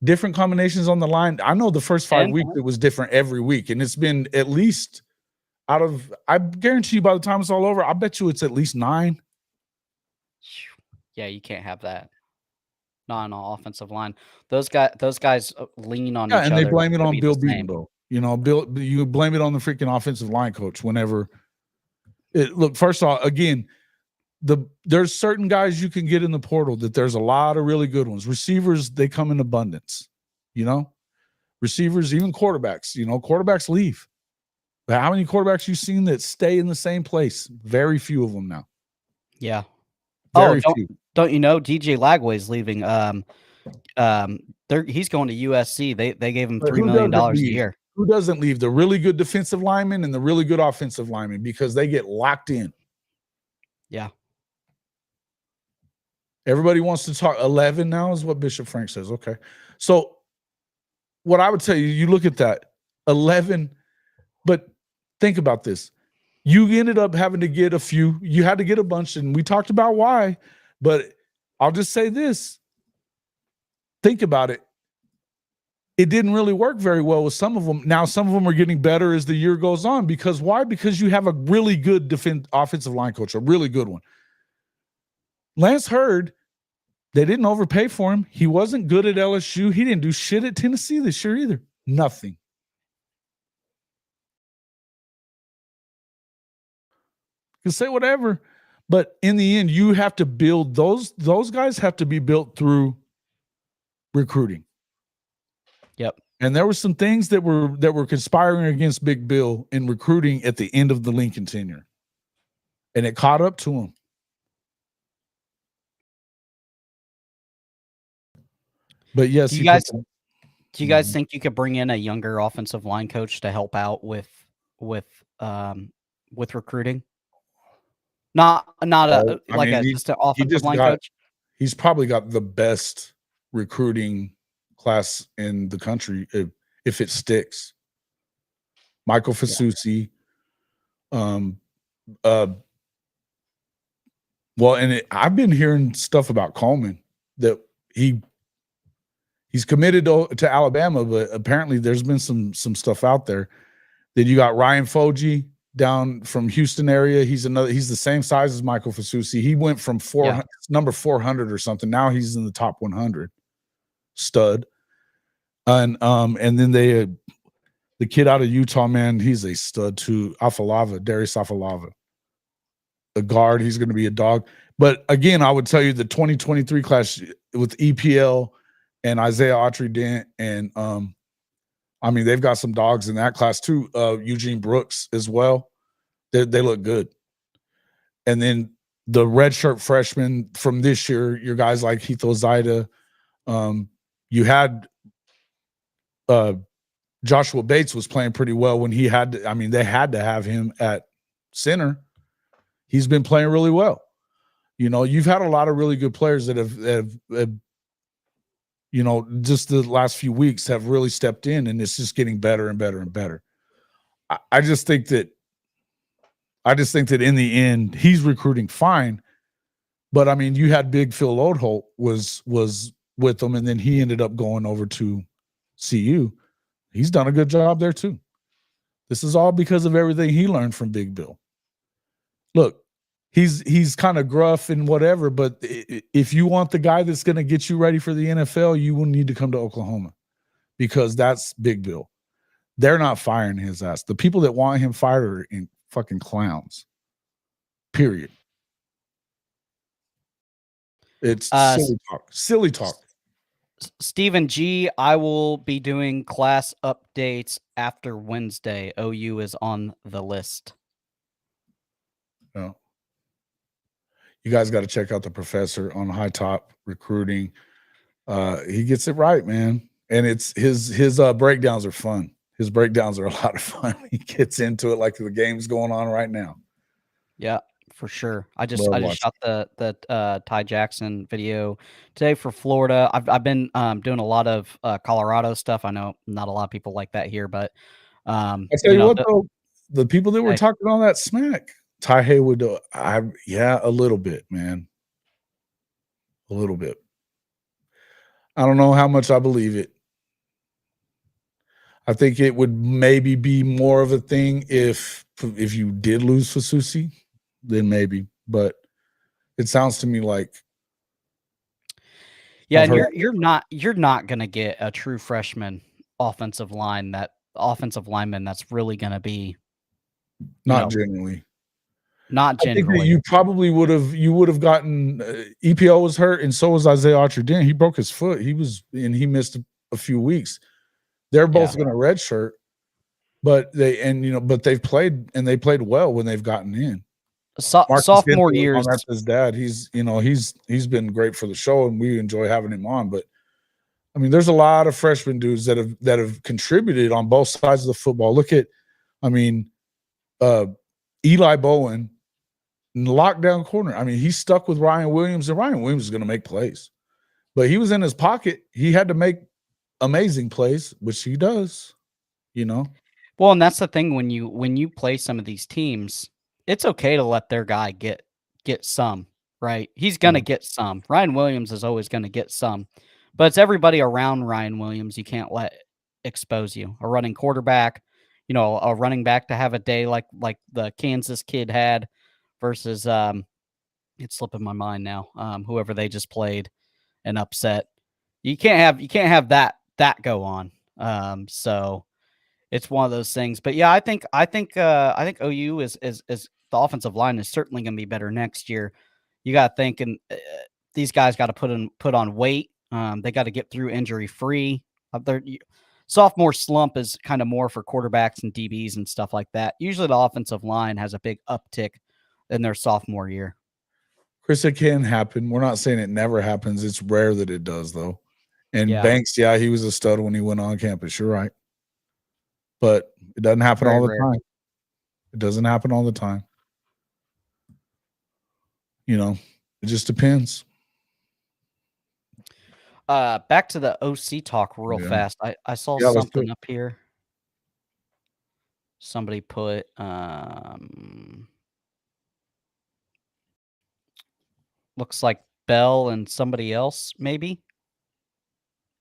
different combinations on the line. I know the first 5 weeks it was different every week, and it's been at least I guarantee you by the time it's all over, I bet you it's at least 9. Yeah, you can't have that. Not on an offensive line. Those guys lean on each other. And they blame it on Bill Beaton, though. You blame it on the freaking offensive line coach whenever. Look, first of all, again, there's certain guys you can get in the portal that there's a lot of really good ones. Receivers, they come in abundance. receivers, even quarterbacks. Quarterbacks leave. But how many quarterbacks you seen that stay in the same place? Very few of them now. Yeah. Very few. Don't you know DJ Lagway's leaving? He's going to USC. They gave him $3 million a year. Who doesn't leave? The really good defensive linemen and the really good offensive linemen, because they get locked in. Yeah. Everybody wants to talk 11 now is what Bishop Frank says. Okay. So what I would tell you, you look at that 11, but think about this. You ended up having to get a few. You had to get a bunch, and we talked about why. But I'll just say this. Think about it. It didn't really work very well with some of them. Now, some of them are getting better as the year goes on. Because why? Because you have a really good offensive line coach, a really good one. Lance Hurd, they didn't overpay for him. He wasn't good at LSU. He didn't do shit at Tennessee this year either. Nothing. You can say whatever, but in the end, you have to build those guys have to be built through recruiting. Yep. And there were some things that were conspiring against Big Bill in recruiting at the end of the Lincoln tenure. And it caught up to him. But yes, do you guys think you could bring in a younger offensive line coach to help out with recruiting? Not just an offensive line coach. He's probably got the best recruiting class in the country if it sticks. Michael Fasusi. I've been hearing stuff about Coleman that he's committed to Alabama, but apparently there's been some stuff out there. Then you got Ryan Foji down from Houston area. He's the same size as Michael Fasusi. He went from number 400 or something. Now he's in the top 100. Stud. And then the kid out of Utah, man, he's a stud too. Darius Afalava. A guard, he's going to be a dog. But again, I would tell you the 2023 class with EPL and Isaiah Autry-Dent, and they've got some dogs in that class too. Eugene Brooks as well. They look good. And then the redshirt freshmen from this year, your guys like Heath Ozida. You had Joshua Bates was playing pretty well when he had to, they had to have him at center. He's been playing really well. You've had a lot of really good players that have just the last few weeks have really stepped in, and it's just getting better and better and better. I just think that in the end, he's recruiting fine. But you had Big Phil Oldholt was with them, and then he ended up going over to CU. He's done a good job there too. This is all because of everything he learned from Big Bill. Look, he's kind of gruff and whatever, but if you want the guy that's going to get you ready for the NFL, you will need to come to Oklahoma, because that's Big Bill. They're not firing his ass. The people that want him fired are in fucking clowns. Period. It's silly talk. Silly talk. Stephen G, I will be doing class updates after Wednesday. OU is on the list. No. You guys got to check out the professor on High Top Recruiting. He gets it right, man. And it's his breakdowns are fun. His breakdowns are a lot of fun. He gets into it like the game's going on right now. Yeah, for sure. I just shot the Ty Jackson video today for Florida. I've been doing a lot of Colorado stuff. I know not a lot of people like that here, but I tell you what, though, the people that were talking all that smack, Ty Haywood, a little bit, man. A little bit. I don't know how much I believe it. I think it would maybe be more of a thing if you did lose Fasusi, then maybe. But it sounds to me like, yeah, and you're not gonna get a true freshman offensive lineman that's really gonna be generally. Not generally. I think that you probably would have gotten EPL was hurt, and so was Isaiah Autry-Dent. He broke his foot. He missed a few weeks. They're both going to redshirt, but they've played and they played well when they've gotten in. Sophomore years. That's his dad. He's been great for the show, and we enjoy having him on. But I mean, there's a lot of freshman dudes that have contributed on both sides of the football. Look at, Eli Bowen, lockdown corner. I mean, he's stuck with Ryan Williams, and Ryan Williams is going to make plays. But he was in his pocket. He had to make amazing plays, which he does, Well, and that's the thing when you play some of these teams, it's okay to let their guy get some, right? He's going to get some. Ryan Williams is always going to get some. But it's everybody around Ryan Williams you can't let expose you. A running quarterback, a running back to have a day like the Kansas kid had versus it's slipping my mind now. Whoever they just played and upset. You can't have that go on. So it's one of those things. But yeah, I think OU is the offensive line is certainly going to be better next year. You got to think, and these guys got to put on weight. They got to get through injury free. Their sophomore slump is kind of more for quarterbacks and DBs and stuff like that. Usually the offensive line has a big uptick in their sophomore year. Chris, it can happen. We're not saying it never happens. It's rare that it does, though. And Banks, he was a stud when he went on campus. You're right. But it doesn't happen all the time. It doesn't happen all the time. It just depends. Back to the OC talk real fast. I saw something up here. Somebody put looks like Bell and somebody else, maybe.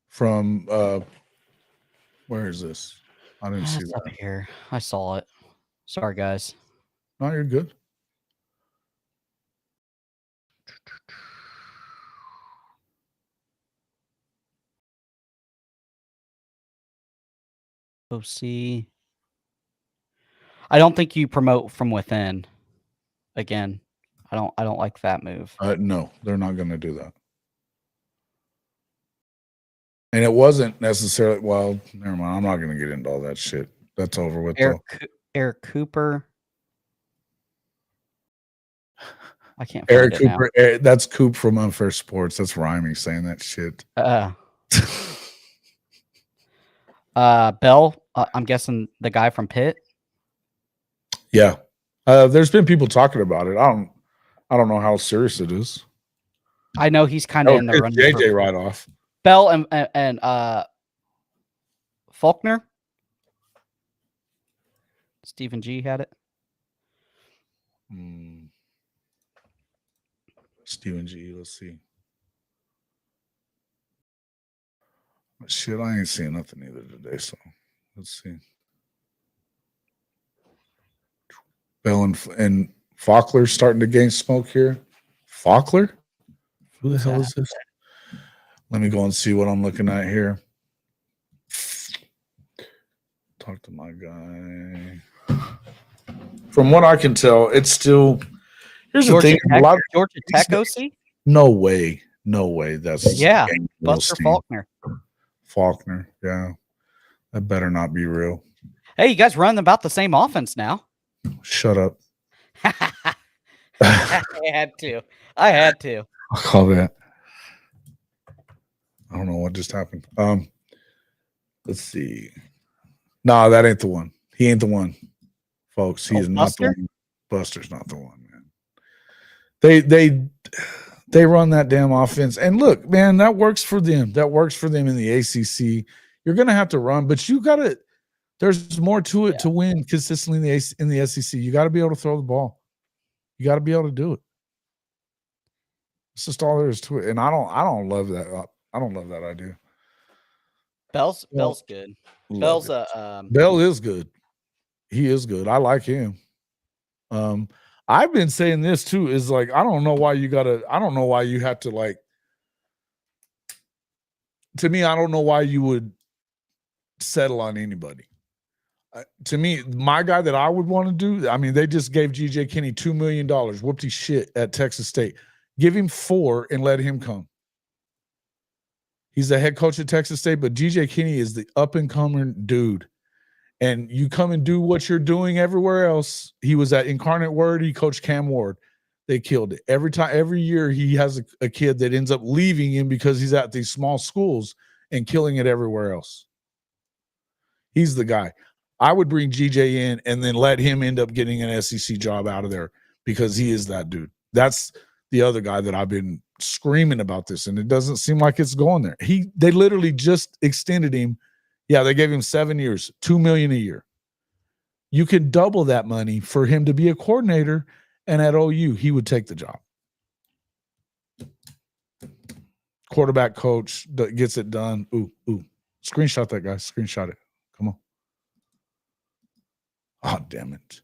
From where is this? I didn't see that. Up here. I saw it. Sorry, guys. No, you're good. OC. I don't think you promote from within. Again, I don't like that move. No, they're not going to do that. And it wasn't necessarily. Well, never mind. I'm not going to get into all that shit. That's over with. Eric Cooper. I can't. Eric Cooper. That's Coop from Unfair Sports. That's Rhyming saying that shit. Bell. I'm guessing the guy from Pitt. Yeah, there's been people talking about it. I don't know how serious it is. I know he's kind of in the running. JJ right off. Bell and Faulkner. Stephen G had it. Stephen G. Let's see. Shit, I ain't seen nothing either today. So let's see. Bell and Faulkner starting to gain smoke here. Faulkner? Who the hell is this? Let me go and see what I'm looking at here. Talk to my guy. From what I can tell, it's still. Here's the thing. Georgia Tech OC? No way. That's Buster Faulkner. Faulkner, yeah. That better not be real. Hey, you guys run about the same offense now. Shut up. I had to. I'll call that. I don't know what just happened. Let's see. No, that ain't the one. He ain't the one, folks. He is not the one. Buster's not the one, man. They run that damn offense. And look, man, that works for them. That works for them in the ACC. You're going to have to run, but you got to – there's more to it to win consistently in the SEC. You got to be able to throw the ball. You got to be able to do it. It's just all there is to it. And I don't love that. I don't love that idea. Bell's good. Bell is good. He is good. I like him. I've been saying this too, is like, I don't know why you have to, like, to me, I don't know why you would settle on anybody. To me, my guy that I would want to do, I mean, they just gave GJ Kinney $2 million, whoopty shit, at Texas State. Give him $4 and let him come. He's the head coach at Texas State, but G.J. Kinney is the up-and-coming dude. And you come and do what you're doing everywhere else. He was at Incarnate Word. He coached Cam Ward. They killed it. Every year he has a kid that ends up leaving him because he's at these small schools and killing it everywhere else. He's the guy. I would bring GJ in and then let him end up getting an SEC job out of there because he is that dude. That's the other guy that I've been screaming about this, and it doesn't seem like it's going there. They literally just extended him. Yeah, they gave him 7 years, $2 million a year. You could double that money for him to be a coordinator, and at OU, he would take the job. Quarterback coach that gets it done. Ooh. Screenshot that, guy. Screenshot it. Come on. Oh, damn it.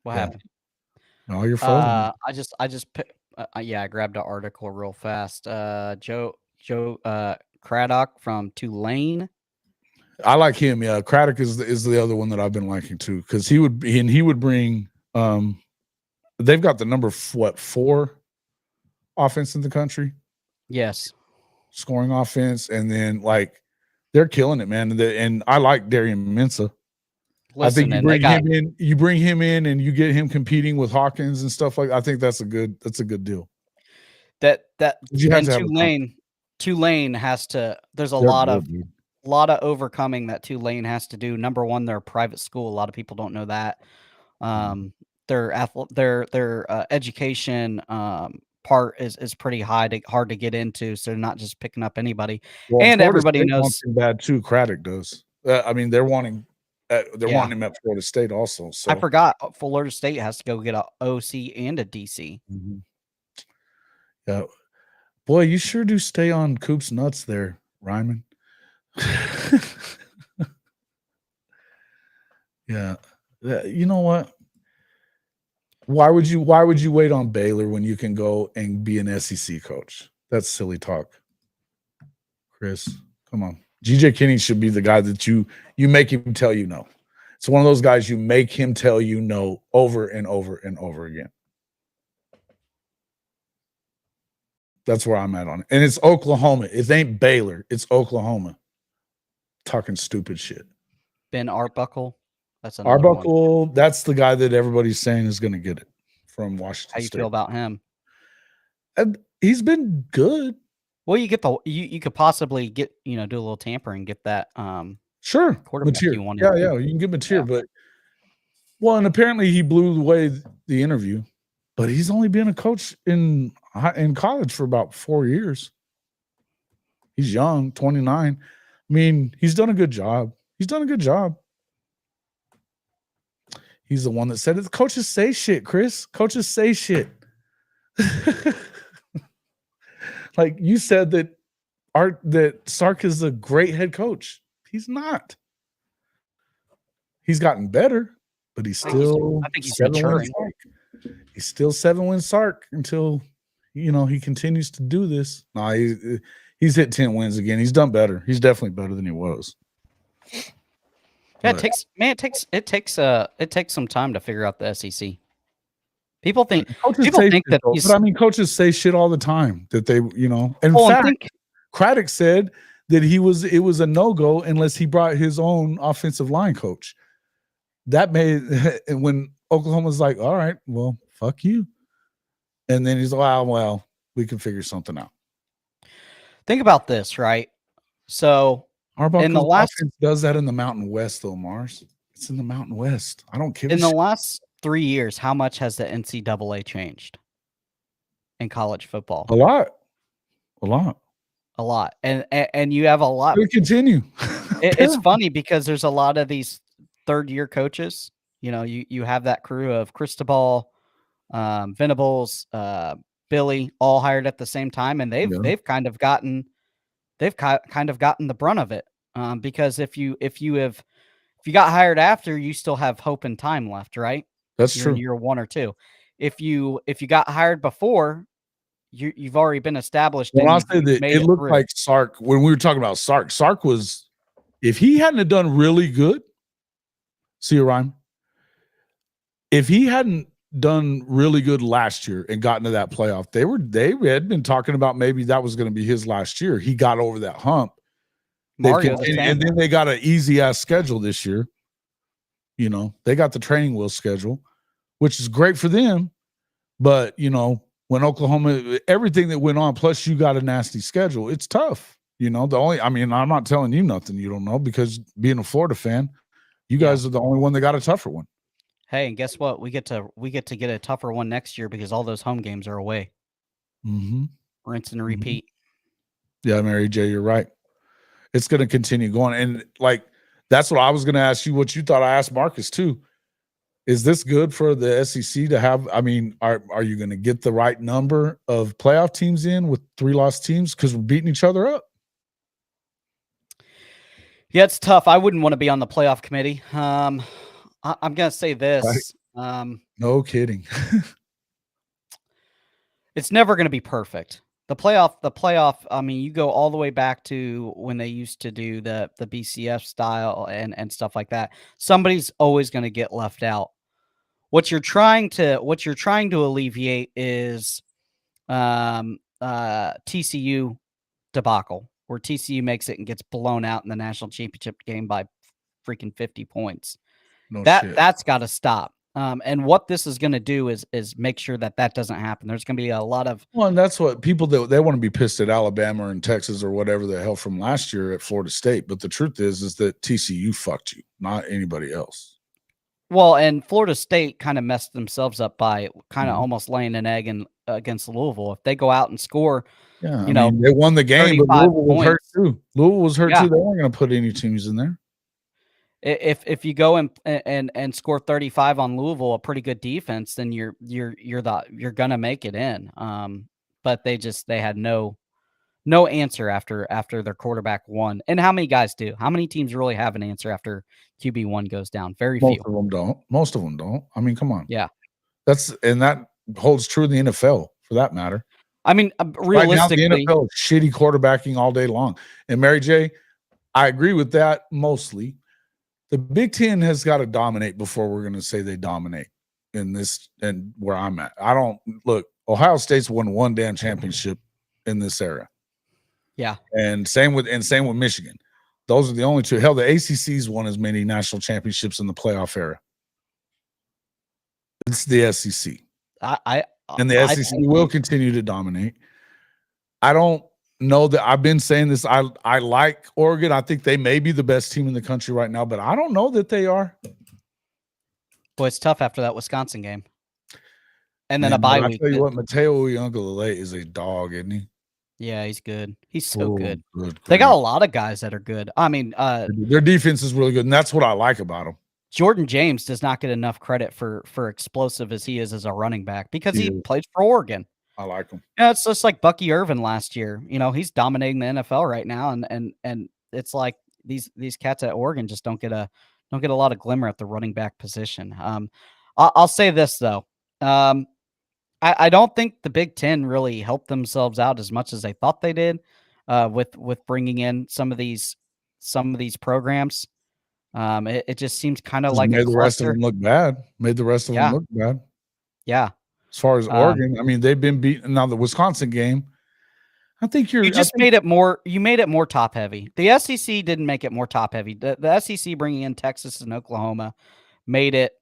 What happened? No, you're frozen. I just I grabbed an article real fast. Joe Craddock from Tulane. I like him. Yeah, Craddock is the other one that I've been liking too, because he would bring. They've got the number 4 offense in the country. Yes, scoring offense, and then like they're killing it, man. And I like Darian Mensah. Listen, I think you bring him in, and you get him competing with Hawkins and stuff like. I think that's a good deal. Tulane has to. There's a lot of overcoming that Tulane has to do. Number one, they're a private school. A lot of people don't know that. Their education part is pretty hard to get into. So they're not just picking up anybody. Well, and Florida everybody State knows wants him bad too. Craddock does. I mean, they're wanting wanting him at Florida State also. So I forgot Florida State has to go get a OC and a DC. Mm-hmm. Yeah, boy, you sure do stay on Coop's nuts there, Ryman. Yeah, you know what? Why would you wait on Baylor when you can go and be an SEC coach? That's silly talk. Chris, come on. GJ Kinney should be the guy that you make him tell you no. It's one of those guys you make him tell you no over and over and over again. That's where I'm at on it. And it's Oklahoma. It ain't Baylor. It's Oklahoma. Talking stupid shit. Ben Arbuckle. That's Arbuckle. One. That's the guy that everybody's saying is going to get it from Washington How you State. Feel about him? And he's been good. Well, you get you could possibly get do a little tampering, get that sure material. You can get material, but and apparently he blew away the interview, but he's only been a coach in college for about 4 years. He's young, 29. I mean, he's done a good job. He's the one that said it. The coaches say shit, Chris. Coaches say shit. Like you said that Sark is a great head coach. He's not. He's gotten better, but he's still I think he's maturing. He's still 7-win Sark until he continues to do this. No, he's hit 10 wins again. He's done better. He's definitely better than he was. Yeah, it takes some time to figure out the SEC. People think that but I mean, coaches say shit all the time that they, In fact, Craddock said that it was a no-go unless he brought his own offensive line coach. That made when Oklahoma's like, all right, well, fuck you. And then he's like, well, we can figure something out. Think about this, right? So in the last does that in the Mountain West, though, Mars. It's in the Mountain West. I don't care. In the last 3 years, how much has the NCAA changed in college football? A lot. And you have a lot. We continue. It's funny because there's a lot of these third-year coaches. You have that crew of Cristobal, Venables, Billy, all hired at the same time, and they've kind of gotten the brunt of it. Because if you got hired after, you still have hope and time left, right? That's true. In year 1 or 2. If you got hired before, you've already been established. Well, I'll say that it looked like Sark when we were talking about Sark. Sark was, if he hadn't done really good, see a rhyme. If he hadn't done really good last year and gotten to that playoff, they had been talking about maybe that was going to be his last year. He got over that hump. Mario, And then they got an easy ass schedule this year. You know, they got the training wheel schedule, which is great for them. But, you know, when Oklahoma, everything that went on, plus you got a nasty schedule, it's tough. You know, I'm not telling you nothing you don't know, because being a Florida fan, you guys are the only one that got a tougher one. Hey, and guess what? We get to get a tougher one next year because all those home games are away. Mm-hmm. Rinse and repeat. Yeah, Mary J, you're right. It's going to continue going. And like, that's what I was going to ask you, what you thought. I asked Marcus too. Is this good for the SEC to have? I mean, are you going to get the right number of playoff teams in with 3 lost teams? Because we're beating each other up. Yeah, it's tough. I wouldn't want to be on the playoff committee. I'm going to say this. Right. No kidding. It's never going to be perfect. The playoff, I mean, you go all the way back to when they used to do the BCF style and stuff like that. Somebody's always going to get left out. What you're trying to alleviate is TCU debacle, where TCU makes it and gets blown out in the national championship game by freaking 50 points. That's got to stop. And what this is going to do is make sure that doesn't happen. There's going to be a lot of and that's what people they want to be pissed at Alabama and Texas or whatever the hell from last year at Florida State. But the truth is that TCU fucked you, not anybody else. Well, and Florida State kind of messed themselves up by kind of almost laying an egg against Louisville. If they go out and score, they won the game, but Louisville was hurt too. Louisville was hurt too. They weren't going to put any teams in there. If you go and score 35 on Louisville, a pretty good defense, then you're gonna make it in. But they had no answer after their quarterback won. And how many guys do? How many teams really have an answer after QB1 goes down? Very few. Most of them don't. I mean, come on. Yeah. That holds true in the NFL for that matter. I mean, realistically, right now, the NFL is shitty quarterbacking all day long. And Mary J, I agree with that mostly. The Big Ten has got to dominate before we're going to say they dominate in this and where I'm at. Ohio State's won 1 damn championship in this era. Yeah. And same with Michigan. Those are the only 2. Hell, the ACC's won as many national championships in the playoff era. It's the SEC. And the SEC will continue to dominate. I don't know that I've been saying this. I like Oregon. I think they may be the best team in the country right now, but I don't know that they are. Boy, it's tough after that Wisconsin game. And then a bye week. I tell you what, Mateo Uiagalelei is a dog, isn't he? Yeah, he's good. He's so good. They got a lot of guys that are good. I mean, their defense is really good, and that's what I like about them. Jordan James does not get enough credit for explosive as he is as a running back because he played for Oregon. I like him. Yeah, it's just like Bucky Irvin last year. You know, he's dominating the NFL right now, and it's like these cats at Oregon just don't get a lot of glimmer at the running back position. I'll say this though. I don't think the Big Ten really helped themselves out as much as they thought they did with bringing in some of these programs. It just seems kind of like made the rest of them look bad. Yeah. As far as Oregon, I mean, they've been beaten. Now the Wisconsin game, I think you made it more top heavy. The SEC didn't make it more top heavy. The SEC bringing in Texas and Oklahoma made it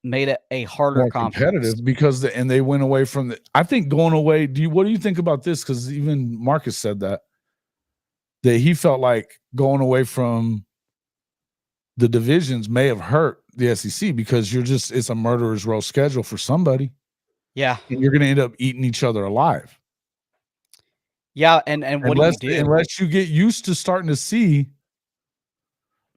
a harder competitive because they went away from the. I think going away. What do you think about this? Because even Marcus said that he felt like going away from the divisions may have hurt the SEC because it's a murderer's row schedule for somebody. Yeah. And you're going to end up eating each other alive. Yeah. And what do you do? Unless you get used to starting to see,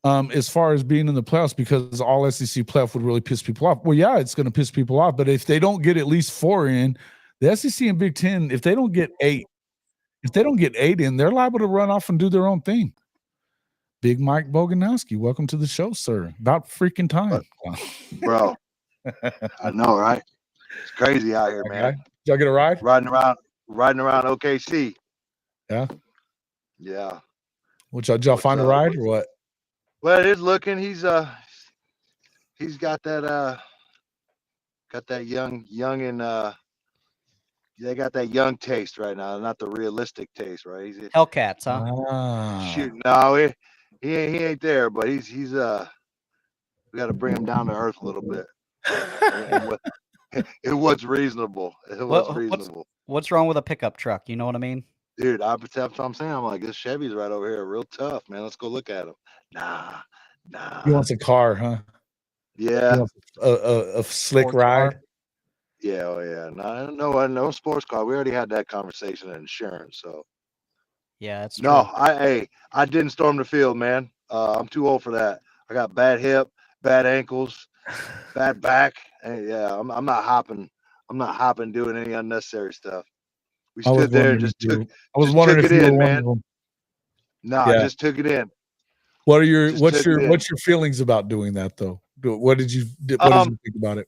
as far as being in the playoffs, because all SEC playoff would really piss people off. Well, yeah, it's going to piss people off. But if they don't get at least 4 in, the SEC and Big Ten, if they don't get 8 in, they're liable to run off and do their own thing. Big Mike Boganowski, welcome to the show, sir. About freaking time. Bro, I know, right? It's crazy out here, man. Did y'all get a ride? Riding around OKC. Yeah? Yeah. Did y'all find a ride or what? Well, it is looking. He's got that Got that young and they got that young taste right now, not the realistic taste, right? He's Hellcats, huh? shoot. No, he ain't there, but he's we got to bring him down to earth a little bit. And what it was reasonable. It was reasonable. What's wrong with a pickup truck? You know what I mean? Dude, that's what I'm saying. I'm like, this Chevy's right over here, real tough, man. Let's go look at him. Nah. He wants a car, huh? He Yeah. wants a slick Sports ride. car. Yeah, oh yeah. No sports car. We already had that conversation in insurance. So Yeah, that's true. no, I didn't storm the field, man. I'm too old for that. I got bad hip, bad ankles, bad back. And yeah, I'm not hopping. I'm not hopping doing any unnecessary stuff. We stood there and just took it in, man. No, Yeah. just took it in. What's your feelings about doing that though? What did you think about it?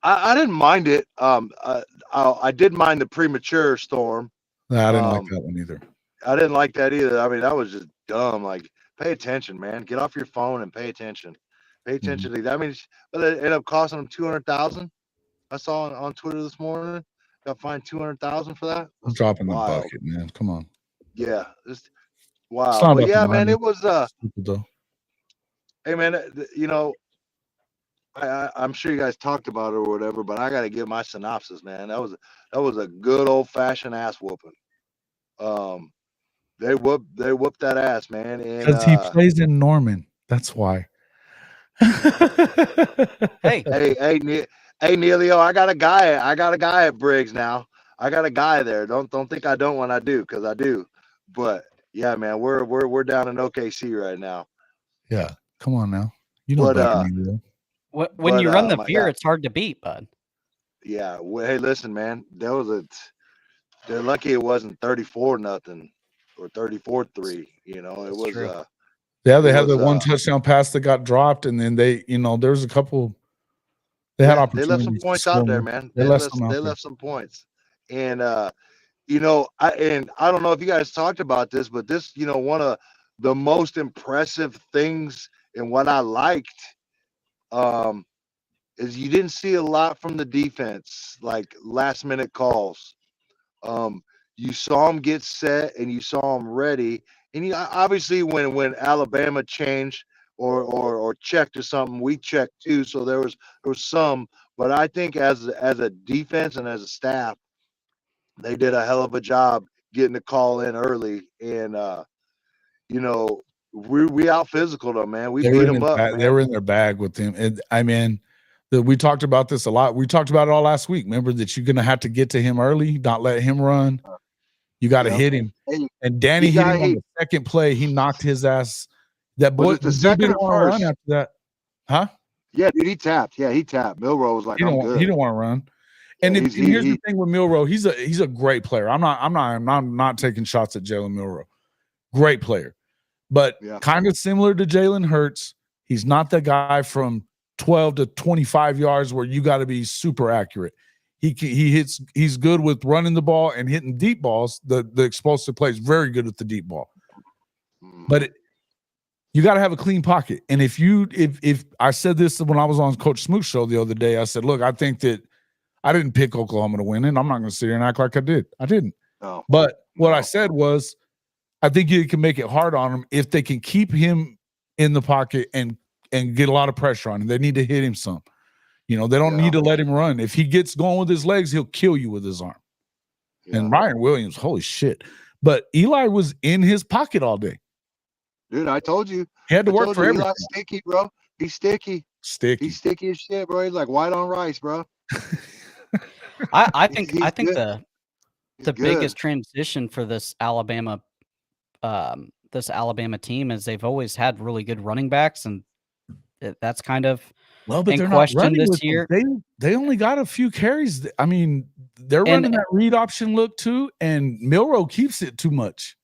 I didn't mind it. I did mind the premature storm. No, I didn't like that one either. I didn't like that either. I mean, that was just dumb. Like, pay attention, man. Get off your phone and pay attention. Pay attention to that. I mean, but it ended up costing them $200,000. I saw on Twitter this morning. Got fined $200,000 for that. I'm dropping the bucket, man. Come on. Yeah, just wow. But yeah, man, it was stupid though. Hey, man, you know, I'm sure you guys talked about it or whatever, but I got to give my synopsis, man. That was a good old fashioned ass whooping. They whooped that ass, man. Because he plays in Norman. That's why. Hey, Neilio, I got a guy at Briggs now. I got a guy there. Don't think I don't when I do, because I do. But yeah, man, we're down in OKC right now. Yeah, come on now. You know better than me, when you run the veer, it's hard to beat, bud. Yeah. Well, hey, listen, man. They're lucky it wasn't 34-0 or 34-3. You know, it was. True. Yeah, they had the one touchdown pass that got dropped, and then there was a couple. They had opportunities. They left some points out there, man. They left some points, and you know, I don't know if you guys talked about this, but this, you know, one of the most impressive things and what I liked, is you didn't see a lot from the defense, like last minute calls. You saw them get set and you saw them ready. And obviously when Alabama changed or checked or something, we checked too. So there was some, but I think as a defense and as a staff, they did a hell of a job getting the call in early. And you know, we out physical them, man. We beat them up. They were in their bag with them. And I mean, we talked about this a lot. We talked about it all last week. Remember that you're gonna have to get to him early, not let him run. You got to hit him. And Danny hit him on the second play. He knocked his ass. That boy, the second didn't want to run after that, huh? Yeah, dude, he tapped. Yeah, he tapped. Milroe was like, I'm good. He didn't want to run. And here's the thing with Milroe. He's a great player. I'm not taking shots at Jalen Milroe. Great player, but kind of similar to Jalen Hurts. He's not the guy from 12 to 25 yards where you got to be super accurate. He's good with running the ball and hitting deep balls. The explosive plays, very good at the deep ball. But you got to have a clean pocket. And if I said this when I was on Coach Smoot's show the other day, I said, look, I think that I didn't pick Oklahoma to win, and I'm not going to sit here and act like I did. I didn't. No. But what I said was, I think you can make it hard on him if they can keep him in the pocket and get a lot of pressure on him. They need to hit him some. You know, they don't need to let him run. If he gets going with his legs, he'll kill you with his arm. Yeah. And Ryan Williams, holy shit. But Eli was in his pocket all day. Dude, I told you. He had to work for everything. Eli's sticky, bro. He's sticky. He's sticky as shit, bro. He's like white on rice, bro. I think the biggest transition for this Alabama team is they've always had really good running backs, and that's kind of but they're not running this year. They only got a few carries. I mean, they're running that read option look too, and Milroe keeps it too much.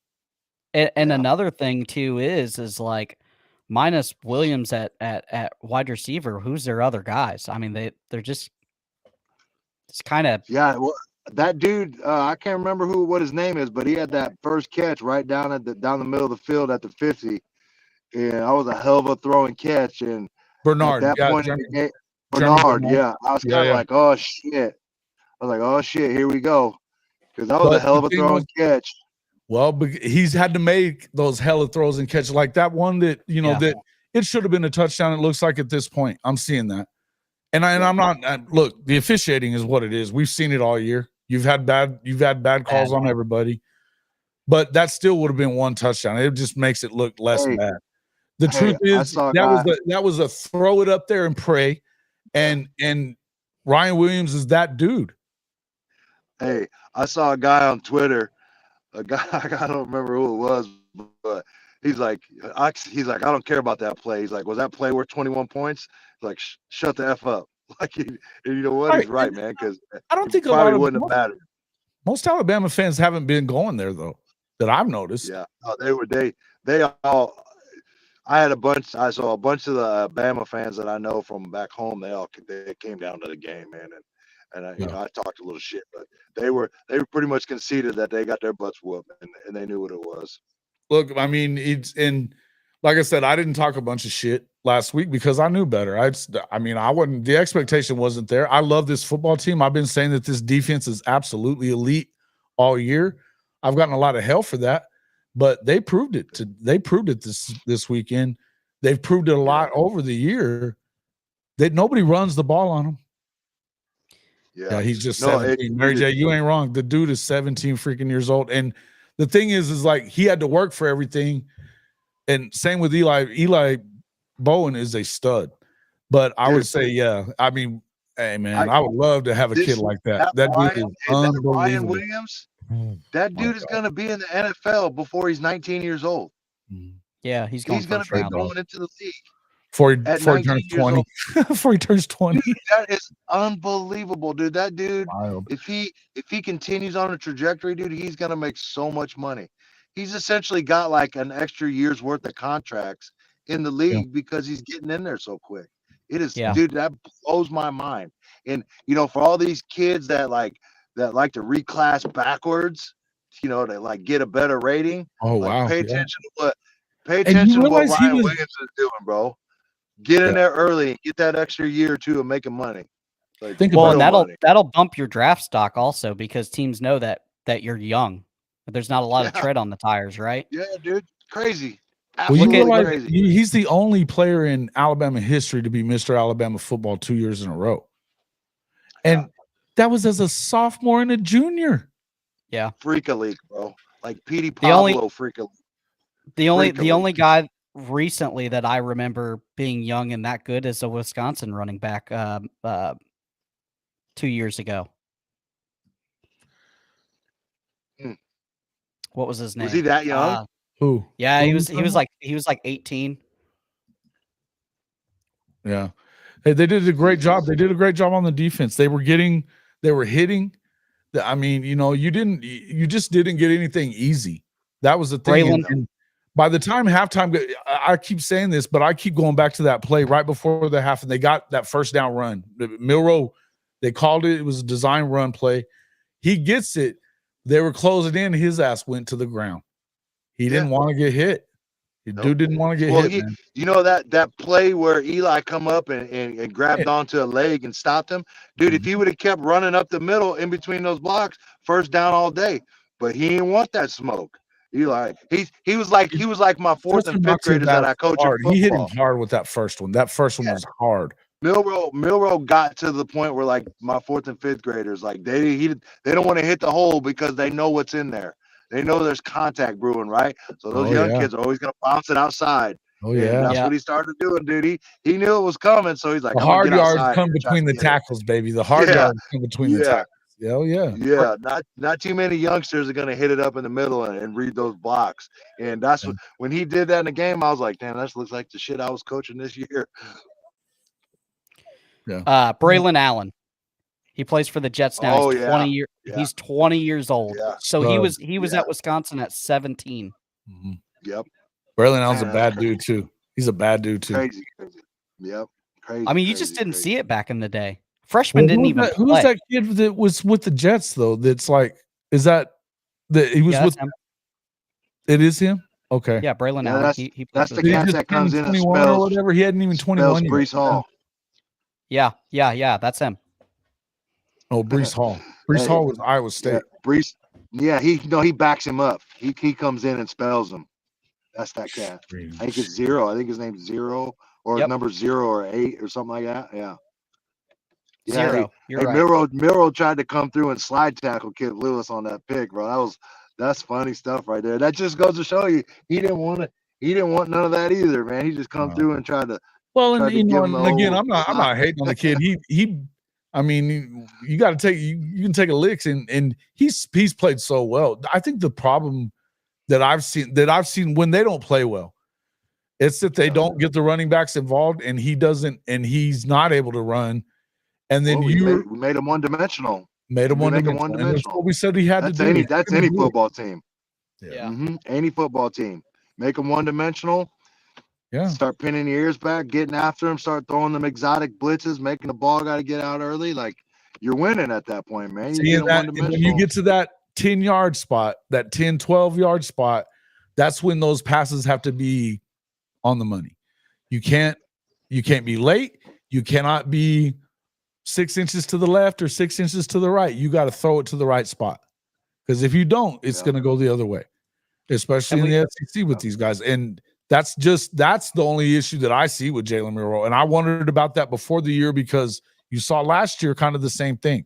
And another thing too is like minus Williams at wide receiver, who's their other guys? I mean, they're just it's kind of well, that dude, I can't remember what his name is, but he had that first catch right down the middle of the field at the 50, and I was a hell of a throwing catch. And Bernard, at that point in the game, Bernard, yeah. I was kind of Yeah. like, oh shit. I was like, oh shit, here we go. Because that was But a hell of the a thing throw was- and catch. Well, he's had to make those hella throws and catch like that one that that it should have been a touchdown. It looks like at this point, I'm seeing that, and I'm not. Look, the officiating is what it is. We've seen it all year. You've had bad calls on everybody, but that still would have been one touchdown. It just makes it look less bad. The truth is that was a throw it up there and pray, and Ryan Williams is that dude. Hey, I saw a guy on Twitter. A guy, I don't remember who it was, but he's like, I don't care about that play. He's like, was that play worth 21 points? He's like, shut the F up. Like, and you know what? He's right, man. Because I don't think probably wouldn't have mattered. Most Alabama fans haven't been going there though, that I've noticed. Yeah, they all. I saw a bunch of the Bama fans that I know from back home. They came down to the game, man, and I talked a little shit, but they pretty much conceded that they got their butts whooped, and they knew what it was. Look, I mean, like I said, I didn't talk a bunch of shit last week because I knew better. I wasn't, the expectation wasn't there. I love this football team. I've been saying that this defense is absolutely elite all year. I've gotten a lot of hell for that, but they proved it this weekend. They've proved it a lot over the year that nobody runs the ball on them. Yeah, he's just 17. Mary J, you ain't wrong. The dude is 17 freaking years old. And the thing is like he had to work for everything. And same with Eli. Eli Bowen is a stud. But I would say, I mean, hey, man, I would love to have a kid like that. That dude is unbelievable. Ryan Williams, that dude is going to be in the NFL before he's 19 years old. Yeah, he's going to be going into the league. Before he turns 20. Before he turns 20. Dude, that is unbelievable, dude. That dude, if he continues on a trajectory, dude, he's gonna make so much money. He's essentially got like an extra year's worth of contracts in the league because he's getting in there so quick. It is, dude, that blows my mind. And for all these kids that like to reclass backwards, to like get a better rating. Oh, like, wow. Pay attention to what Ryan Williams is doing, bro. Get in there early and get that extra year or two of making money. Like, and that'll bump your draft stock also because teams know that you're young. There's not a lot of tread on the tires, right? Yeah, dude, crazy. Absolutely crazy. He's the only player in Alabama history to be Mr. Alabama football 2 years in a row, and that was as a sophomore and a junior. Yeah, freak a league, bro. Like Petey Pablo, freak a league. The only guy recently that I remember being young and that good is a Wisconsin running back 2 years ago. What was his name? Was he that young? Who? Yeah, he was like 18. Yeah. Hey, they did a great job. They did a great job on the defense. They were hitting. I mean, you just didn't get anything easy. That was the thing. And by the time halftime, I keep saying this, but I keep going back to that play right before the half, and they got that first down run. Milroe, they called it. It was a design run play. He gets it. They were closing in. His ass went to the ground. He didn't want to get hit. The dude didn't want to get hit. Man. That play where Eli come up and grabbed onto a leg and stopped him, dude. If he would have kept running up the middle in between those blocks, first down all day. But he didn't want that smoke. Eli, he was like my fourth and fifth graders that I coach. He hit him hard with that first one. That first one was hard. Milroe got to the point where like my fourth and fifth graders, like they don't want to hit the hole because they know what's in there. They know there's contact brewing, right? So those young kids are always gonna bounce it outside. Oh yeah, and that's what he started doing, dude. He knew it was coming, so he's like, the hard yards come between the tackles, baby. The hard yards come between the tackles. Yeah. Not too many youngsters are gonna hit it up in the middle and read those blocks. And that's when he did that in the game, I was like, damn, that looks like the shit I was coaching this year. Yeah. Braylon Allen. He plays for the Jets now. He's 20 years. Yeah. He's 20 years old. Yeah. So he was at Wisconsin at 17. Mm-hmm. Yep. Braylon Allen's a bad dude too. He's a bad dude too. Crazy. Yep. Crazy. I mean, you just didn't see it back in the day. Freshmen didn't even play. Who's that kid that was with the Jets though? That's like, is that he was with? Him. It is him. Okay. Yeah, Braylon Allen. That's the cat that comes in and spells, or whatever. He hadn't even 21 Brees Hall. Yeah. That's him. Oh, Brees Hall. Brees Hall was Iowa State. Yeah, Brees. Yeah, he backs him up. He comes in and spells him. That's that cat. I think it's Zero. I think his name's Zero or number 0 or 8 or something like that. Yeah. Yeah, Zero. You're right. Miro tried to come through and slide tackle Kid Lewis on that pick, bro. That's funny stuff right there. That just goes to show you he didn't want it. He didn't want none of that either, man. He just come through and tried to. Well, tried and to you know, give him and the again, old- I'm not hating on the kid. I mean, you got to take you can take a licks, and he's played so well. I think the problem that I've seen when they don't play well, it's that they don't get the running backs involved, and he's not able to run. And then we made him one-dimensional. Made him one-dimensional. And that's what we said he had to do. That's any football team. Yeah. Mm-hmm. Any football team. Make them one-dimensional. Yeah. Start pinning your ears back, getting after him, start throwing them exotic blitzes, making the ball got to get out early. Like, you're winning at that point, man. When you get to that 10-yard spot, that 10, 12-yard spot, that's when those passes have to be on the money. You can't be late. You cannot be 6 inches to the left or 6 inches to the right. You got to throw it to the right spot. Because if you don't, it's going to go the other way, especially in the SEC with these guys. And that's the only issue that I see with Jalen Milroe. And I wondered about that before the year because you saw last year kind of the same thing,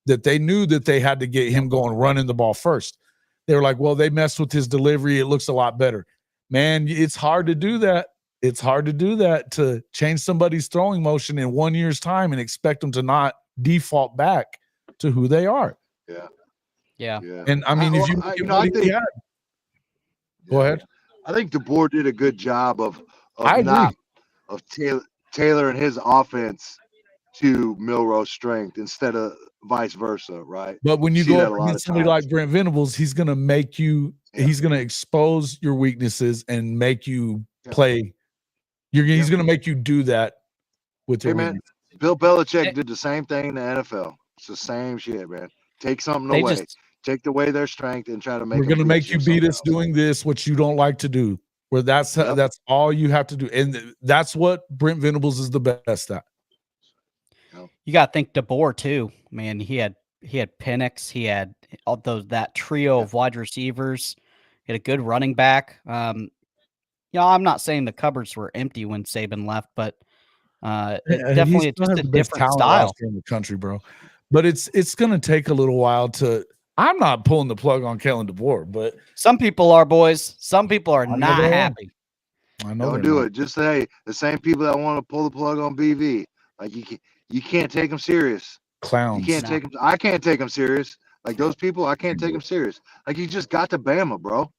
that they knew that they had to get him going running the ball first. They were like, well, they messed with his delivery. It looks a lot better. Man, it's hard to do that. It's hard to do that, to change somebody's throwing motion in 1 year's time and expect them to not default back to who they are. Yeah. And I mean, go ahead. I think DeBoer did a good job of tailoring his offense to Milroe's strength instead of vice versa, right? But when you go up against somebody like Brent Venables, he's going to make you. He's going to expose your weaknesses and make you play. He's going to make you do that with your weaknesses. Bill Belichick did the same thing in the NFL. It's the same shit, man. Take something away. Take away their strength and try to make. We're going to make you beat us doing this, what you don't like to do. Where that's all you have to do, and that's what Brent Venables is the best at. You got to think DeBoer too, man. He had Penix. He had all that trio of wide receivers. He had a good running back. I'm not saying the cupboards were empty when Saban left, but definitely it's just a different style in the country, bro. But it's going to take a little while to. I'm not pulling the plug on Kellen DeBoer, but some people are, boys. Some people are not happy. I know. Don't do it. Just say the same people that want to pull the plug on BV. Like you can't take them serious. Clowns. You can't take them. I can't take them serious. Like those people, I can't take them serious. Like you just got to Bama, bro.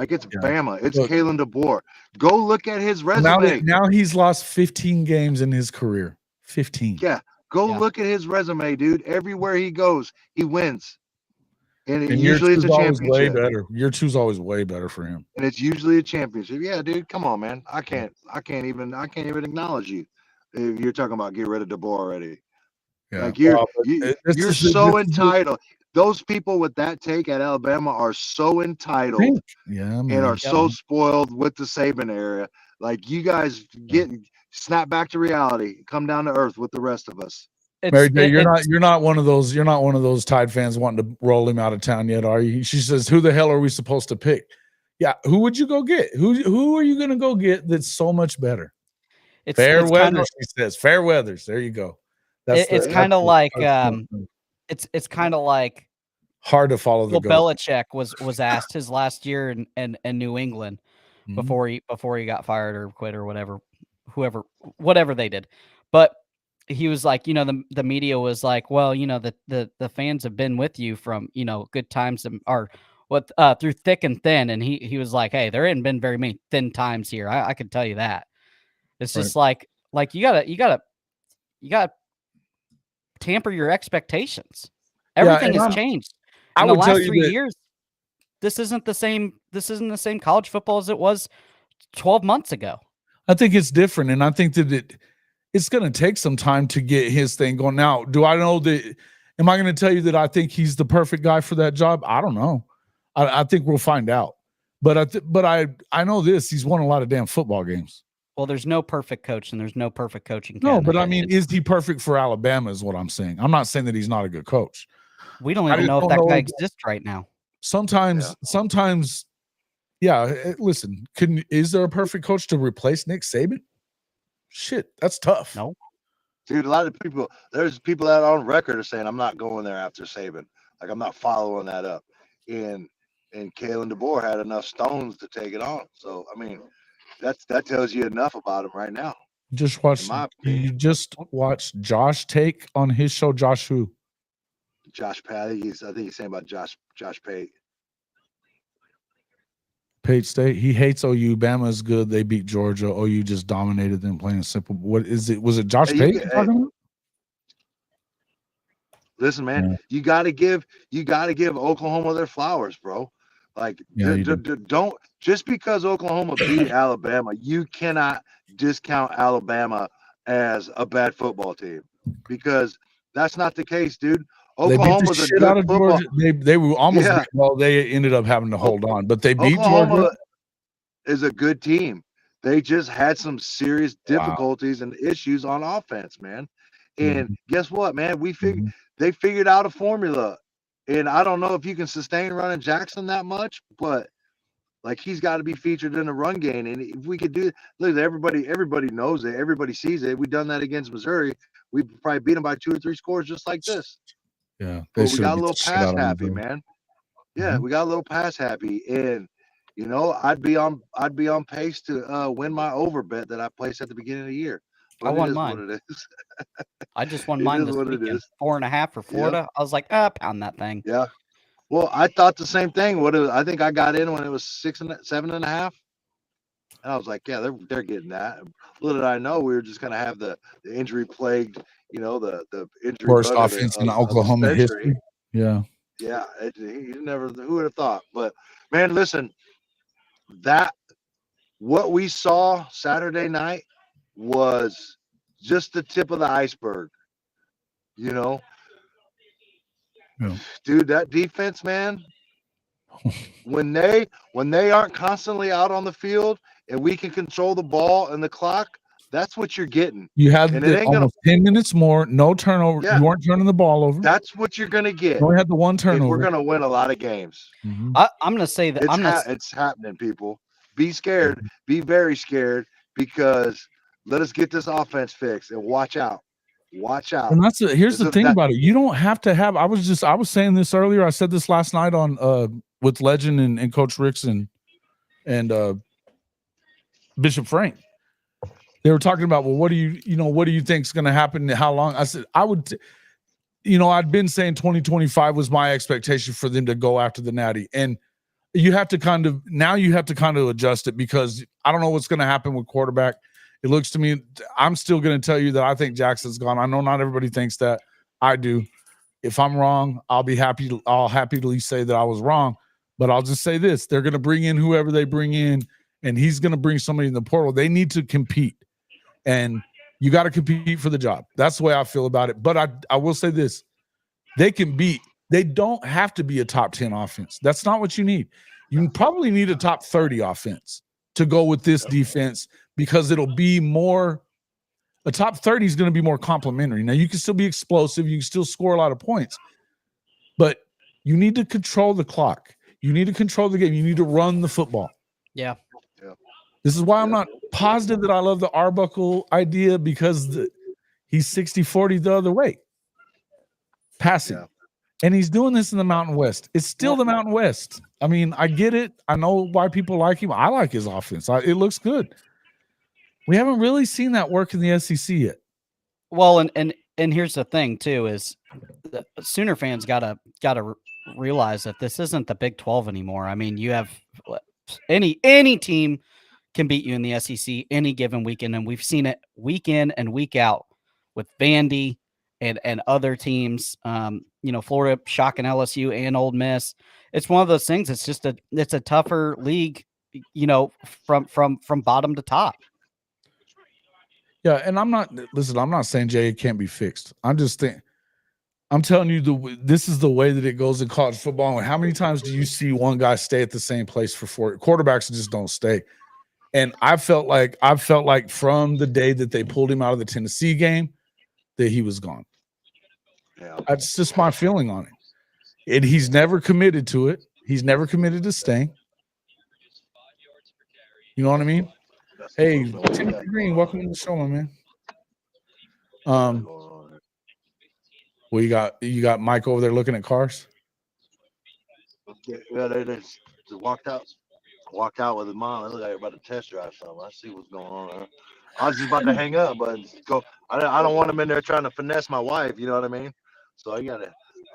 Like it's Bama. It's Kalen DeBoer. Go look at his resume. Now he's lost 15 games in his career. 15. Yeah. Go look at his resume, dude. Everywhere he goes, he wins. And usually it's a championship. Way better. Year two's always way better for him. And it's usually a championship. Yeah, dude. Come on, man. I can't even acknowledge you if you're talking about get rid of DeBoer already. Yeah. Like you're so entitled. Those people with that take at Alabama are so entitled and are so spoiled with the Saban era. Like you guys snap back to reality, come down to earth with the rest of us. Mary J, you're not one of those Tide fans wanting to roll him out of town yet, are you? She says, "Who the hell are we supposed to pick?" Yeah, who would you go get? Who are you going to go get that's so much better? Fair weather, she says. Fair weathers. There you go. It's kind of like it's kind of like hard to follow. Bill Belichick was asked his last year in New England before he got fired or quit or whatever they did, but he was like, the media was like, well, the fans have been with you from good times or what through thick and thin, and he was like, hey, there hadn't been very many thin times here. I can tell you that. It's just like you gotta tamper your expectations. Everything has changed. In the last 3 years, this isn't the same college football as it was 12 months ago. I think it's different, and I think that it's going to take some time to get his thing going. Now, do I know that? Am I going to tell you that I think he's the perfect guy for that job? I don't know. I think we'll find out. But I know this: he's won a lot of damn football games. Well, there's no perfect coach and there's no perfect coaching. No, but I candidate. mean, is he perfect for Alabama is what I'm saying. I'm not saying that he's not a good coach. We don't I even just know if don't that know guy if- exists right now. Sometimes, yeah. Listen, is there a perfect coach to replace Nick Saban? Shit, that's tough. No. Dude, a lot of people, there's people that on record are saying, I'm not going there after Saban. Like, I'm not following that up. And Kalen DeBoer had enough stones to take it on. So, I mean, that tells you enough about him right now. Just watch. You just watch Josh take on his show. Josh who? Josh Patty. I think he's saying about Josh Pate. Page State. He hates OU. Bama is good. They beat Georgia. OU just dominated them, plain and simple. What is it? Was it Josh Pate? Listen, man, you got to give Oklahoma their flowers, bro. Like, don't just because Oklahoma beat Alabama, you cannot discount Alabama as a bad football team, because that's not the case, dude. Oklahoma's a good football. They were almost well. They ended up having to hold on, but they beat Georgia. Is a good team. They just had some serious difficulties and issues on offense, man. And guess what, man? They figured out a formula. And I don't know if you can sustain running Jackson that much, but like, he's got to be featured in the run game. And if we could do it, look, everybody knows it. Everybody sees it. We've done that against Missouri. We probably beat them by 2 or 3 scores just like this. Yeah. But we got a little pass happy, man. Yeah, we got a little pass happy. And you know, I'd be on pace to win my over bet that I placed at the beginning of the year. But I won mine. What it is. I just won mine this weekend. 4.5 for Florida. Yeah. I was like, pound that thing. Yeah. Well, I thought the same thing. I think I got in when it was 7.5. And I was like, yeah, they're getting that. Little did I know we were just gonna have the injury plagued, you know, the injury worst offense in Oklahoma history. Yeah. Yeah. Who would have thought? But man, listen, what we saw Saturday night was just the tip of the iceberg, you know. Yeah. Dude, that defense, man, when they aren't constantly out on the field and we can control the ball and the clock, that's what you're getting. You had almost 10 minutes more, no turnover. Yeah. You weren't turning the ball over. That's what you're gonna get. You only had the one turnover. And we're gonna win a lot of games. I'm gonna say that it's happening, people. Be scared. Be very scared, because let us get this offense fixed and watch out. Watch out. And here's the thing about it. You don't have to have. I was saying this earlier. I said this last night on with Legend and Coach Ricks and Bishop Frank. They were talking about, well, what do you think is going to happen? How long? I said I'd been saying 2025 was my expectation for them to go after the Natty, and you have to kind of adjust it, because I don't know what's going to happen with quarterback. It looks to me, I'm still going to tell you that I think Jackson's gone. I know not everybody thinks that. I do. If I'm wrong, I'll happily say that I was wrong. But I'll just say this: they're going to bring in whoever they bring in, and he's going to bring somebody in the portal. They need to compete, and you got to compete for the job. That's the way I feel about it. But I will say this: they don't have to be a top 10 offense. That's not what you need. You probably need a top 30 offense to go with this defense, because it'll be more. A top 30 is going to be more complimentary. Now, you can still be explosive. You can still score a lot of points. But you need to control the clock. You need to control the game. You need to run the football. Yeah. This is why I'm not positive that I love the Arbuckle idea, because he's 60-40 the other way. Passing. Yeah. And he's doing this in the Mountain West. It's still the Mountain West. I mean, I get it. I know why people like him. I like his offense. It looks good. We haven't really seen that work in the SEC yet. Well, and here's the thing too: is the Sooner fans gotta realize that this isn't the Big 12 anymore. I mean, you have any team can beat you in the SEC any given weekend, and we've seen it week in and week out with Vandy and other teams. Florida shocking LSU and Ole Miss. It's one of those things. It's just it's a tougher league, from bottom to top. Yeah, and I'm not saying Jay can't be fixed. I'm telling you, this is the way that it goes in college football. And how many times do you see one guy stay at the same place for 4 quarterbacks just don't stay? And I felt like from the day that they pulled him out of the Tennessee game that he was gone. Yeah. That's just my feeling on it. And he's never committed to it. He's never committed to staying. You know what I mean? Hey, Timothy Green, welcome to the show, my man. Well, you got Mike over there looking at cars. Yeah, they just walked out with his mom. It looked like they're about to test drive something. I see what's going on there. I was just about to hang up, but I don't want him in there trying to finesse my wife. You know what I mean? So I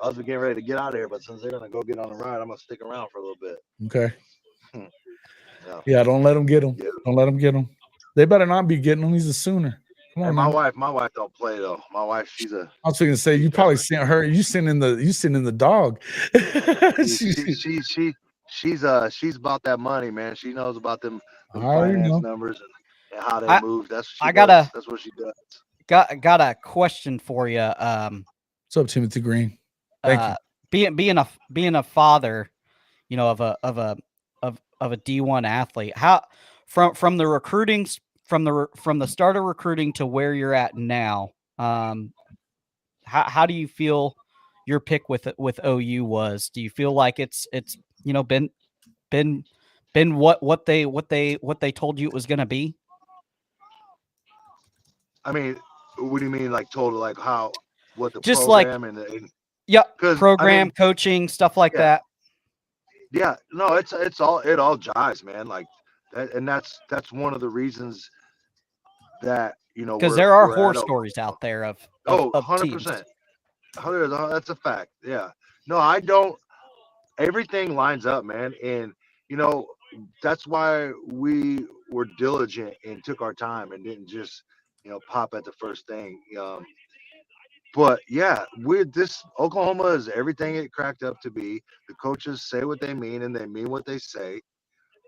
was getting ready to get out of here, but since they're gonna go get on the ride, I'm gonna stick around for a little bit. Okay. Yeah, don't let them get him. Yeah. Don't let them get him. They better not be getting him. He's a Sooner. Come on, And man. my wife don't play though. My wife, she's a. I was going to say you probably sent her. You sent in the dog. She's about that money, man. She knows about them I already finance know. numbers and how they move. That's what that's what she does. Got a question for you. What's up, Timothy Green? Thank you. Being a father, you know, of a D1 athlete, how from the recruiting from the start of recruiting to where you're at now, how do you feel your pick with OU was? Do you feel like it's you know been what they told you it was going to be? I mean, what do you mean, like total, like what the just program like and yep, program, I mean, coaching, stuff like that. Yeah, no, it all jives, man. Like that, and that's one of the reasons that because there are horror stories out there of 100%. That's a fact. Yeah, no, I don't. Everything lines up, man, and that's why we were diligent and took our time and didn't just pop at the first thing. But yeah, this Oklahoma is everything it cracked up to be. The coaches say what they mean and they mean what they say.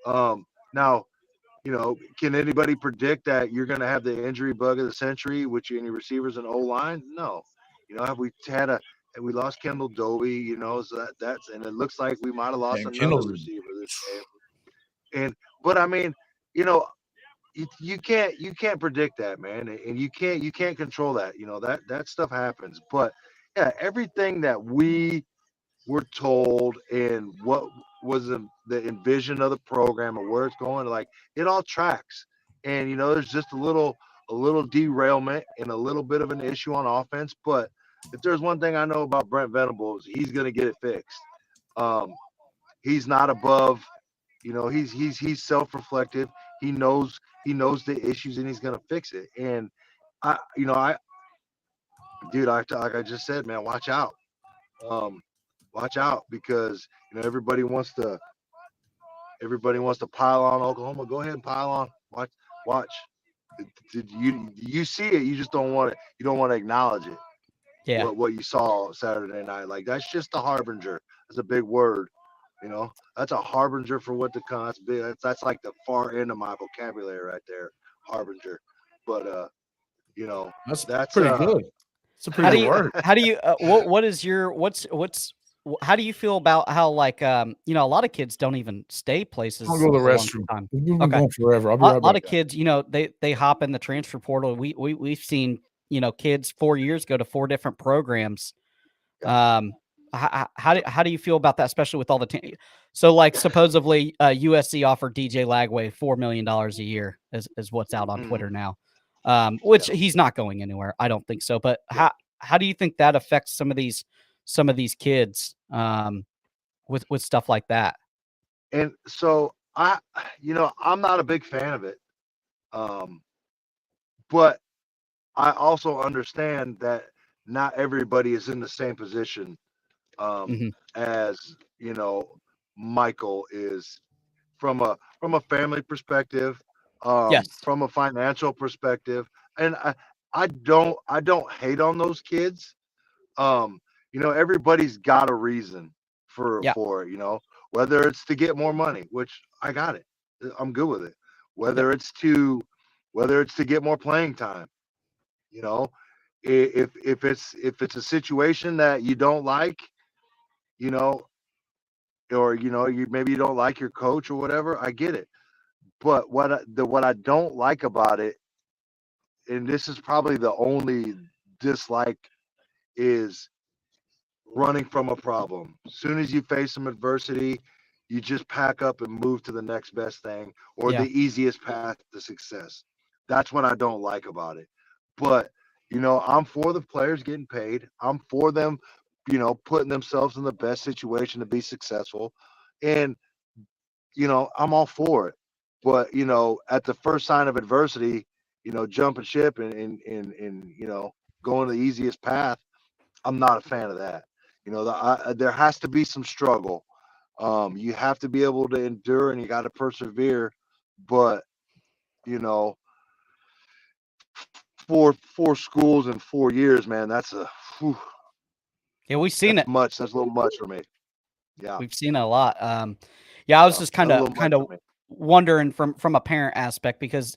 Now, can anybody predict that you're going to have the injury bug of the century with any receivers and O-line? No. Have we we lost Kendall Dovey, so that's, and it looks like we might have lost another receiver this game. But I mean, you can't predict that, man, and you can't control that. That stuff happens. But yeah, everything that we were told and what was the envision of the program and where it's going, like it all tracks. And there's just a little derailment and a little bit of an issue on offense. But if there's one thing I know about Brent Venables, he's gonna get it fixed. He's not above. He's self-reflective. He knows the issues and he's gonna fix it. And like I just said, man, watch out. Watch out, because everybody wants to pile on Oklahoma. Go ahead and pile on. Watch. You see it. You just don't want it. You don't want to acknowledge it. Yeah. What you saw Saturday night, like that's just a harbinger. That's a big word. That's a harbinger for what to come. That's big. That's like the far end of my vocabulary right there. Harbinger. But that's pretty good. It's a pretty good word. How do you how do you feel about how, like, a lot of kids don't even stay places? I'll go to the restroom. We've been going forever. I'll be right back. A lot of kids, they hop in the transfer portal. We've seen, kids 4 years go to 4 different programs. How do you feel about that, especially with all the so, like, supposedly USC offered DJ Lagway $4 million a year is what's out on Twitter now, which he's not going anywhere. I don't think so. But how do you think that affects some of these kids with stuff like that? And so I'm not a big fan of it, but I also understand that not everybody is in the same position as Michael is, from a family perspective, from a financial perspective, and I don't hate on those kids. Everybody's got a reason for it, whether it's to get more money, which I got it. I'm good with it. Whether it's to get more playing time, if it's a situation that you don't like, or maybe you don't like your coach or whatever, I get it. But what I don't like about it, and this is probably the only dislike, is running from a problem. As soon as you face some adversity, you just pack up and move to the next best thing or Yeah. the easiest path to success. That's what I don't like about it. But, I'm for the players getting paid. I'm for them, putting themselves in the best situation to be successful. And, I'm all for it. But, at the first sign of adversity, jumping ship and going the easiest path, I'm not a fan of that. There has to be some struggle. You have to be able to endure and you got to persevere. But, four schools in 4 years, man, that's Yeah, we've seen it. much. That's a little much for me. Yeah. We've seen it a lot. I was just that's a little kind much of for me. wondering from a parent aspect because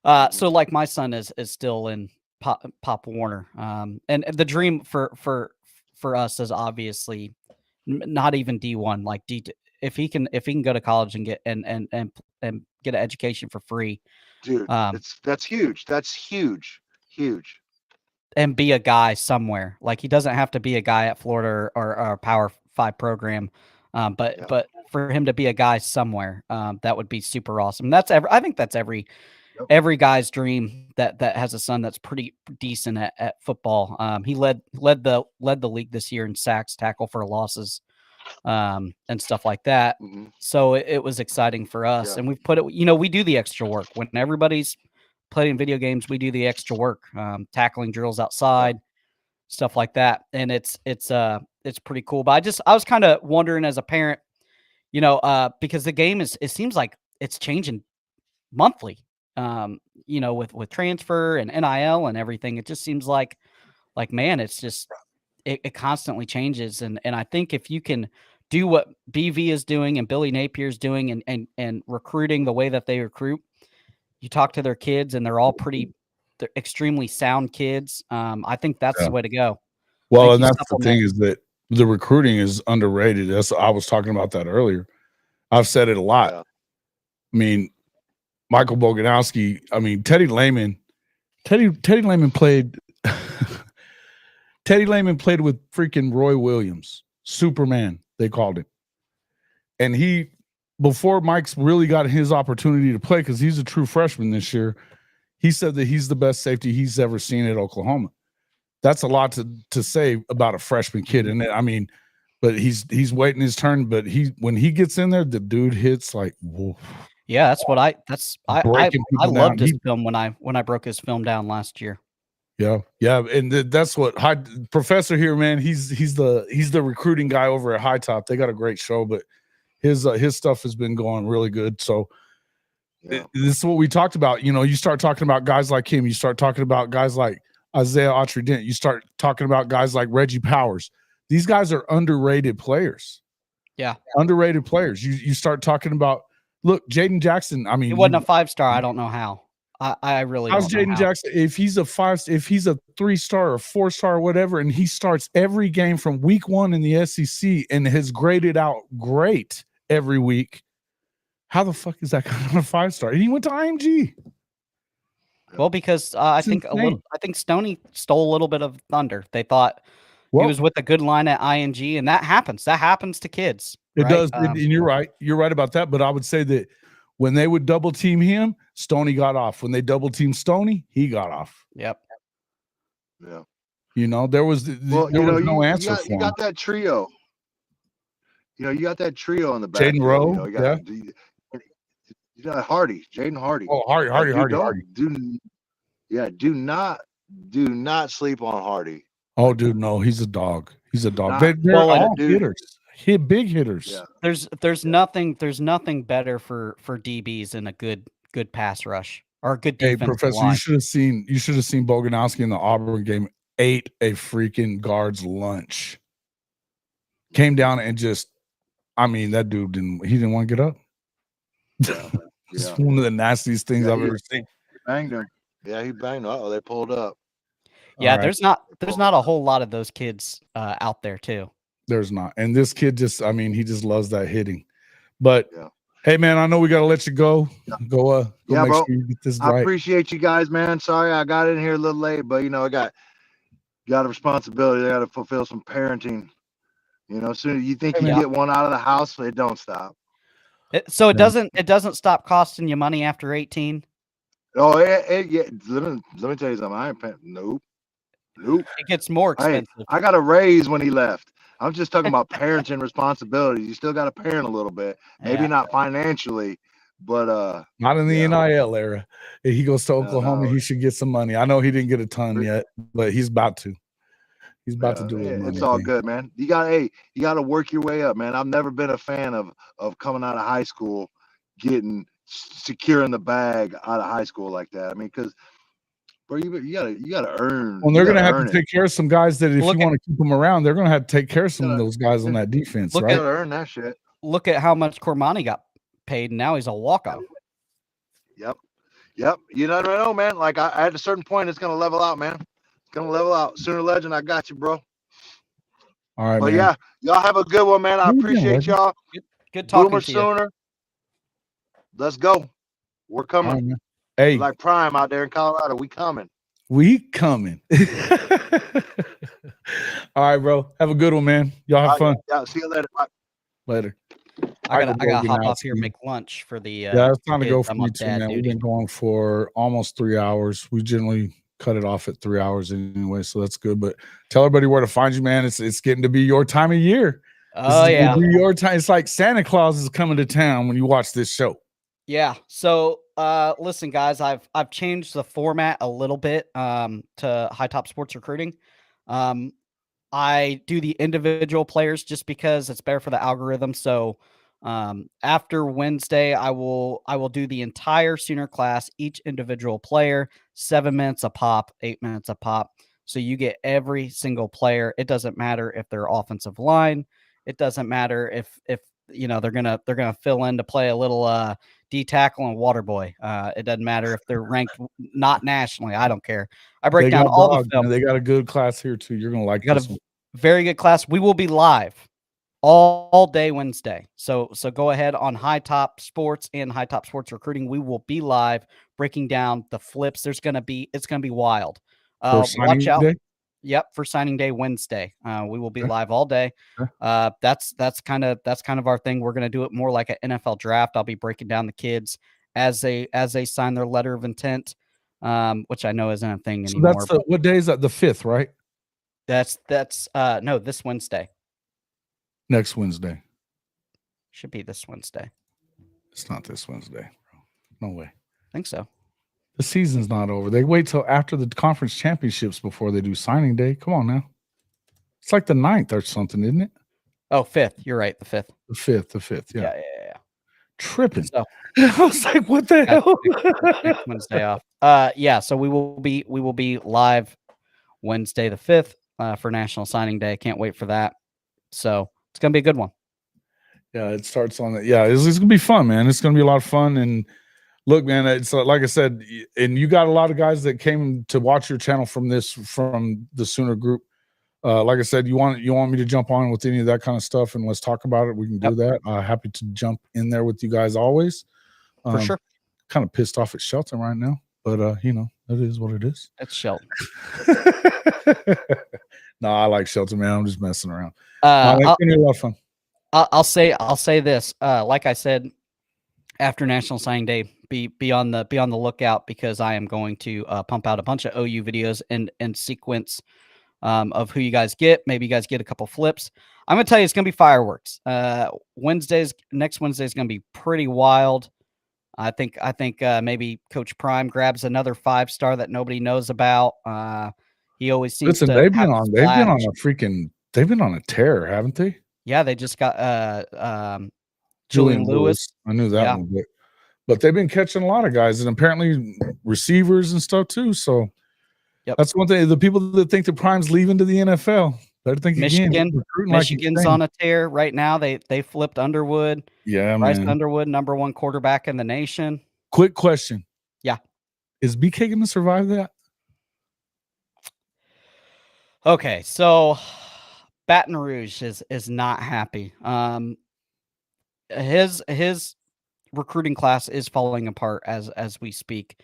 so like my son is still in Pop Warner. And the dream for us is obviously not even D1, like if he can go to college and get and get an education for free, Dude, that's huge. That's huge. Huge. and be a guy somewhere. Like he doesn't have to be a guy at Florida or a Power 5 program. But for him to be a guy somewhere, that would be super awesome. I think that's every guy's dream that has a son that's pretty decent at football. He led the league this year in sacks, tackle for losses, and stuff like that. Mm-hmm. So it was exciting for us, and we've put it. We do the extra work when everybody's playing video games. We do the extra work, tackling drills outside, stuff like that, and it's pretty cool. But I was kind of wondering as a parent, because the game it seems like it's changing monthly. With transfer and NIL and everything, it just seems like man, it's just it constantly changes. And I think if you can do what BV is doing and Billy Napier is doing and recruiting the way that they recruit, you talk to their kids and they're extremely sound kids. I think that's the way to go. Well, and that's the thing is that the recruiting is underrated. I was talking about that earlier. I've said it a lot. Yeah. I mean, Michael Boganowski. I mean, Teddy Lehman played. Teddy Lehman played with freaking Roy Williams, Superman. They called him, and before Mike's really got his opportunity to play because he's a true freshman this year. He said that he's the best safety he's ever seen at Oklahoma. That's a lot to say about a freshman kid, and I mean, but he's waiting his turn. But when he gets in there, the dude hits like whoa. Yeah, that's what I loved his film when I broke his film down last year. Yeah, and that's what Professor here, man. He's the recruiting guy over at High Top. They got a great show, but his stuff has been going really good. So this is what we talked about. You start talking about guys like him. You start talking about guys like Isaiah Autry-Dent. You start talking about guys like Reggie Powers. These guys are underrated players. Yeah, underrated players. You start talking about. Look, Jaden Jackson. I mean, he wasn't a 5-star. I don't know how. I really don't know Jaden Jackson. If he's a 3-star or 4-star or whatever, and he starts every game from week 1 in the SEC and has graded out great every week, how the fuck is that kind of a 5-star? And he went to IMG. Well, because I think Stoney stole a little bit of thunder. They thought he was with a good line at IMG, and that happens. That happens to kids. It does, and you're right. You're right about that. But I would say that when they would double team him, Stoney got off. When they double team Stoney, he got off. Yep. Yeah. There was no answer for him. You got that trio. You got that trio in the back. Jaden Rowe. You got Hardy, Jaden Hardy. Oh, Hardy. Do not sleep on Hardy. Oh, dude, no, he's a dog. He's a dog. They're all hitters. Big hitters. Yeah. There's nothing better for DBs than a good pass rush or a good defense. Hey, Professor, line. You should have seen Boganowski in the Auburn game ate a freaking guard's lunch. Came down and that dude didn't want to get up. It's one of the nastiest things I've ever seen. Banged him. Yeah, he banged him. Oh, they pulled up. Yeah, right. There's not a whole lot of those kids out there too. There's not. And this kid he just loves that hitting. But Hey man, I know we gotta let you go. Go Yeah, make bro. sure you get this I right. appreciate you guys, man. Sorry I got in here a little late, but I got a responsibility. I got to fulfill some parenting. Soon you think Hey, you man. get one out of the house, it don't stop. So it Yeah. doesn't stop costing you money after 18. Oh, yeah. Let me tell you something. I ain't paying. Nope. It gets more Hey, expensive. I got a raise when he left. I'm just talking about parenting responsibilities. You still got to parent a little bit. Maybe Yeah. not financially, but Not in the yeah. NIL era. If he goes to Oklahoma, no. he should get some money. I know he didn't get a ton yet, but he's about to. He's about to do a money It's all thing. good, man. You got to work your way up, man. I've never been a fan of coming out of high school, securing the bag out of high school like that. I mean, because bro, you gotta earn. Well, You they're going gotta to have earn to it. take care of some guys that if Look you at- want to keep them around, they're going to have to take care of some of those guys on that defense, look You right? gotta earn that shit. Look at how much Cormani got paid, and now he's a walk-on. Yep. You never know, man. Like at a certain point, it's gonna level out, man. It's gonna level out. Sooner or later, I got you, bro. All right, But man. yeah, y'all have a good one, man. I You doing, appreciate Legend? y'all. Good talking Boomer to you. Sooner. Let's go. We're All coming. right, man. Hey, Like Prime out there in Colorado. We coming. we coming. All right, bro. Have a good one, man. Y'all have fun. Yeah. See you later. Bye. Later. I gotta Michael hop off here, Boganowski. make lunch for the. Yeah, it's time to kids. go for I'm me on too, dad man. We've duty. been going for almost 3 hours. We generally cut it off at 3 hours anyway, so that's good. But tell everybody where to find you, man. It's getting to be your time of year. Oh yeah, your time. It's like Santa Claus is coming to town when you watch this show. yeah. So listen, guys, I've changed the format a little bit to High Top Sports Recruiting. I do the individual players just because it's better for the algorithm. So after Wednesday, I will do the entire senior class, each individual player, 7 minutes a pop, 8 minutes a pop. So you get every single player. It doesn't matter if they're offensive line. It doesn't matter if they're gonna fill in to play a little D tackle and water boy. It doesn't matter if they're ranked not nationally. I don't care. I break down all the film. They got a good class here too. You're gonna like Got this a one. very good class. We will be live all day Wednesday. So go ahead on High Top Sports and High Top Sports Recruiting. We will be live breaking down the flips. It's gonna be wild. Watch out. Day? Yep, for signing day Wednesday. We will be live all day. That's kind of our thing. We're gonna do it more like an NFL draft. I'll be breaking down the kids as they sign their letter of intent, which I know isn't a thing anymore. So what day is that? The 5th, right? That's no, this Wednesday. Next Wednesday. Should be this Wednesday. It's not this Wednesday, bro. No way. I think so. The season's not over. They wait till after the conference championships before they do signing day. Come on now. It's like the 9th or something, isn't it? Oh, 5th. You're right. The 5th. The 5th. Yeah. Yeah. Tripping. So I was like, what the hell? next Wednesday off. Yeah. So we will be live Wednesday the 5th for National Signing Day. Can't wait for that. So it's gonna be a good one. Yeah, it starts on it. Yeah, it's gonna be fun, man. It's gonna be a lot of fun. And look, man, it's like I said, and you got a lot of guys that came to watch your channel from the Sooner group. Like I said, you want me to jump on with any of that kind of stuff, and let's talk about it. We can do that. Happy to jump in there with you guys always. For sure. Kind of pissed off at Shelton right now, but it is what it is. It's Shelton. No, I like Shelton, man. I'm just messing around. It's gonna be a lot of fun. I'll say this. Like I said, after National Signing Day, be on the lookout because I am going to pump out a bunch of OU videos and sequence of who you guys get. Maybe you guys get a couple flips. I'm gonna tell you, it's gonna be fireworks. Next Wednesday is gonna be pretty wild. I think maybe Coach Prime grabs another 5-star that nobody knows about. He always seems to. They've been on a tear, haven't they? Yeah, they just got Julian Lewis. I knew that one, but they've been catching a lot of guys and apparently receivers and stuff too. So that's one thing. The people that think the Prime's leaving to the NFL, better think again. Michigan's on a tear right now. They flipped Underwood. Yeah, Bryce man. Underwood, #1 quarterback in the nation. Quick question. Yeah. Is BK going to survive that? Okay, so Baton Rouge is not happy. His recruiting class is falling apart as we speak.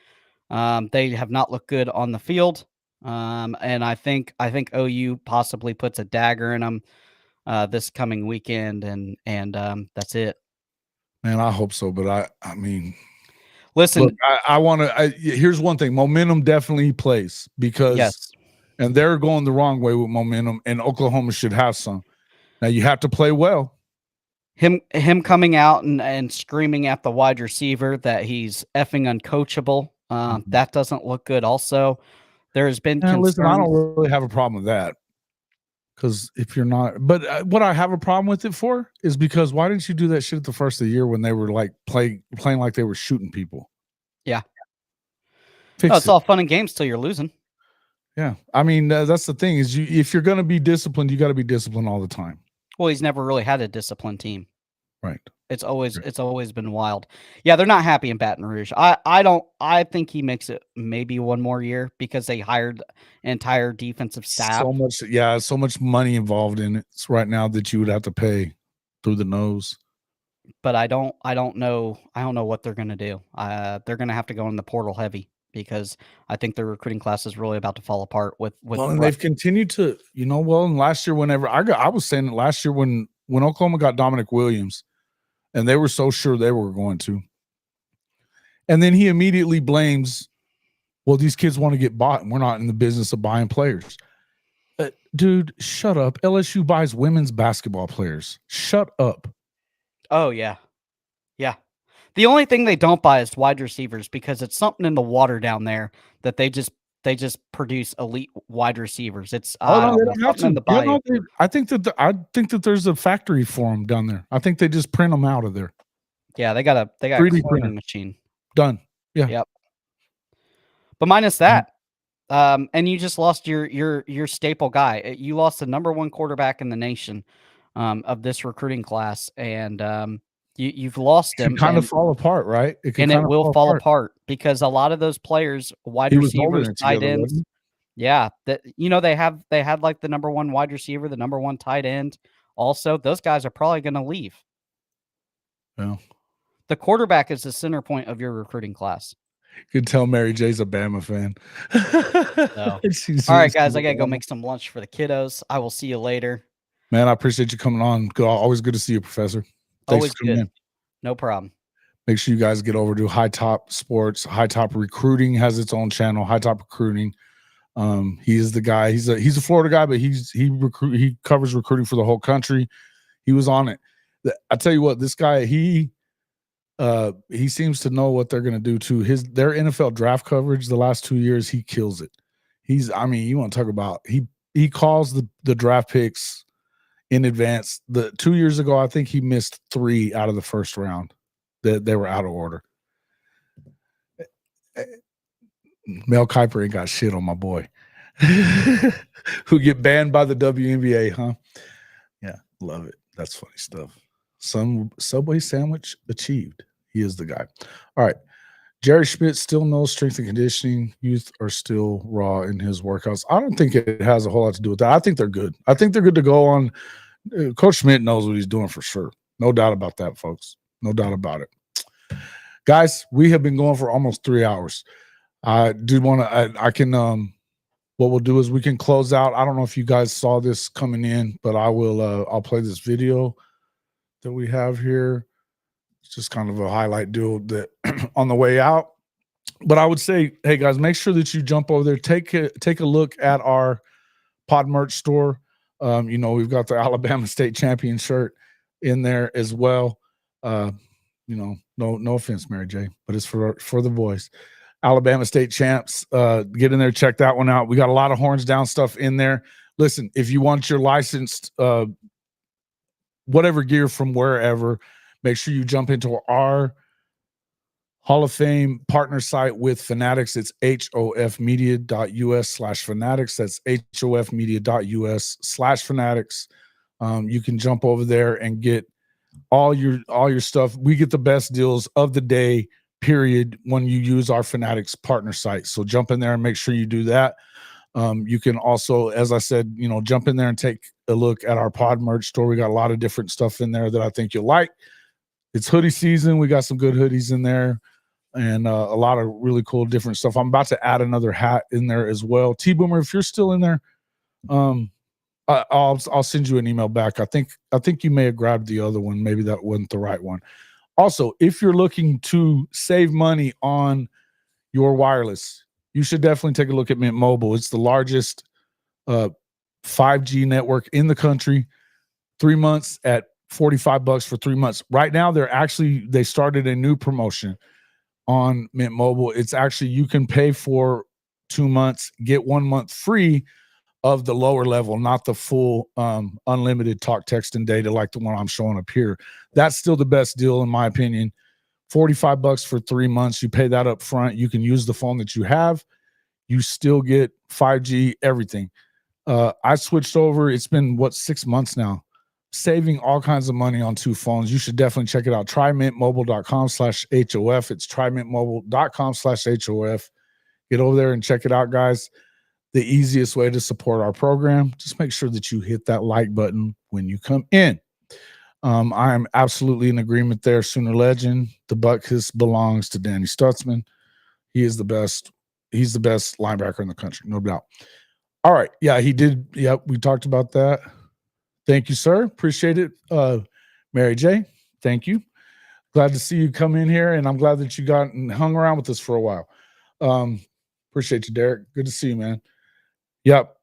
They have not looked good on the field, and I think OU possibly puts a dagger in them this coming weekend, and that's it. Man, I hope so, but I mean, listen, look, I want to. Here's one thing: momentum definitely plays because, yes, and they're going the wrong way with momentum, and Oklahoma should have some. Now you have to play well. Him coming out and screaming at the wide receiver that he's effing uncoachable. That doesn't look good. Also, there has been concerns. Listen, I don't really have a problem with that. Because if you're not, but what I have a problem with it for is because why didn't you do that shit at the first of the year when they were like playing like they were shooting people? Yeah, it's all fun and games till you're losing. Yeah, I mean that's the thing is if you're going to be disciplined, you got to be disciplined all the time. Well, he's never really had a disciplined team. Right. It's always been wild. Yeah, they're not happy in Baton Rouge. I think he makes it maybe one more year because they hired an entire defensive staff. So much money involved in it right now that you would have to pay through the nose. But I don't know what they're going to do. They're going to have to go in the portal heavy because I think their recruiting class is really about to fall apart with and they've continued to, and last year whenever I was saying it last year when Oklahoma got Dominic Williams, and they were so sure they were going to. And then he immediately blames, well, these kids want to get bought, and we're not in the business of buying players. Dude, shut up. LSU buys women's basketball players. Shut up. Oh, yeah. Yeah. The only thing they don't buy is wide receivers because it's something in the water down there that they just produce elite wide receivers. It's they don't have to. I think that there's a factory for them down there. I think they just print them out of there. Yeah, they got a 3D cloning machine. Done. Yeah. Yep. But minus that, and you just lost your staple guy. You lost the number one quarterback in the nation of this recruiting class, and you've lost him. It kind of fall apart, right? It will fall apart because a lot of those players, wide receivers, tight ends, yeah, that they had like the number one wide receiver, the number one tight end. Also, those guys are probably going to leave. Well, the quarterback is the center point of your recruiting class. You can tell Mary J's a Bama fan. So. All right, guys, I got to go make some lunch for the kiddos. I will see you later. Man, I appreciate you coming on. Always good to see you, Professor. Thanks Always for coming good. in. No problem. Make sure you guys get over to High Top Sports. High Top Recruiting has its own channel, High Top Recruiting. He is the guy. He's a Florida guy, but he covers recruiting for the whole country. He was on it. I tell you what, this guy, he seems to know what they're going to do too. Their NFL draft coverage the last 2 years, he kills it. You want to talk about he calls the draft picks in advance. The 2 years ago, I think he missed 3 out of the first round. They were out of order. Mel Kiper ain't got shit on my boy. Who get banned by the WNBA, huh? Yeah, love it. That's funny stuff. Some Subway sandwich achieved. He is the guy. All right. Jerry Schmidt still knows strength and conditioning. Youth are still raw in his workouts. I don't think it has a whole lot to do with that. I think they're good. I think they're good to go on. Coach Schmidt knows what he's doing for sure. No doubt about that, folks. No doubt about it. Guys, we have been going for almost 3 hours. I do want to, I can, what we'll do is we can close out. I don't know if you guys saw this coming in, but I will, I'll play this video that we have here. It's just kind of a highlight deal that on the way out. But I would say, hey guys, make sure that you jump over there. Take a look at our pod merch store. We've got the Alabama State Champion shirt in there as well. No offense, Mary J, but it's for the boys. Alabama State Champs. Get in there, check that one out. We got a lot of horns down stuff in there. Listen, if you want your licensed whatever gear from wherever, make sure you jump into our Hall of Fame partner site with Fanatics. It's hofmedia.us/fanatics. That's hofmedia.us/fanatics. You can jump over there and get all your stuff. We get the best deals of the day, period, when you use our Fanatics partner site. So jump in there and make sure you do that. You can also, as I said, jump in there and take a look at our pod merch store. We got a lot of different stuff in there that I think you'll like. It's hoodie season. We got some good hoodies in there and a lot of really cool different stuff. I'm about to add another hat in there as well. T-Boomer, if you're still in there, I'll send you an email back. I think you may have grabbed the other one. Maybe that wasn't the right one. Also, if you're looking to save money on your wireless, you should definitely take a look at Mint Mobile. It's the largest 5G network in the country. 3 months at $45 for 3 months. Right now, they started a new promotion on Mint Mobile. It's actually, you can pay for 2 months, get 1 month free of the lower level, not the full unlimited talk, text, and data like the one I'm showing up here. That's still the best deal in my opinion. $45 for 3 months. You pay that up front. You can use the phone that you have. You still get 5G, everything. I switched over. It's been 6 months now, saving all kinds of money on 2 phones. You should definitely check it out. TryMintMobile.com/HOF. It's TryMintMobile.com/HOF. Get over there and check it out, guys. The easiest way to support our program. Just make sure that you hit that like button when you come in. I'm absolutely in agreement there. Sooner legend. The buck belongs to Danny Stutzman. He is the best. He's the best linebacker in the country, no doubt. All right. Yeah, he did. Yep, we talked about that. Thank you, sir. Appreciate it. Mary J, thank you. Glad to see you come in here, and I'm glad that you got and hung around with us for a while. Appreciate you, Derek. Good to see you, man. Yep.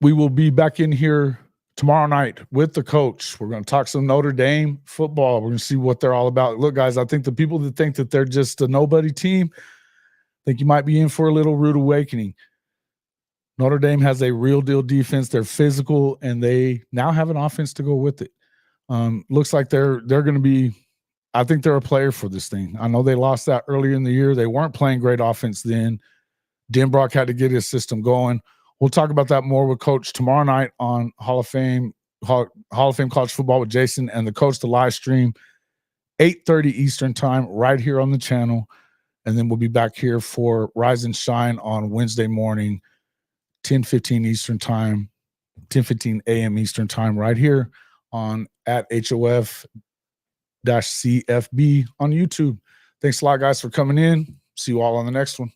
We will be back in here tomorrow night with the coach. We're going to talk some Notre Dame football. We're going to see what they're all about. Look, guys, I think the people that think that they're just a nobody team, I think you might be in for a little rude awakening. Notre Dame has a real deal defense. They're physical, and they now have an offense to go with it. Looks like they're going to be, I think they're a player for this thing. I know they lost that earlier in the year. They weren't playing great offense then. Denbrock had to get his system going. We'll talk about that more with Coach tomorrow night on Hall of Fame College Football with Jason and the Coach, the live stream, 8:30 Eastern time, right here on the channel. And then we'll be back here for Rise and Shine on Wednesday morning, 10:15 Eastern time, 10:15 a.m. Eastern time, right here on at HOF-CFB on YouTube. Thanks a lot, guys, for coming in. See you all on the next one.